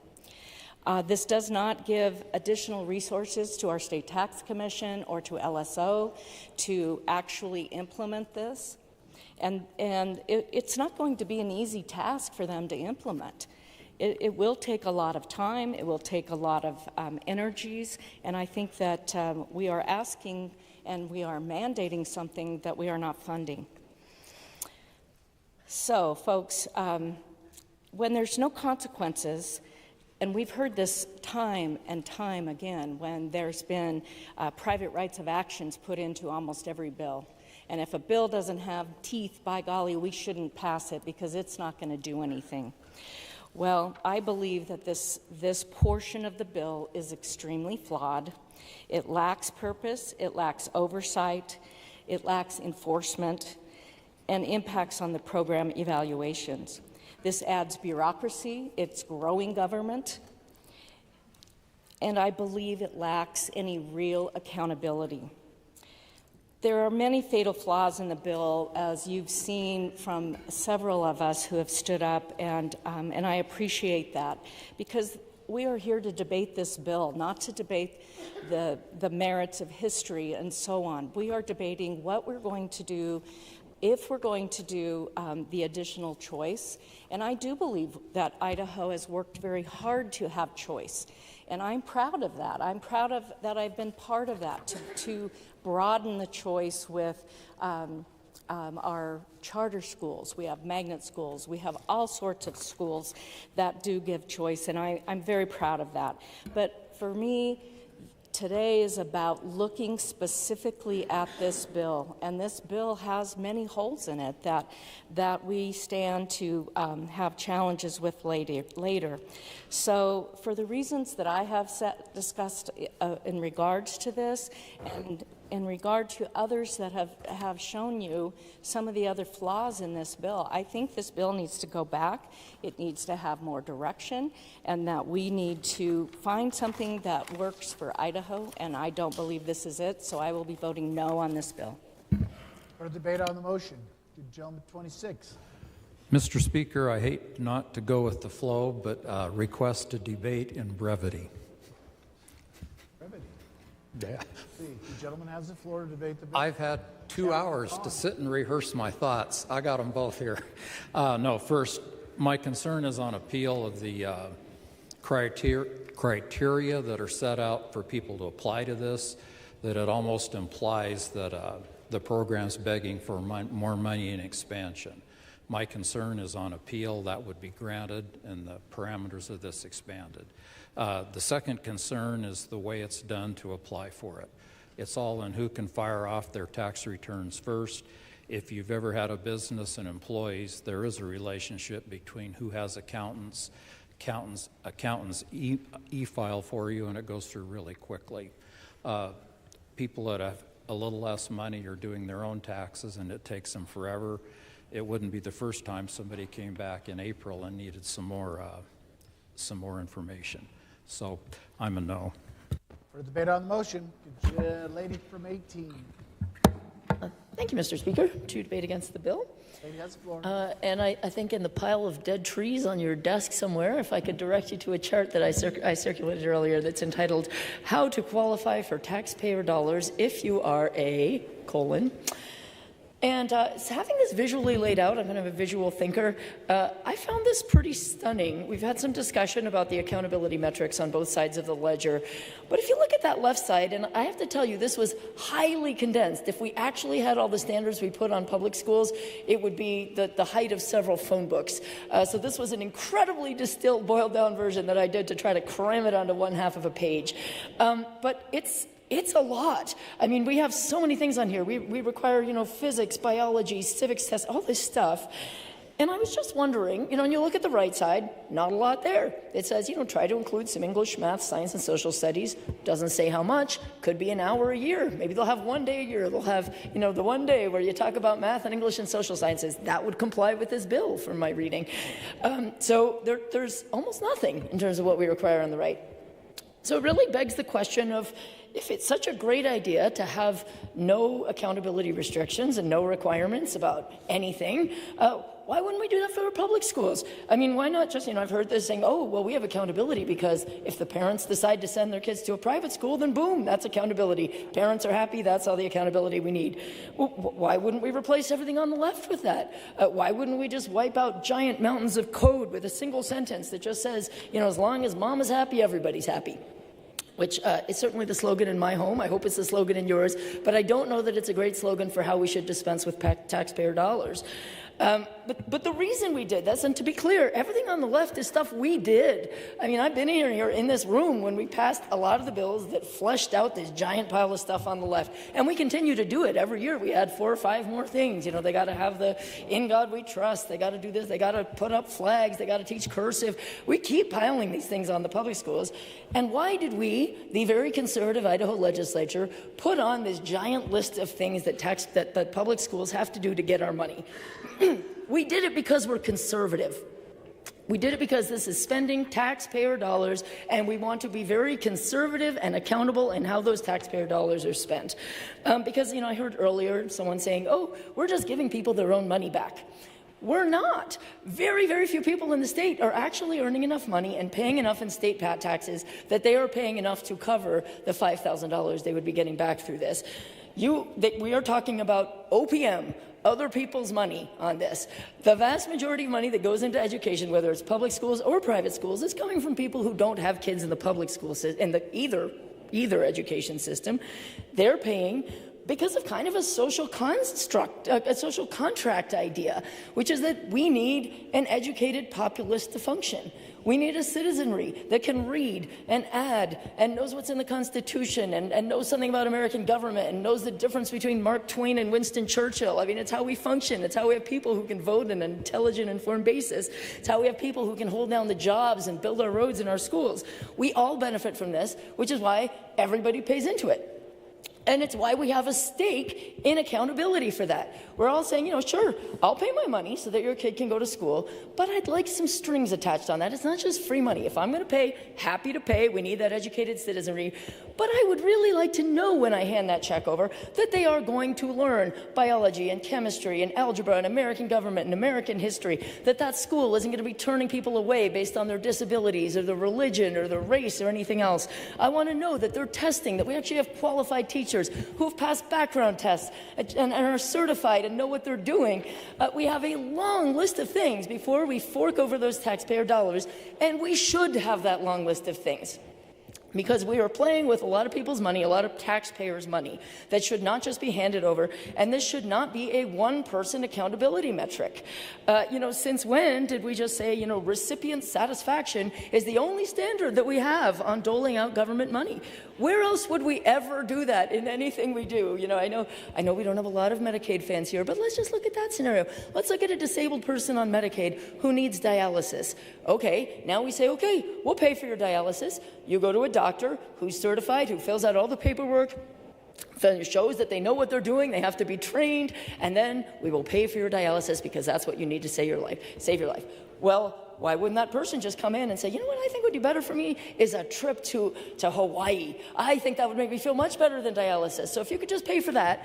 This does not give additional resources to our State Tax Commission or to LSO to actually implement this. And it's not going to be an easy task for them to implement. It will take a lot of time, it will take a lot of energies, and I think that we are asking and we are mandating something that we are not funding. So, folks, when there's no consequences, and we've heard this time and time again when there's been private rights of actions put into almost every bill. And if a bill doesn't have teeth, by golly, we shouldn't pass it because it's not going to do anything. Well, I believe that this portion of the bill is extremely flawed. It lacks purpose, it lacks oversight, it lacks enforcement, and impacts on the program evaluations. This adds bureaucracy, it's growing government, and I believe it lacks any real accountability. There are many fatal flaws in the bill, as you've seen from several of us who have stood up, and I appreciate that, because we are here to debate this bill, not to debate the merits of history and so on. We are debating what we're going to do if we're going to do the additional choice. And I do believe that Idaho has worked very hard to have choice. And I'm proud of that. I'm proud of that I've been part of that, to broaden the choice with our charter schools. We have magnet schools. We have all sorts of schools that do give choice, and I'm very proud of that. But for me, today is about looking specifically at this bill, and this bill has many holes in it that we stand to have challenges with later. So for the reasons that I have discussed in regards to this, and in regard to others that have shown you some of the other flaws in this bill, I think this bill needs to go back. It needs to have more direction, and that we need to find something that works for Idaho, and I don't believe this is it, so I will be voting no on this bill. For debate on the motion, Gentleman 26. Mr. Speaker, I hate not to go with the flow, but request a debate in brevity. Brevity. Yeah. See, the gentleman has the floor to debate the bill. I've had 2 hours to sit and rehearse my thoughts. I got them both here. No, first, my concern is on appeal of the criteria that are set out for people to apply to this, that it almost implies that the program's begging for more money and expansion. My concern is on appeal. That would be granted and the parameters of this expanded. The second concern is the way it's done to apply for it. It's all in who can fire off their tax returns first. If you've ever had a business and employees, there is a relationship between who has accountants e-file for you, and it goes through really quickly. People that have a little less money are doing their own taxes, and it takes them forever. It wouldn't be the first time somebody came back in April and needed some more information. So I'm a no. For debate on the motion, lady from 18. Thank you, Mr. Speaker. To debate against the bill. Lady has the floor. And I think in the pile of dead trees on your desk somewhere, if I could direct you to a chart that I circulated earlier that's entitled, How to Qualify for Taxpayer Dollars If You Are a, : And having this visually laid out, I'm kind of a visual thinker, I found this pretty stunning. We've had some discussion about the accountability metrics on both sides of the ledger. But if you look at that left side, and I have to tell you, this was highly condensed. If we actually had all the standards we put on public schools, it would be the height of several phone books. So this was an incredibly distilled, boiled down version that I did to try to cram it onto one half of a page. But it's a lot. I mean, we have so many things on here. We require, physics, biology, civics tests, all this stuff. And I was just wondering, and you look at the right side, not a lot there. It says, try to include some English, math, science, and social studies. Doesn't say how much. Could be an hour a year. Maybe they'll have one day a year. They'll have, the one day where you talk about math and English and social sciences. That would comply with this bill from my reading. So there's almost nothing in terms of what we require on the right. So it really begs the question of, if it's such a great idea to have no accountability restrictions and no requirements about anything, Why wouldn't we do that for our public schools? I mean, why not just, I've heard this saying, oh, well, we have accountability because if the parents decide to send their kids to a private school, then boom, that's accountability. Parents are happy, that's all the accountability we need. Well, why wouldn't we replace everything on the left with that? Why wouldn't we just wipe out giant mountains of code with a single sentence that just says, as long as mom is happy, everybody's happy? Which is certainly the slogan in my home. I hope it's the slogan in yours, but I don't know that it's a great slogan for how we should dispense with taxpayer dollars. But the reason we did this, and to be clear, everything on the left is stuff we did. I mean, I've been here in this room when we passed a lot of the bills that fleshed out this giant pile of stuff on the left, and we continue to do it. Every year we add 4 or 5 more things. They got to have the "In God We Trust," they got to do this, they got to put up flags, they got to teach cursive. We keep piling these things on the public schools. And why did we, the very conservative Idaho legislature, put on this giant list of things that public schools have to do to get our money? We did it because we're conservative. We did it because this is spending taxpayer dollars, and we want to be very conservative and accountable in how those taxpayer dollars are spent. Because, I heard earlier someone saying, oh, we're just giving people their own money back. We're not. Very, very few people in the state are actually earning enough money and paying enough in state taxes that they are paying enough to cover the $5,000 they would be getting back through this. We are talking about OPM, other people's money on this. The vast majority of money that goes into education, whether it's public schools or private schools, is coming from people who don't have kids in the public school system, in either education system. They're paying because of kind of a social construct, a social contract idea, which is that we need an educated populace to function. We need a citizenry that can read and add and knows what's in the Constitution and knows something about American government and knows the difference between Mark Twain and Winston Churchill. I mean, it's how we function. It's how we have people who can vote on an intelligent, informed basis. It's how we have people who can hold down the jobs and build our roads in our schools. We all benefit from this, which is why everybody pays into it. And it's why we have a stake in accountability for that. We're all saying, sure, I'll pay my money so that your kid can go to school, but I'd like some strings attached on that. It's not just free money. If I'm going to pay, happy to pay. We need that educated citizenry. But I would really like to know when I hand that check over that they are going to learn biology and chemistry and algebra and American government and American history, that school isn't going to be turning people away based on their disabilities or their religion or their race or anything else. I want to know that they're testing, that we actually have qualified teachers who have passed background tests and are certified and know what they're doing. We have a long list of things before we fork over those taxpayer dollars, and we should have that long list of things. Because we are playing with a lot of people's money, a lot of taxpayers' money that should not just be handed over, and this should not be a one-person accountability metric. Since when did we just say, recipient satisfaction is the only standard that we have on doling out government money? Where else would we ever do that in anything we do? I know we don't have a lot of Medicaid fans here, but let's just look at that scenario. Let's look at a disabled person on Medicaid who needs dialysis. Okay, now we say, okay, we'll pay for your dialysis. You go to a doctor who's certified, who fills out all the paperwork, shows that they know what they're doing, they have to be trained, and then we will pay for your dialysis because that's what you need to save your life. Well, why wouldn't that person just come in and say, you know what I think would be better for me is a trip to Hawaii. I think that would make me feel much better than dialysis. So if you could just pay for that,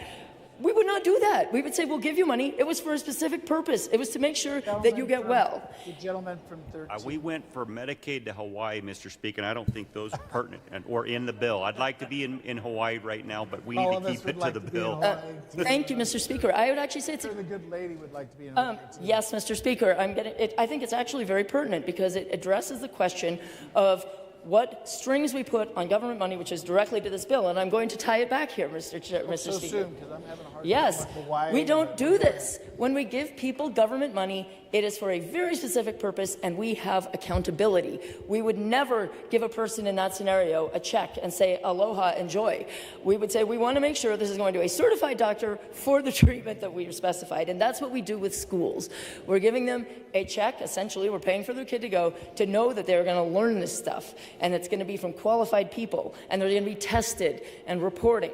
we would not do that. We would say, we'll give you money. It was for a specific purpose. It was to make sure that you get well. The gentleman from 13. We went for Medicaid to Hawaii, Mr. Speaker, and I don't think those are pertinent or in the bill. I'd like to be in Hawaii right now, but we need to keep it to the bill. Thank you, Mr. Speaker. I would actually say it's the good lady would like to be in Hawaii. Yes, Mr. Speaker. I think it's actually very pertinent because it addresses the question of what strings we put on government money, which is directly to this bill, and I'm going to tie it back here, Mr. Speaker. Soon, 'cause I'm having a hard yes, time with Hawaii. We don't do this. When we give people government money, it is for a very specific purpose, and we have accountability. We would never give a person in that scenario a check and say, aloha, enjoy. We would say, we want to make sure this is going to a certified doctor for the treatment that we have specified, and that's what we do with schools. We're giving them a check, essentially, we're paying for their kid to go, to know that they're going to learn this stuff, and it's going to be from qualified people, and they're going to be tested and reporting.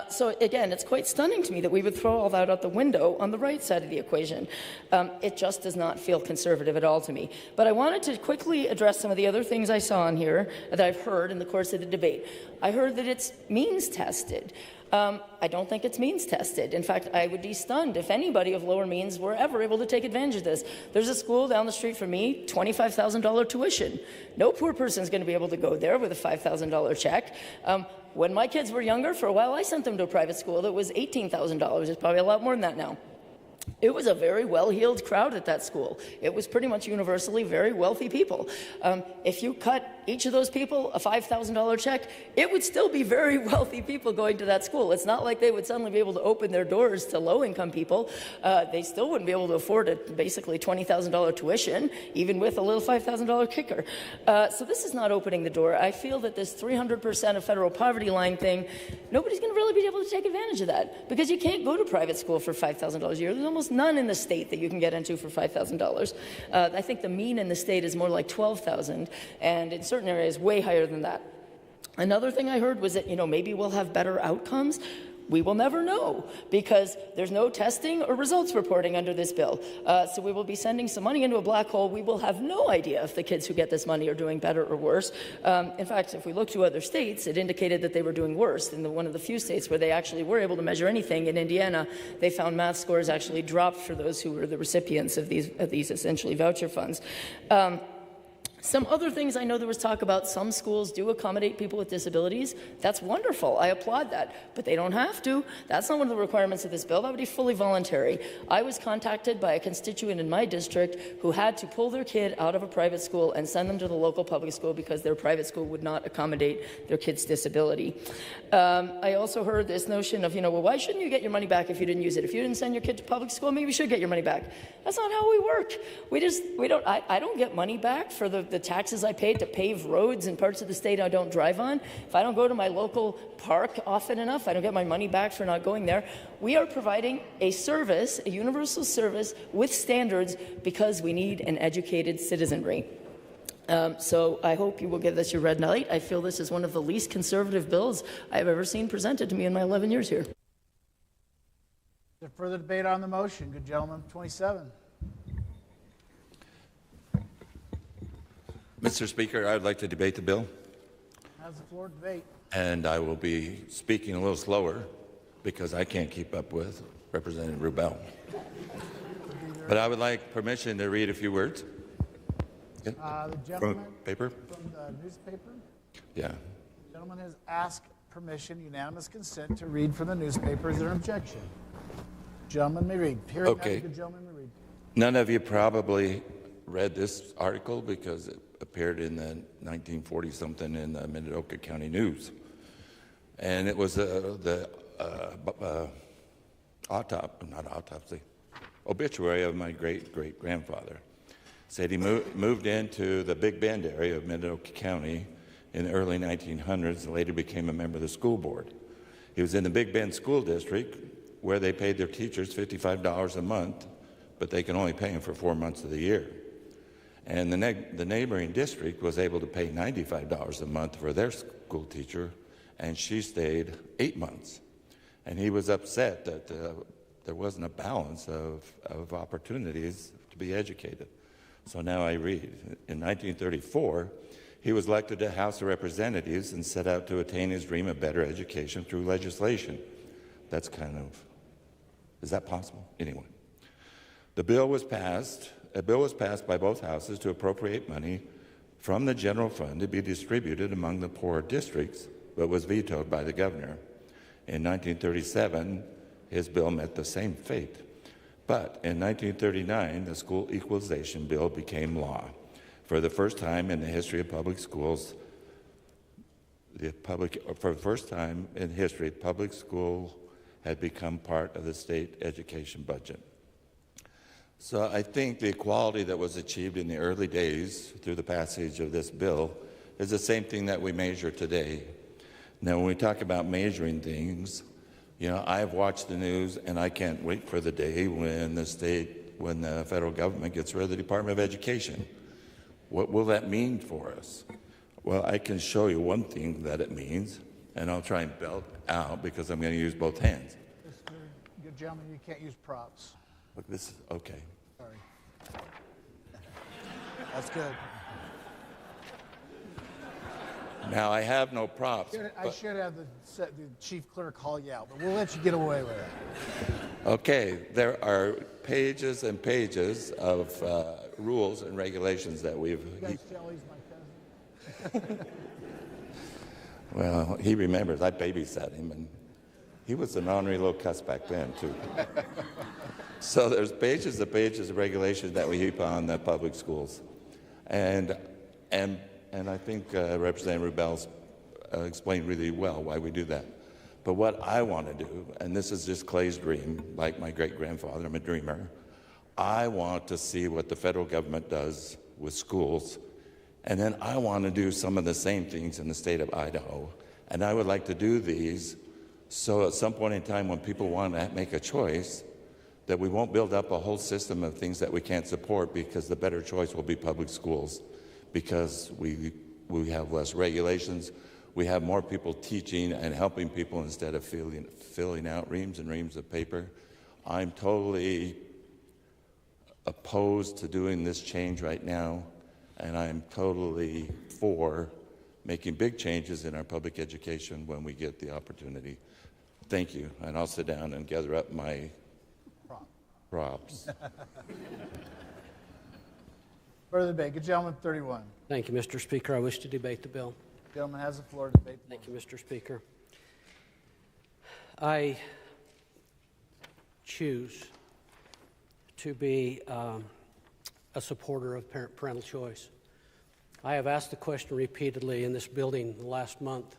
So again, it's quite stunning to me that we would throw all that out the window on the right side of the equation. It just does not feel conservative at all to me. But I wanted to quickly address some of the other things I saw in here that I've heard in the course of the debate. I heard that it's means tested. I don't think it's means tested. In fact, I would be stunned if anybody of lower means were ever able to take advantage of this. There's a school down the street from me, $25,000 tuition. No poor person is going to be able to go there with a $5,000 check. When my kids were younger, for a while I sent them to a private school that was $18,000. It's probably a lot more than that now. It was a very well-heeled crowd at that school. It was pretty much universally very wealthy people. If you cut each of those people a $5,000 check, it would still be very wealthy people going to that school. It's not like they would suddenly be able to open their doors to low-income people. They still wouldn't be able to afford a basically $20,000 tuition, even with a little $5,000 kicker. So this is not opening the door. I feel that this 300% of federal poverty line thing, nobody's going to really be able to take advantage of that, because you can't go to private school for $5,000 a year. There's almost none in the state that you can get into for $5,000. I think the mean in the state is more like $12,000, and in certain areas way higher than that. Another thing I heard was that, maybe we'll have better outcomes. We will never know, because there's no testing or results reporting under this bill. So we will be sending some money into a black hole. We will have no idea if the kids who get this money are doing better or worse. In fact, if we look to other states, it indicated that they were doing worse. In one of the few states where they actually were able to measure anything, in Indiana, they found math scores actually dropped for those who were the recipients of these essentially voucher funds. Some other things I know there was talk about. Some schools do accommodate people with disabilities. That's wonderful. I applaud that. But they don't have to. That's not one of the requirements of this bill. That would be fully voluntary. I was contacted by a constituent in my district who had to pull their kid out of a private school and send them to the local public school because their private school would not accommodate their kid's disability. I also heard this notion of, well, why shouldn't you get your money back if you didn't use it? If you didn't send your kid to public school, maybe you should get your money back. That's not how we work. I don't get money back for the taxes I paid to pave roads in parts of the state I don't drive on. If I don't go to my local park often enough, I don't get my money back for not going there. We are providing a service, a universal service with standards, because we need an educated citizenry. So I hope you will give this your red light. I feel this is one of the least conservative bills I've ever seen presented to me in my 11 years here. Is there further debate on the motion? Good gentleman, 27. Mr. Speaker, I'd like to debate the bill. Has the floor, debate. And I will be speaking a little slower because I can't keep up with Representative Rubel. But I would like permission to read a few words. The gentleman From paper? from the newspaper. Yeah. The gentleman has asked permission, unanimous consent, to read from the newspaper. Is there an objection? Gentleman may read. Hearing Okay. none, the gentleman may read. None of you probably read this article because it appeared in the 1940-something in the Minidoka County News. And it was obituary of my great-great-grandfather. Said he moved into the Big Bend area of Minidoka County in the early 1900s and later became a member of the school board. He was in the Big Bend School District, where they paid their teachers $55 a month, but they can only pay them for 4 months of the year. And the neighboring district was able to pay $95 a month for their school teacher, and she stayed 8 months. And he was upset that there wasn't a balance of opportunities to be educated. So now I read. In 1934, he was elected to the House of Representatives and set out to attain his dream of better education through legislation. That's is that possible? Anyway. A bill was passed by both houses to appropriate money from the general fund to be distributed among the poor districts, but was vetoed by the governor. In 1937, his bill met the same fate. But in 1939, the school equalization bill became law. For the first time in the history of public schools, public school had become part of the state education budget. So I think the equality that was achieved in the early days through the passage of this bill is the same thing that we measure today. Now, when we talk about measuring things, I've watched the news, and I can't wait for the day when the federal government gets rid of the Department of Education. What will that mean for us? Well, I can show you one thing that it means, and I'll try and belt out because I'm going to use both hands. Good gentleman, you can't use props. Look, this is okay. Sorry. That's good. Now, I have no props. I should have the chief clerk call you out, but we'll let you get away with it. Okay, there are pages and pages of rules and regulations that we've... You guys tell he's my cousin? Well, he remembers. I babysat him, and he was an ornery little cuss back then, too. So there's pages and pages of regulations that we heap on the public schools. And I think Representative Rubel's explained really well why we do that. But what I want to do, and this is just Clay's dream, like my great-grandfather, I'm a dreamer, I want to see what the federal government does with schools, and then I want to do some of the same things in the state of Idaho. And I would like to do these so at some point in time when people want to make a choice, that we won't build up a whole system of things that we can't support, because the better choice will be public schools, because we have less regulations, we have more people teaching and helping people instead of filling out reams and reams of paper. I'm totally opposed to doing this change right now, and I'm totally for making big changes in our public education when we get the opportunity. Thank you, and I'll sit down and gather up my props. Further debate. Good gentleman, 31. Thank you, Mr. Speaker. I wish to debate the bill. Gentleman has the floor to debate the Thank you, Mr. Speaker. I choose to be a supporter of parental choice. I have asked the question repeatedly in this building the last month,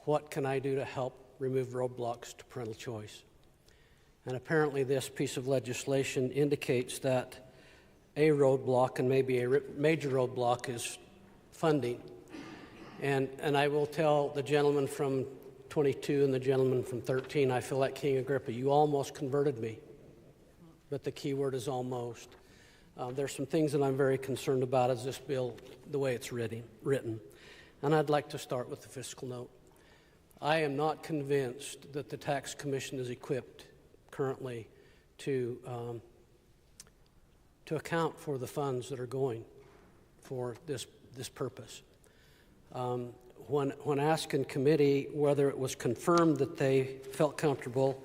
what can I do to help remove roadblocks to parental choice? And apparently this piece of legislation indicates that a roadblock, and maybe a major roadblock, is funding. And I will tell the gentleman from 22 and the gentleman from 13, I feel like King Agrippa, you almost converted me. But the key word is almost. There's some things that I'm very concerned about as this bill, the way it's written. And I'd like to start with the fiscal note. I am not convinced that the Tax Commission is equipped currently to account for the funds that are going for this purpose. When asked in committee whether it was confirmed that they felt comfortable,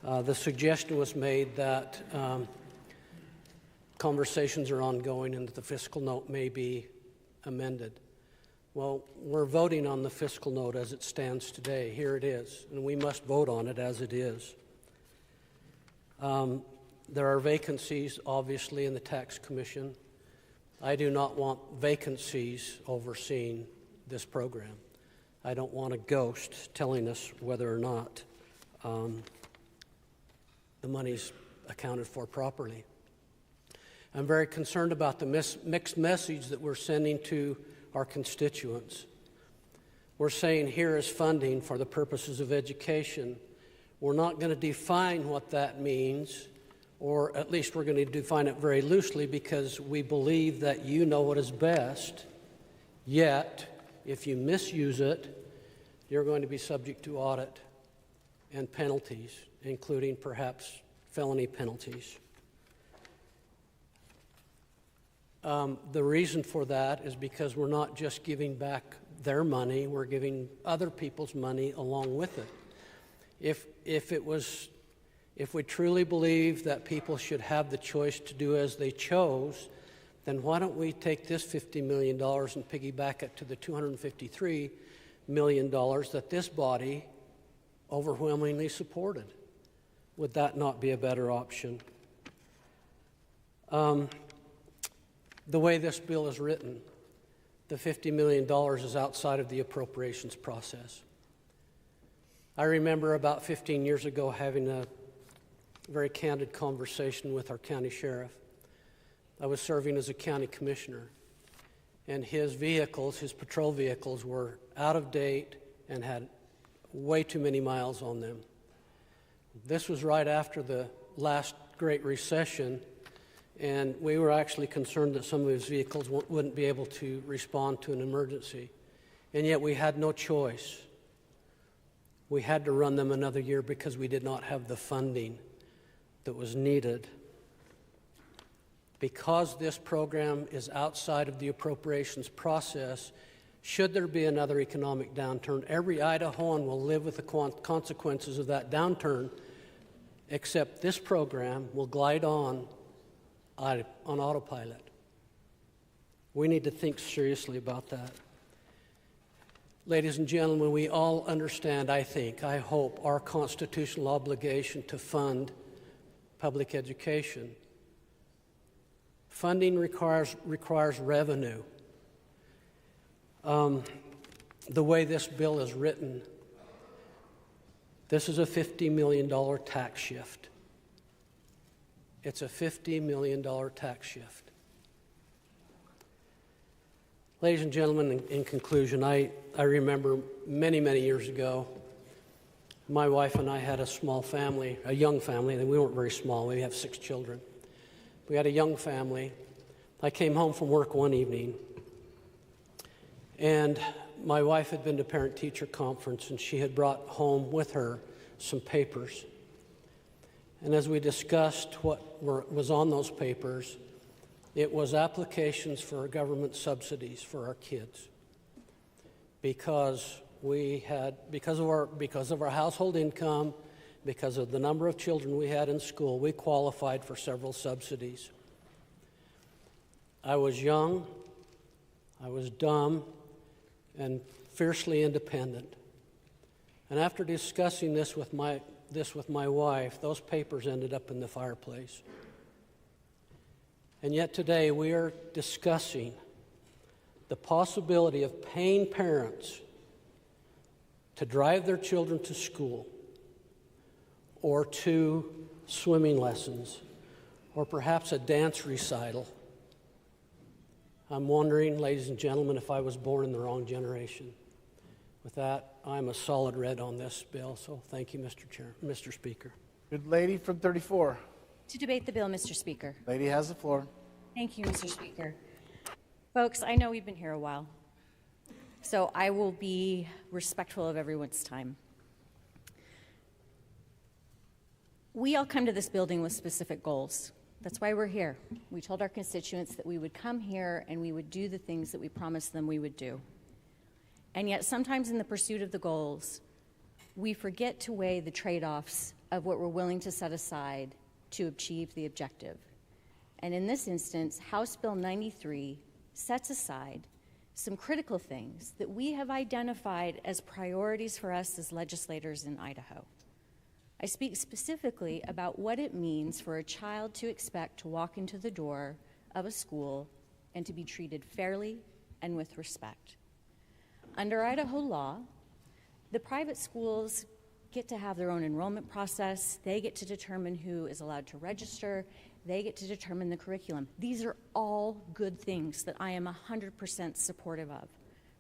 the suggestion was made that conversations are ongoing and that the fiscal note may be amended. Well, we're voting on the fiscal note as it stands today. Here it is, and we must vote on it as it is. There are vacancies, obviously, in the Tax Commission. I do not want vacancies overseeing this program. I don't want a ghost telling us whether or not the money's accounted for properly. I'm very concerned about the mixed message that we're sending to our constituents. We're saying here is funding for the purposes of education. We're not going to define what that means, or at least we're going to define it very loosely because we believe that you know what is best, yet if you misuse it, you're going to be subject to audit and penalties, including perhaps felony penalties. The reason for that is because we're not just giving back their money, we're giving other people's money along with it. If we truly believe that people should have the choice to do as they chose, then why don't we take this $50 million and piggyback it to the $253 million that this body overwhelmingly supported? Would that not be a better option? The way this bill is written, the $50 million is outside of the appropriations process. I remember about 15 years ago having a very candid conversation with our county sheriff. I was serving as a county commissioner, and his vehicles, his patrol vehicles, were out of date and had way too many miles on them. This was right after the last Great Recession, and we were actually concerned that some of his vehicles wouldn't be able to respond to an emergency. And yet we had no choice. We had to run them another year because we did not have the funding that was needed. Because this program is outside of the appropriations process, Should there be another economic downturn, every Idahoan will live with the consequences of that downturn, except this program will glide on autopilot. We need to think seriously about that. Ladies and gentlemen, we all understand, I hope, our constitutional obligation to fund public education. Funding requires revenue. The way this bill is written, this is a $50 million tax shift. It's a $50 million tax shift. Ladies and gentlemen, in conclusion, I remember many, many years ago, my wife and I had a small family, a young family, and we weren't very small. We have 6 children. We had a young family. I came home from work one evening, and my wife had been to parent-teacher conference, and she had brought home with her some papers. And as we discussed what was on those papers, it was applications for government subsidies for our kids, because of our household income, because of the number of children we had in school, we qualified for several subsidies. I was young, I was dumb, and fiercely independent. And after discussing this with my wife, those papers ended up in the fireplace. And yet today we are discussing the possibility of paying parents to drive their children to school or to swimming lessons or perhaps a dance recital. I'm wondering, ladies and gentlemen, if I was born in the wrong generation. With that, I'm a solid red on this bill, so thank you, Mr. Speaker. Good lady from 34. To debate the bill, Mr. Speaker. Lady has the floor. Thank you, Mr. Speaker. Folks, I know we've been here a while, so I will be respectful of everyone's time. We all come to this building with specific goals. That's why we're here. We told our constituents that we would come here and we would do the things that we promised them we would do. And yet sometimes in the pursuit of the goals, we forget to weigh the trade-offs of what we're willing to set aside to achieve the objective. And in this instance, House Bill 93 sets aside some critical things that we have identified as priorities for us as legislators in Idaho. I speak specifically about what it means for a child to expect to walk into the door of a school and to be treated fairly and with respect. Under Idaho law, the private schools get to have their own enrollment process. They get to determine who is allowed to register. They get to determine the curriculum. These are all good things that I am 100% supportive of.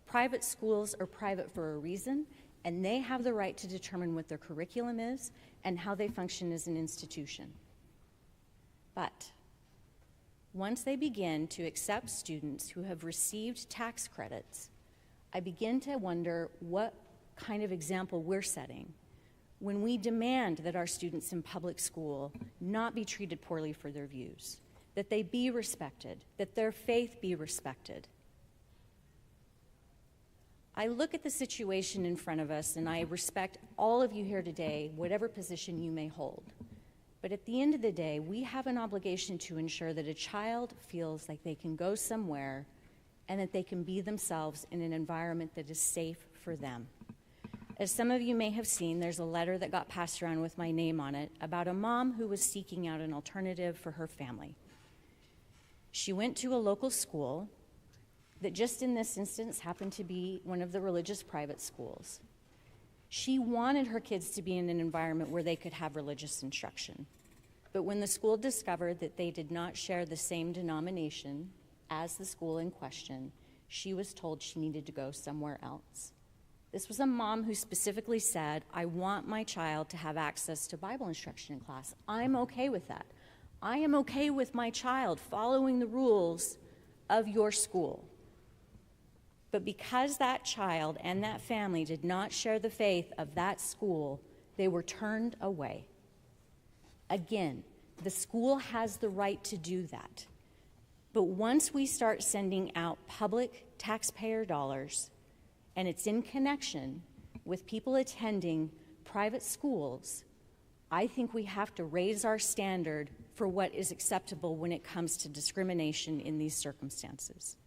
Private schools are private for a reason, and they have the right to determine what their curriculum is and how they function as an institution. But once they begin to accept students who have received tax credits, I begin to wonder what kind of example we're setting when we demand that our students in public school not be treated poorly for their views, that they be respected, that their faith be respected. I look at the situation in front of us, and I respect all of you here today, whatever position you may hold. But at the end of the day, we have an obligation to ensure that a child feels like they can go somewhere and that they can be themselves in an environment that is safe for them. As some of you may have seen, there's a letter that got passed around with my name on it about a mom who was seeking out an alternative for her family. She went to a local school that just in this instance happened to be one of the religious private schools. She wanted her kids to be in an environment where they could have religious instruction. But when the school discovered that they did not share the same denomination as the school in question, she was told she needed to go somewhere else. This was a mom who specifically said, I want my child to have access to Bible instruction in class. I'm okay with that. I am okay with my child following the rules of your school. But because that child and that family did not share the faith of that school, they were turned away. Again, the school has the right to do that. But once we start sending out public taxpayer dollars and it's in connection with people attending private schools, I think we have to raise our standard for what is acceptable when it comes to discrimination in these circumstances.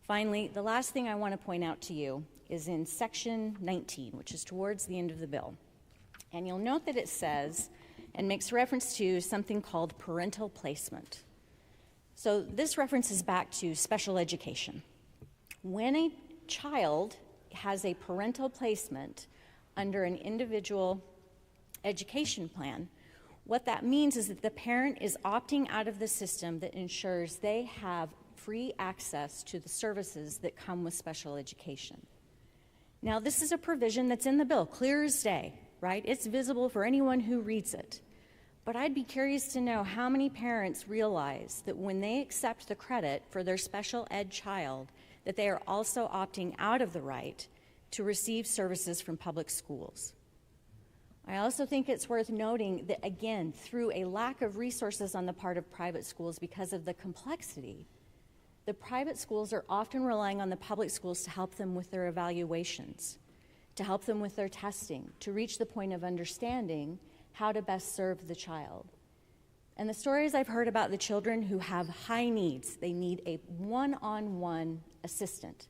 Finally, the last thing I want to point out to you is in section 19, which is towards the end of the bill. And you'll note that it says, and makes reference to something called parental placement. So this references back to special education. When a child has a parental placement under an individual education plan, what that means is that the parent is opting out of the system that ensures they have free access to the services that come with special education. Now, this is a provision that's in the bill, clear as day, right? It's visible for anyone who reads it. But I'd be curious to know how many parents realize that when they accept the credit for their special ed child, that they are also opting out of the right to receive services from public schools. I also think it's worth noting that, again, through a lack of resources on the part of private schools because of the complexity, the private schools are often relying on the public schools to help them with their evaluations, to help them with their testing, to reach the point of understanding how to best serve the child. And the stories I've heard about the children who have high needs, they need a one-on-one assistant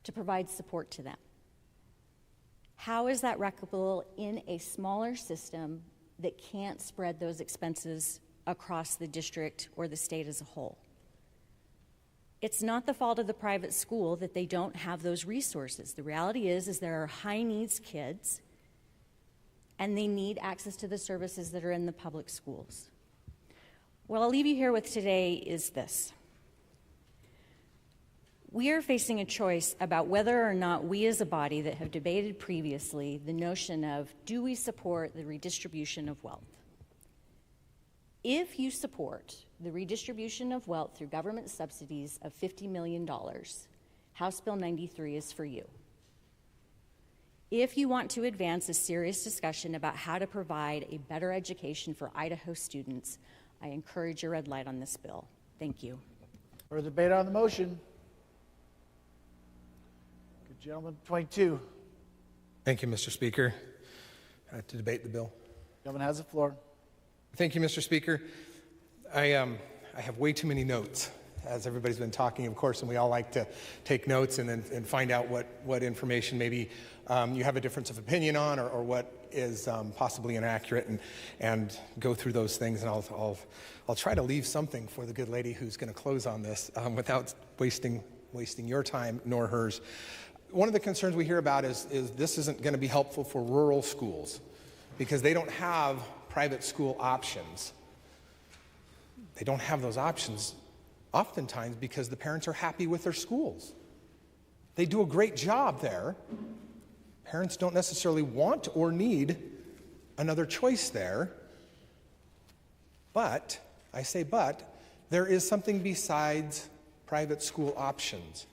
to provide support to them. How is that replicable in a smaller system that can't spread those expenses across the district or the state as a whole? It's not the fault of the private school that they don't have those resources. The reality is there are high needs kids and they need access to the services that are in the public schools. What I'll leave you here with today is this. We are facing a choice about whether or not we as a body that have debated previously the notion of, do we support the redistribution of wealth? If you support the redistribution of wealth through government subsidies of $50 million, House Bill 93 is for you. If you want to advance a serious discussion about how to provide a better education for Idaho students, I encourage your red light on this bill. Thank you. Further debate on the motion? Good gentleman, 22. Thank you, Mr. Speaker. To debate the bill. Gentleman has the floor. Thank you, Mr. Speaker. I have way too many notes, as everybody's been talking, of course, and we all like to take notes and find out what information maybe you have a difference of opinion on, or what is possibly inaccurate, and go through those things. And I'll try to leave something for the good lady who's going to close on this without wasting your time nor hers. One of the concerns we hear about is this isn't going to be helpful for rural schools because they don't have private school options. They don't have those options oftentimes because the parents are happy with their schools. They do a great job there. Parents don't necessarily want or need another choice there. But, I say but, there is something besides private school options.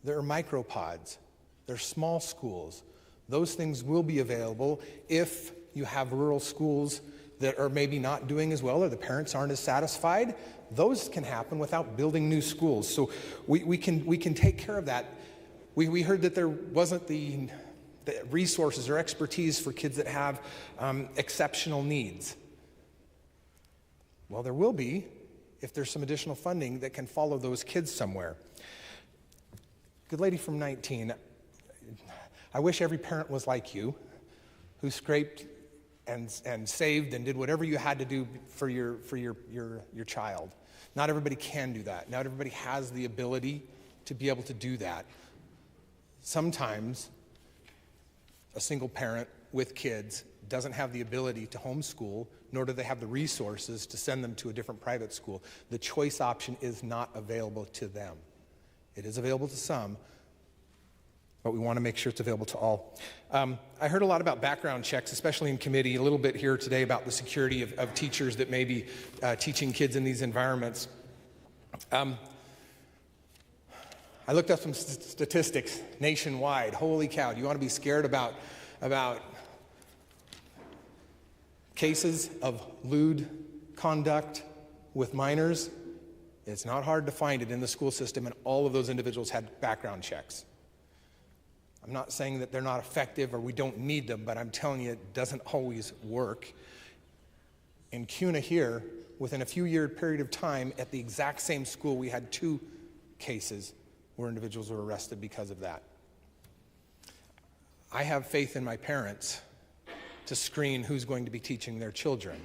There are micropods. There are small schools. Those things will be available if you have rural schools that are maybe not doing as well or the parents aren't as satisfied. Those can happen without building new schools. So we can take care of that. We heard that there wasn't the resources or expertise for kids that have exceptional needs. Well, there will be if there's some additional funding that can follow those kids somewhere. Good lady from 19, I wish every parent was like you, who scraped and saved and did whatever you had to do for your child. Not everybody can do that. Not everybody has the ability to be able to do that. Sometimes a single parent with kids doesn't have the ability to homeschool, nor do they have the resources to send them to a different private school. The choice option is not available to them. It is available to some, but we want to make sure it's available to all. I heard a lot about background checks, especially in committee, a little bit here today about the security of teachers that may be teaching kids in these environments. I looked up some statistics nationwide. Holy cow, do you want to be scared about cases of lewd conduct with minors? It's not hard to find it in the school system, and all of those individuals had background checks. I'm not saying that they're not effective or we don't need them, but I'm telling you it doesn't always work. In CUNA here, within a few year period of time, at the exact same school, we had 2 cases where individuals were arrested because of that. I have faith in my parents to screen who's going to be teaching their children.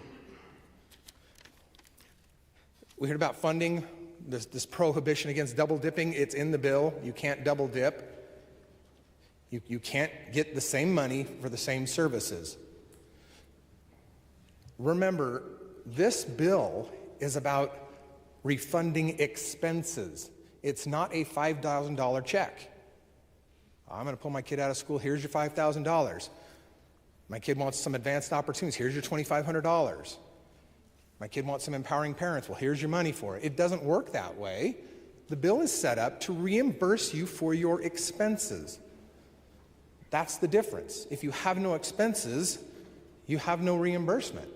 We heard about funding, this prohibition against double dipping. It's in the bill. You can't double dip. You can't get the same money for the same services. Remember, this bill is about refunding expenses. It's not a $5,000 check. I'm going to pull my kid out of school. Here's your $5,000. My kid wants some advanced opportunities. Here's your $2,500. My kid wants some empowering parents. Well, here's your money for it. It doesn't work that way. The bill is set up to reimburse you for your expenses. That's the difference. If you have no expenses, you have no reimbursement.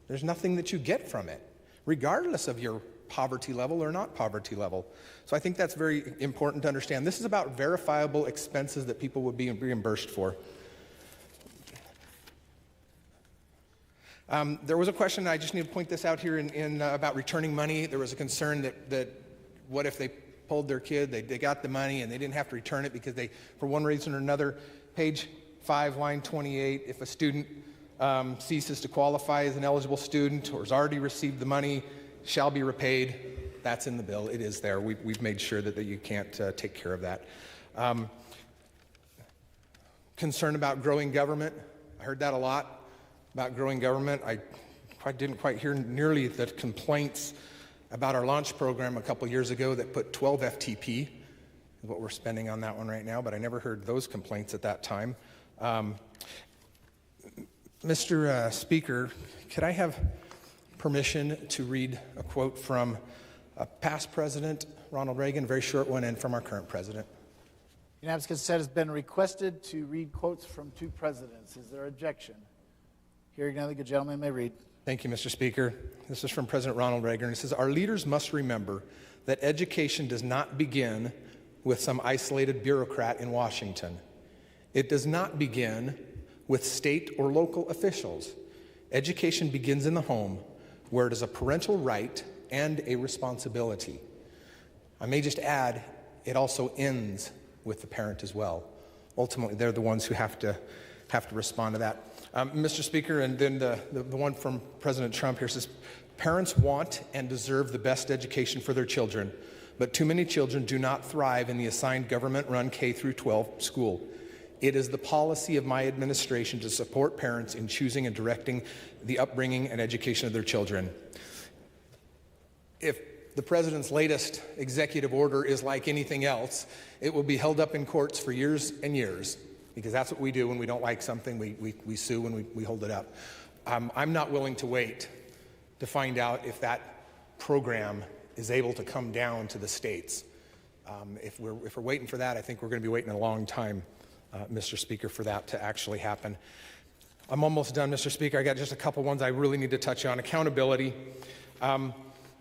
There's nothing that you get from it, regardless of your poverty level or not poverty level. So I think that's very important to understand. This is about verifiable expenses that people would be reimbursed for. There was a question, I just need to point this out here about returning money. There was a concern that what if they pulled their kid, they got the money and they didn't have to return it because they, for one reason or another, page 5, line 28, if a student ceases to qualify as an eligible student or has already received the money, shall be repaid. That's in the bill. It is there. We've made sure that you can't take care of that. Concern about growing government. I heard that a lot about growing government. I didn't quite hear nearly the complaints about our launch program a couple years ago that put 12 FTP, what we're spending on that one right now, but I never heard those complaints at that time. Mr. Speaker, could I have permission to read a quote from a past president, Ronald Reagan, a very short one, and from our current president? Unanimous consent has been requested to read quotes from 2 presidents. Is there objection? Hearing none, the good gentleman may read. Thank you, Mr. Speaker. This is from President Ronald Reagan. He says, "Our leaders must remember that education does not begin with some isolated bureaucrat in Washington. It does not begin with state or local officials. Education begins in the home, where it is a parental right and a responsibility." I may just add, it also ends with the parent as well. Ultimately, they're the ones who have to respond to that. Mr. Speaker, and then the one from President Trump here says, "Parents want and deserve the best education for their children, but too many children do not thrive in the assigned government-run K through 12 school. It is the policy of my administration to support parents in choosing and directing the upbringing and education of their children." If the president's latest executive order is like anything else, it will be held up in courts for years and years, because that's what we do when we don't like something. We sue and we hold it up. I'm not willing to wait to find out if that program is able to come down to the states. If we're waiting for that, I think we're going to be waiting a long time, Mr. Speaker, for that to actually happen. I'm almost done, Mr. Speaker. I got just a couple ones I really need to touch on. Accountability.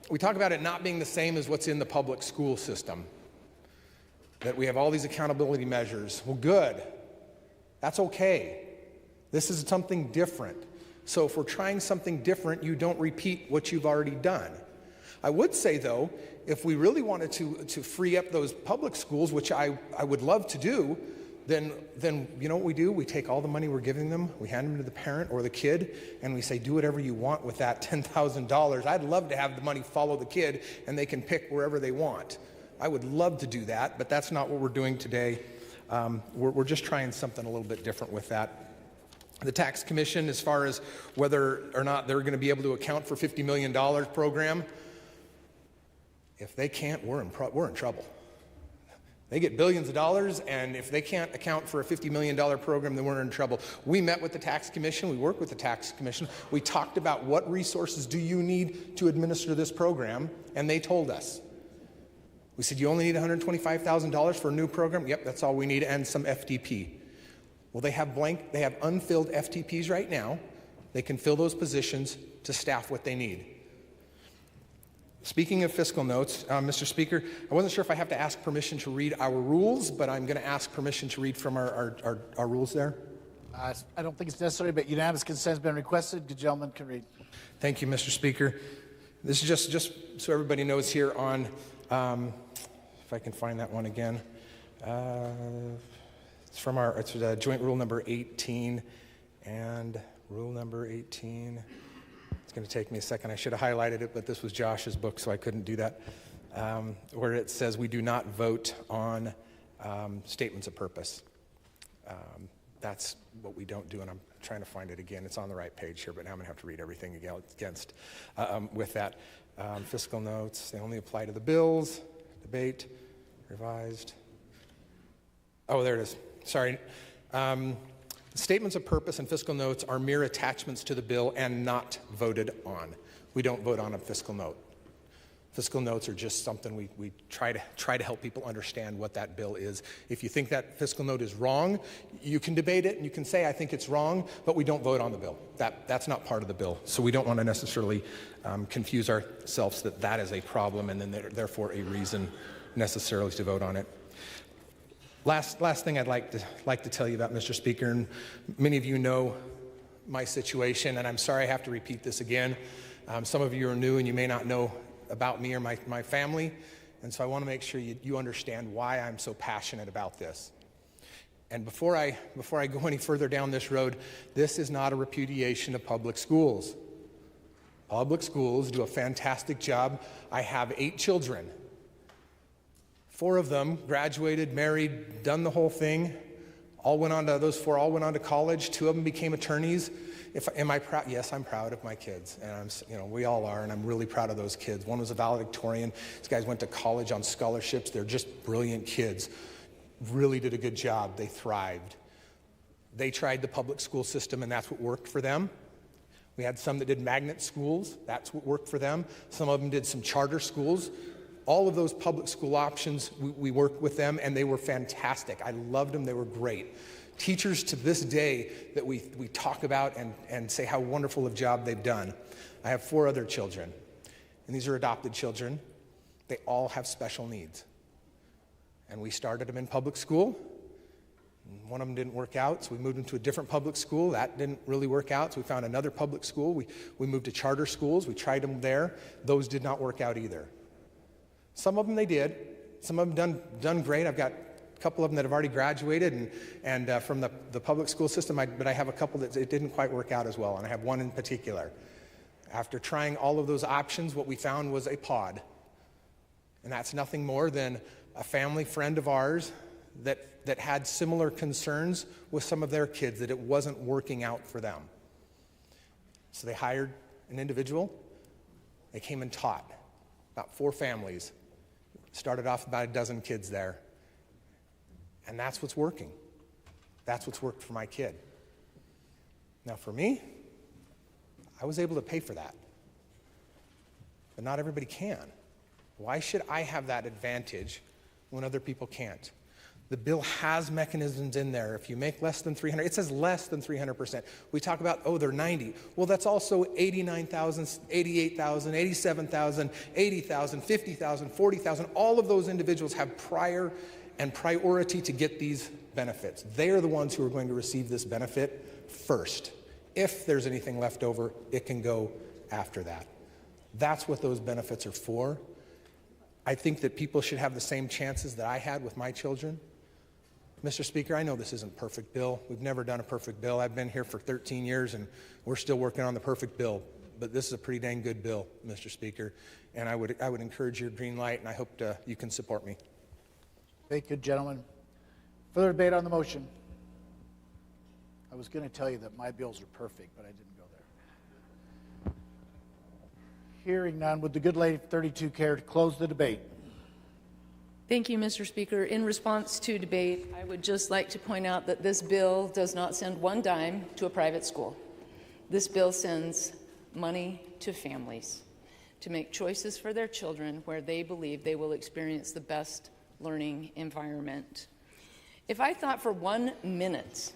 We talk about it not being the same as what's in the public school system, that we have all these accountability measures. Well, good. That's okay. This is something different. So if we're trying something different, you don't repeat what you've already done. I would say, though, if we really wanted to free up those public schools, which I would love to do, then you know what we do? We take all the money we're giving them, we hand them to the parent or the kid, and we say, do whatever you want with that $10,000. I'd love to have the money follow the kid, and they can pick wherever they want. I would love to do that, but that's not what we're doing today. We're just trying something a little bit different with that. The Tax Commission, as far as whether or not they're going to be able to account for $50 million program, if they can't, we're in trouble. They get billions of dollars, and if they can't account for a $50 million program, then we're in trouble. We met with the Tax Commission. We worked with the Tax Commission. We talked about what resources do you need to administer this program, and they told us. We said, you only need $125,000 for a new program? Yep, that's all we need, and some FTP. Well, they have unfilled FTPs right now. They can fill those positions to staff what they need. Speaking of fiscal notes, Mr. Speaker, I wasn't sure if I have to ask permission to read our rules, but I'm going to ask permission to read from our rules there. I don't think it's necessary, but unanimous consent has been requested. The gentleman can read. Thank you, Mr. Speaker. This is just so everybody knows here on, if I can find that one again. It's joint rule number 18, and rule number 18. It's going to take me a second. I should have highlighted it, but this was Josh's book, so I couldn't do that. Where it says we do not vote on statements of purpose. That's what we don't do, and I'm trying to find it again. It's on the right page here, but now I'm going to have to read everything against with that. Fiscal notes, they only apply to the bills, debate, revised. Oh, there it is. Sorry. Statements of purpose and fiscal notes are mere attachments to the bill and not voted on. We don't vote on a fiscal note. Fiscal notes are just something we try to help people understand what that bill is. If you think that fiscal note is wrong, you can debate it and you can say, I think it's wrong, but we don't vote on the bill. That's not part of the bill. So we don't want to necessarily confuse ourselves that that is a problem and then therefore a reason necessarily to vote on it. Last thing I'd like to tell you about, Mr. Speaker, and many of you know my situation, and I'm sorry I have to repeat this again. Some of you are new and you may not know about me or my family, and so I want to make sure you understand why I'm so passionate about this. And before I go any further down this road, this is not a repudiation of public schools. Public schools do a fantastic job. I have 8 children. 4 of them graduated, married, done the whole thing. Those 4 all went on to college. 2 of them became attorneys. Am I proud? Yes, I'm proud of my kids, and we all are, and I'm really proud of those kids. One was a valedictorian. These guys went to college on scholarships. They're just brilliant kids. Really did a good job. They thrived. They tried the public school system, and that's what worked for them. We had some that did magnet schools. That's what worked for them. Some of them did some charter schools. All of those public school options, we worked with them, and they were fantastic. I loved them. They were great. Teachers to this day that we talk about and say how wonderful a job they've done. I have 4 other children, and these are adopted children. They all have special needs. And we started them in public school. One of them didn't work out, so we moved them to a different public school. That didn't really work out, so we found another public school. We moved to charter schools. We tried them there. Those did not work out either. Some of them they did. Some of them done great. I've got a couple of them that have already graduated and from the public school system, but I have a couple that it didn't quite work out as well, and I have one in particular. After trying all of those options, what we found was a pod. And that's nothing more than a family friend of ours that had similar concerns with some of their kids, that it wasn't working out for them. So they hired an individual. They came and taught about 4 families. Started off about a dozen kids there. And that's what's working. That's what's worked for my kid. Now for me, I was able to pay for that. But not everybody can. Why should I have that advantage when other people can't? The bill has mechanisms in there. If you make less than 300, it says less than 300%. We talk about, they're 90. Well, that's also 89,000, 88,000, 87,000, 80,000, 50,000, 40,000. All of those individuals have priority to get these benefits. They are the ones who are going to receive this benefit first. If there's anything left over, it can go after that. That's what those benefits are for. I think that people should have the same chances that I had with my children. Mr. Speaker, I know this isn't a perfect bill. We've never done a perfect bill. I've been here for 13 years, and we're still working on the perfect bill. But this is a pretty dang good bill, Mr. Speaker. And I would encourage your green light, and I hope you can support me. Thank you, gentlemen. Further debate on the motion? I was going to tell you that my bills are perfect, but I didn't go there. Hearing none, would the good lady 32 care to close the debate? Thank you, Mr. Speaker. In response to debate, I would just like to point out that this bill does not send one dime to a private school. This bill sends money to families to make choices for their children where they believe they will experience the best learning environment. If I thought for 1 minute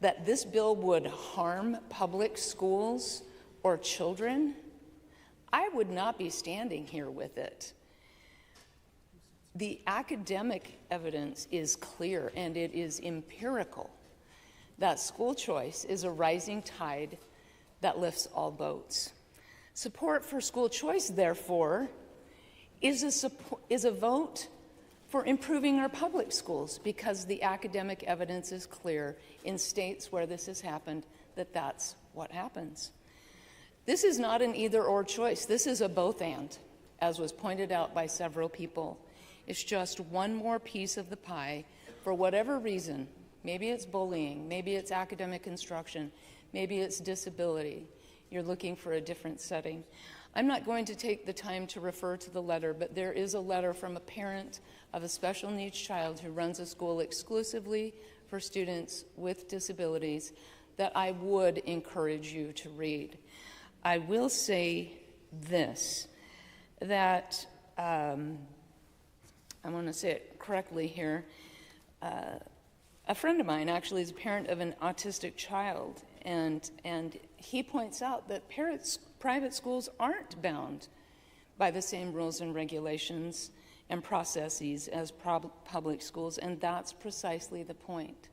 that this bill would harm public schools or children, I would not be standing here with it. The academic evidence is clear, and it is empirical, that school choice is a rising tide that lifts all boats. Support for school choice, therefore, is a vote for improving our public schools, because the academic evidence is clear in states where this has happened that that's what happens. This is not an either-or choice. This is a both-and, as was pointed out by several people. It's just one more piece of the pie for whatever reason. Maybe it's bullying, maybe it's academic instruction, maybe it's disability. You're looking for a different setting. I'm not going to take the time to refer to the letter, but there is a letter from a parent of a special needs child who runs a school exclusively for students with disabilities that I would encourage you to read. I will say this, that I want to say it correctly here. A friend of mine actually is a parent of an autistic child, and he points out that private schools aren't bound by the same rules and regulations and processes as public schools, and that's precisely the point.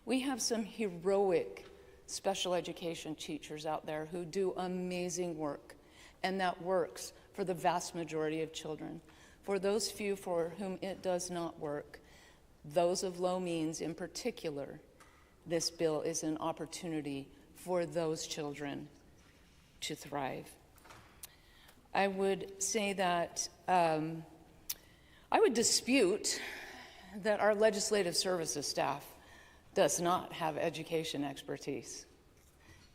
We have some heroic special education teachers out there who do amazing work, and that works for the vast majority of children. For those few for whom it does not work, those of low means in particular, this bill is an opportunity for those children to thrive. I would say that I would dispute that our legislative services staff does not have education expertise.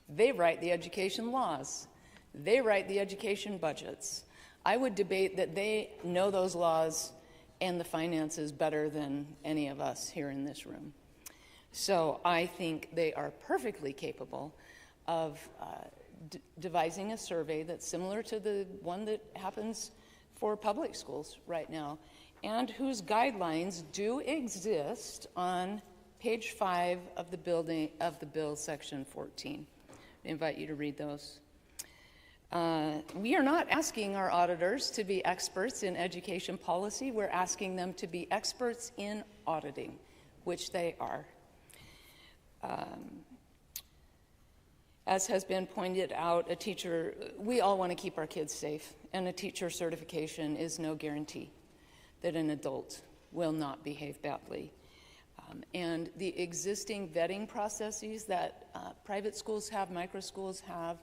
They write the education laws. They write the education budgets. I would debate that they know those laws and the finances better than any of us here in this room. So I think they are perfectly capable of devising a survey that's similar to the one that happens for public schools right now, and whose guidelines do exist on page 5 of the bill, section 14. I invite you to read those. We are not asking our auditors to be experts in education policy. We're asking them to be experts in auditing, which they are. As has been pointed out, we all want to keep our kids safe, and a teacher certification is no guarantee that an adult will not behave badly. And the existing vetting processes that private schools have, micro schools have,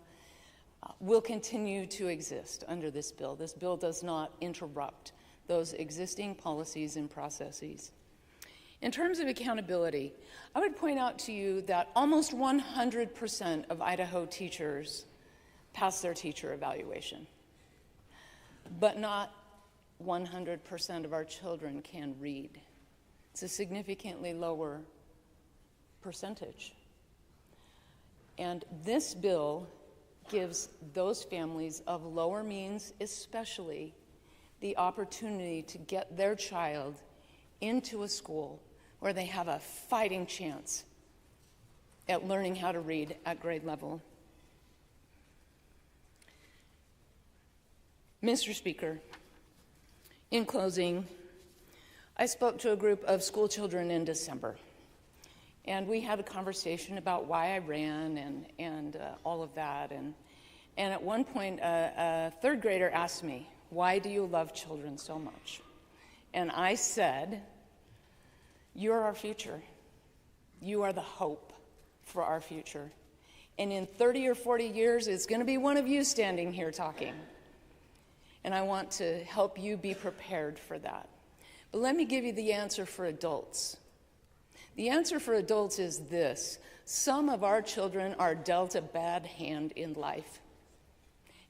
will continue to exist under this bill. This bill does not interrupt those existing policies and processes. In terms of accountability, I would point out to you that almost 100% of Idaho teachers pass their teacher evaluation, but not 100% of our children can read. It's a significantly lower percentage. And this bill gives those families of lower means especially the opportunity to get their child into a school where they have a fighting chance at learning how to read at grade level. Mr. Speaker, in closing, I spoke to a group of school children in December, and we had a conversation about why I ran and all of that. And at one point, a third grader asked me, "Why do you love children so much?" And I said, "You're our future. You are the hope for our future. And in 30 or 40 years, it's going to be one of you standing here talking. And I want to help you be prepared for that." But let me give you the answer for adults. The answer for adults is this: some of our children are dealt a bad hand in life.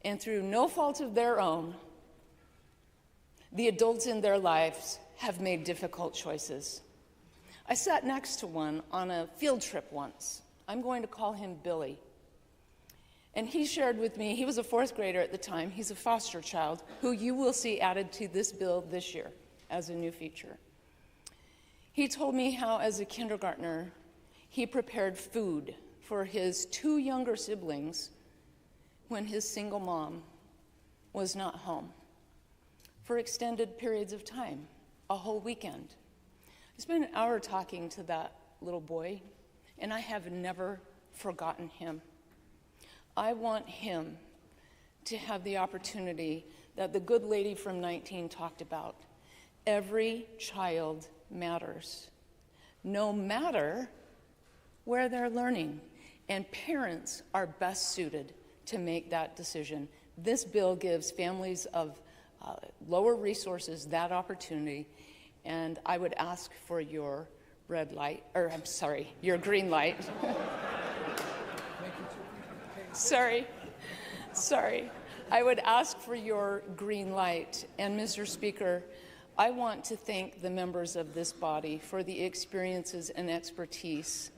And through no fault of their own, the adults in their lives have made difficult choices. I sat next to one on a field trip once. I'm going to call him Billy. And he shared with me, he was a fourth grader at the time, he's a foster child, who you will see added to this bill this year as a new feature. He told me how, as a kindergartner, he prepared food for his two younger siblings when his single mom was not home for extended periods of time, a whole weekend. I spent an hour talking to that little boy, and I have never forgotten him. I want him to have the opportunity that the good lady from 19 talked about. Every child matters, no matter where they're learning, and parents are best suited to make that decision. This bill gives families of lower resources that opportunity, and I would ask for your red light, or I'm sorry, your green light. Sorry. I would ask for your green light. And Mr. Speaker, I want to thank the members of this body for the experiences and expertise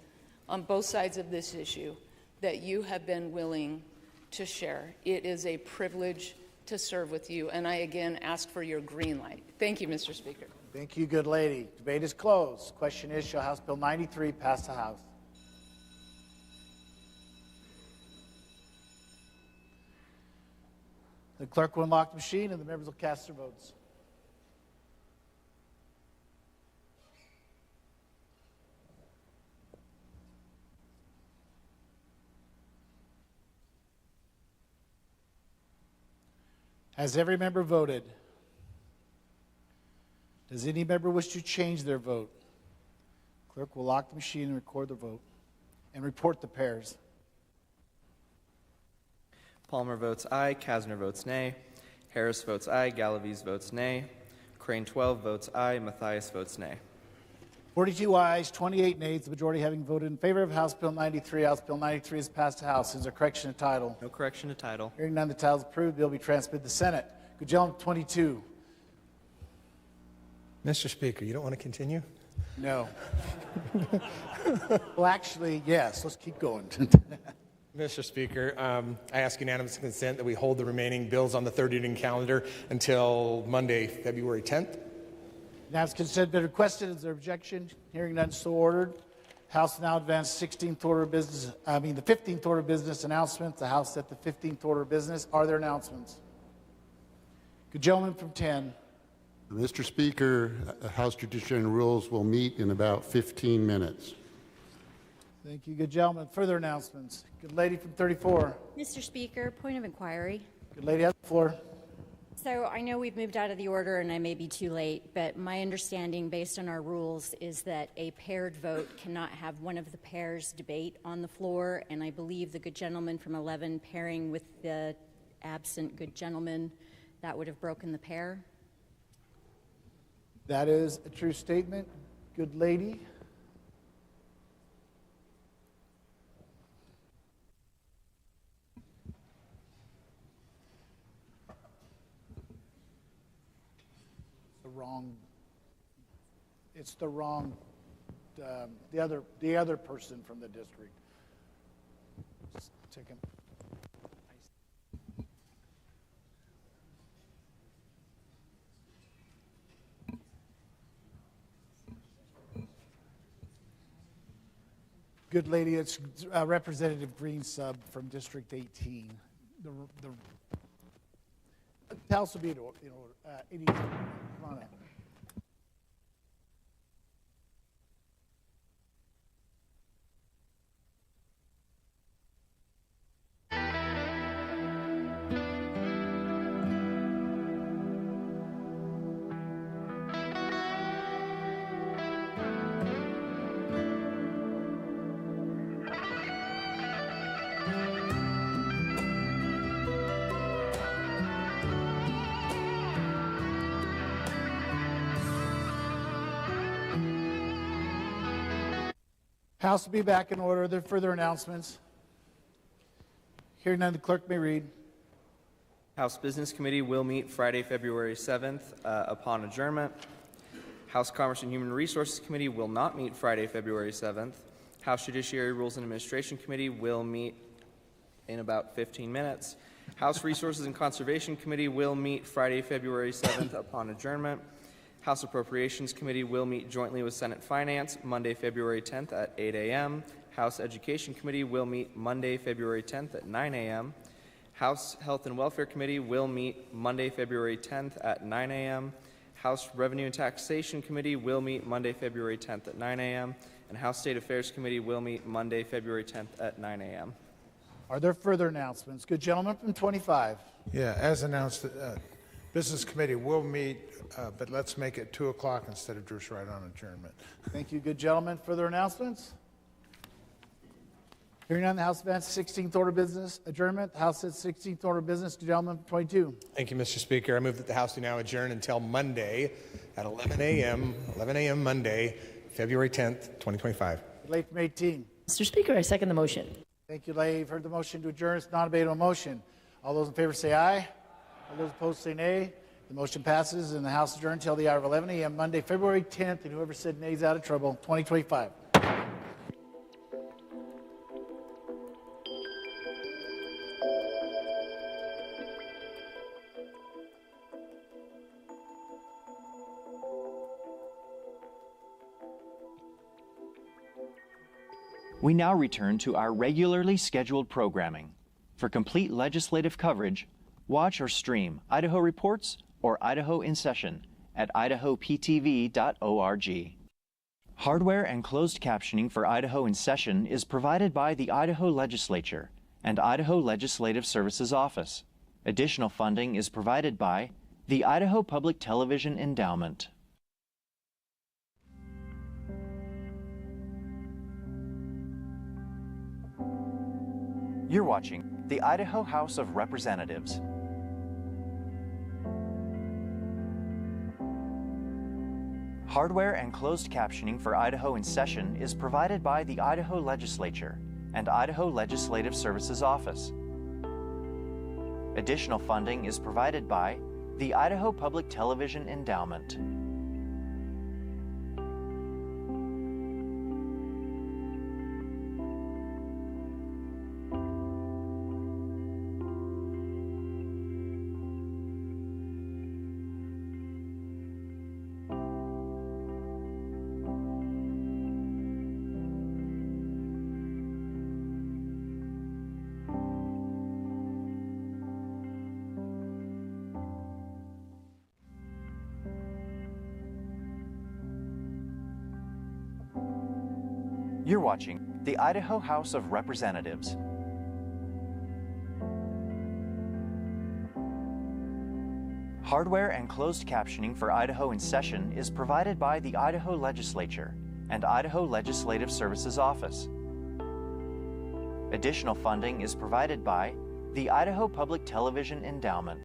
on both sides of this issue that you have been willing to share. It is a privilege to serve with you, and I again ask for your green light. Thank you, Mr. Speaker. Thank you, good lady. Debate is closed. Question is, shall House Bill 93 pass the House? The clerk will unlock the machine and the members will cast their votes. Has every member voted? Does any member wish to change their vote? Clerk will lock the machine and record the vote and report the pairs. Palmer votes aye. Kasner votes nay. Harris votes aye. Galaviz votes nay. Crane 12 votes aye. Mathias votes nay. 42 ayes, 28 nays, the majority having voted in favor of House Bill 93. House Bill 93 is passed to House. Is there correction to title? No correction to title. Hearing none, the title is approved. The bill will be transmitted to the Senate. Good gentleman, 22. Mr. Speaker, you don't want to continue? No. Well, actually, yes. Let's keep going. Mr. Speaker, I ask unanimous consent that we hold the remaining bills on the third reading calendar until Monday, February 10th. Unanimous consent been requested. Is there objection? Hearing none, so ordered. House now advanced the 15th order of business announcements. The House set the 15th order of business. Are there announcements? Good gentleman from 10. Mr. Speaker, House Judiciary and Rules will meet in about 15 minutes. Thank you, good gentleman. Further announcements. Good lady from 34. Mr. Speaker, point of inquiry. Good lady on the floor. So I know we've moved out of the order and I may be too late, but my understanding based on our rules is that a paired vote cannot have one of the pairs debate on the floor, and I believe the good gentleman from 11 pairing with the absent good gentleman, that would have broken the pair. That is a true statement. Good lady. It's the wrong, the other person from the district. Just take him. Good lady, it's Representative Green sub from District 18. The House will be in order. Come on up. House will be back in order. Are there further announcements? Hearing none, the clerk may read. House Business Committee will meet Friday, February 7th upon adjournment. House Commerce and Human Resources Committee will not meet Friday, February 7th. House Judiciary Rules and Administration Committee will meet in about 15 minutes. House Resources and Conservation Committee will meet Friday, February 7th upon adjournment. House Appropriations Committee will meet jointly with Senate Finance Monday, February 10th at 8 a.m. House Education Committee will meet Monday, February 10th at 9 a.m. House Health and Welfare Committee will meet Monday, February 10th at 9 a.m. House Revenue and Taxation Committee will meet Monday, February 10th at 9 a.m. And House State Affairs Committee will meet Monday, February 10th at 9 a.m. Are there further announcements? Good gentleman from 25. Yeah, as announced, Business Committee will meet, but let's make it 2 o'clock instead of just right on adjournment. Thank you, good gentleman. Further announcements? Hearing none, the House advances 16th order of business, adjournment. The House sits 16th order of business. Good gentleman from 22. Thank you, Mr. Speaker. I move that the House do now adjourn until Monday at 11 a.m. Monday, February 10th, 2025. Late from 18. Mr. Speaker, I second the motion. Thank you, Lay. You've heard the motion to adjourn. It's not a debatable motion. All those in favor say aye. All those opposed say nay. The motion passes and the House adjourned until the hour of 11 a.m. Monday, February 10th. And whoever said nay is out of trouble. 2025. We now return to our regularly scheduled programming. For complete legislative coverage, watch or stream Idaho Reports or Idaho in Session at idahoptv.org. Hardware and closed captioning for Idaho in Session is provided by the Idaho Legislature and Idaho Legislative Services Office. Additional funding is provided by the Idaho Public Television Endowment. You're watching the Idaho House of Representatives. Hardware and closed captioning for Idaho in Session is provided by the Idaho Legislature and Idaho Legislative Services Office. Additional funding is provided by the Idaho Public Television Endowment. You're watching the Idaho House of Representatives. Hardware and closed captioning for Idaho in Session is provided by the Idaho Legislature and Idaho Legislative Services Office. Additional funding is provided by the Idaho Public Television Endowment.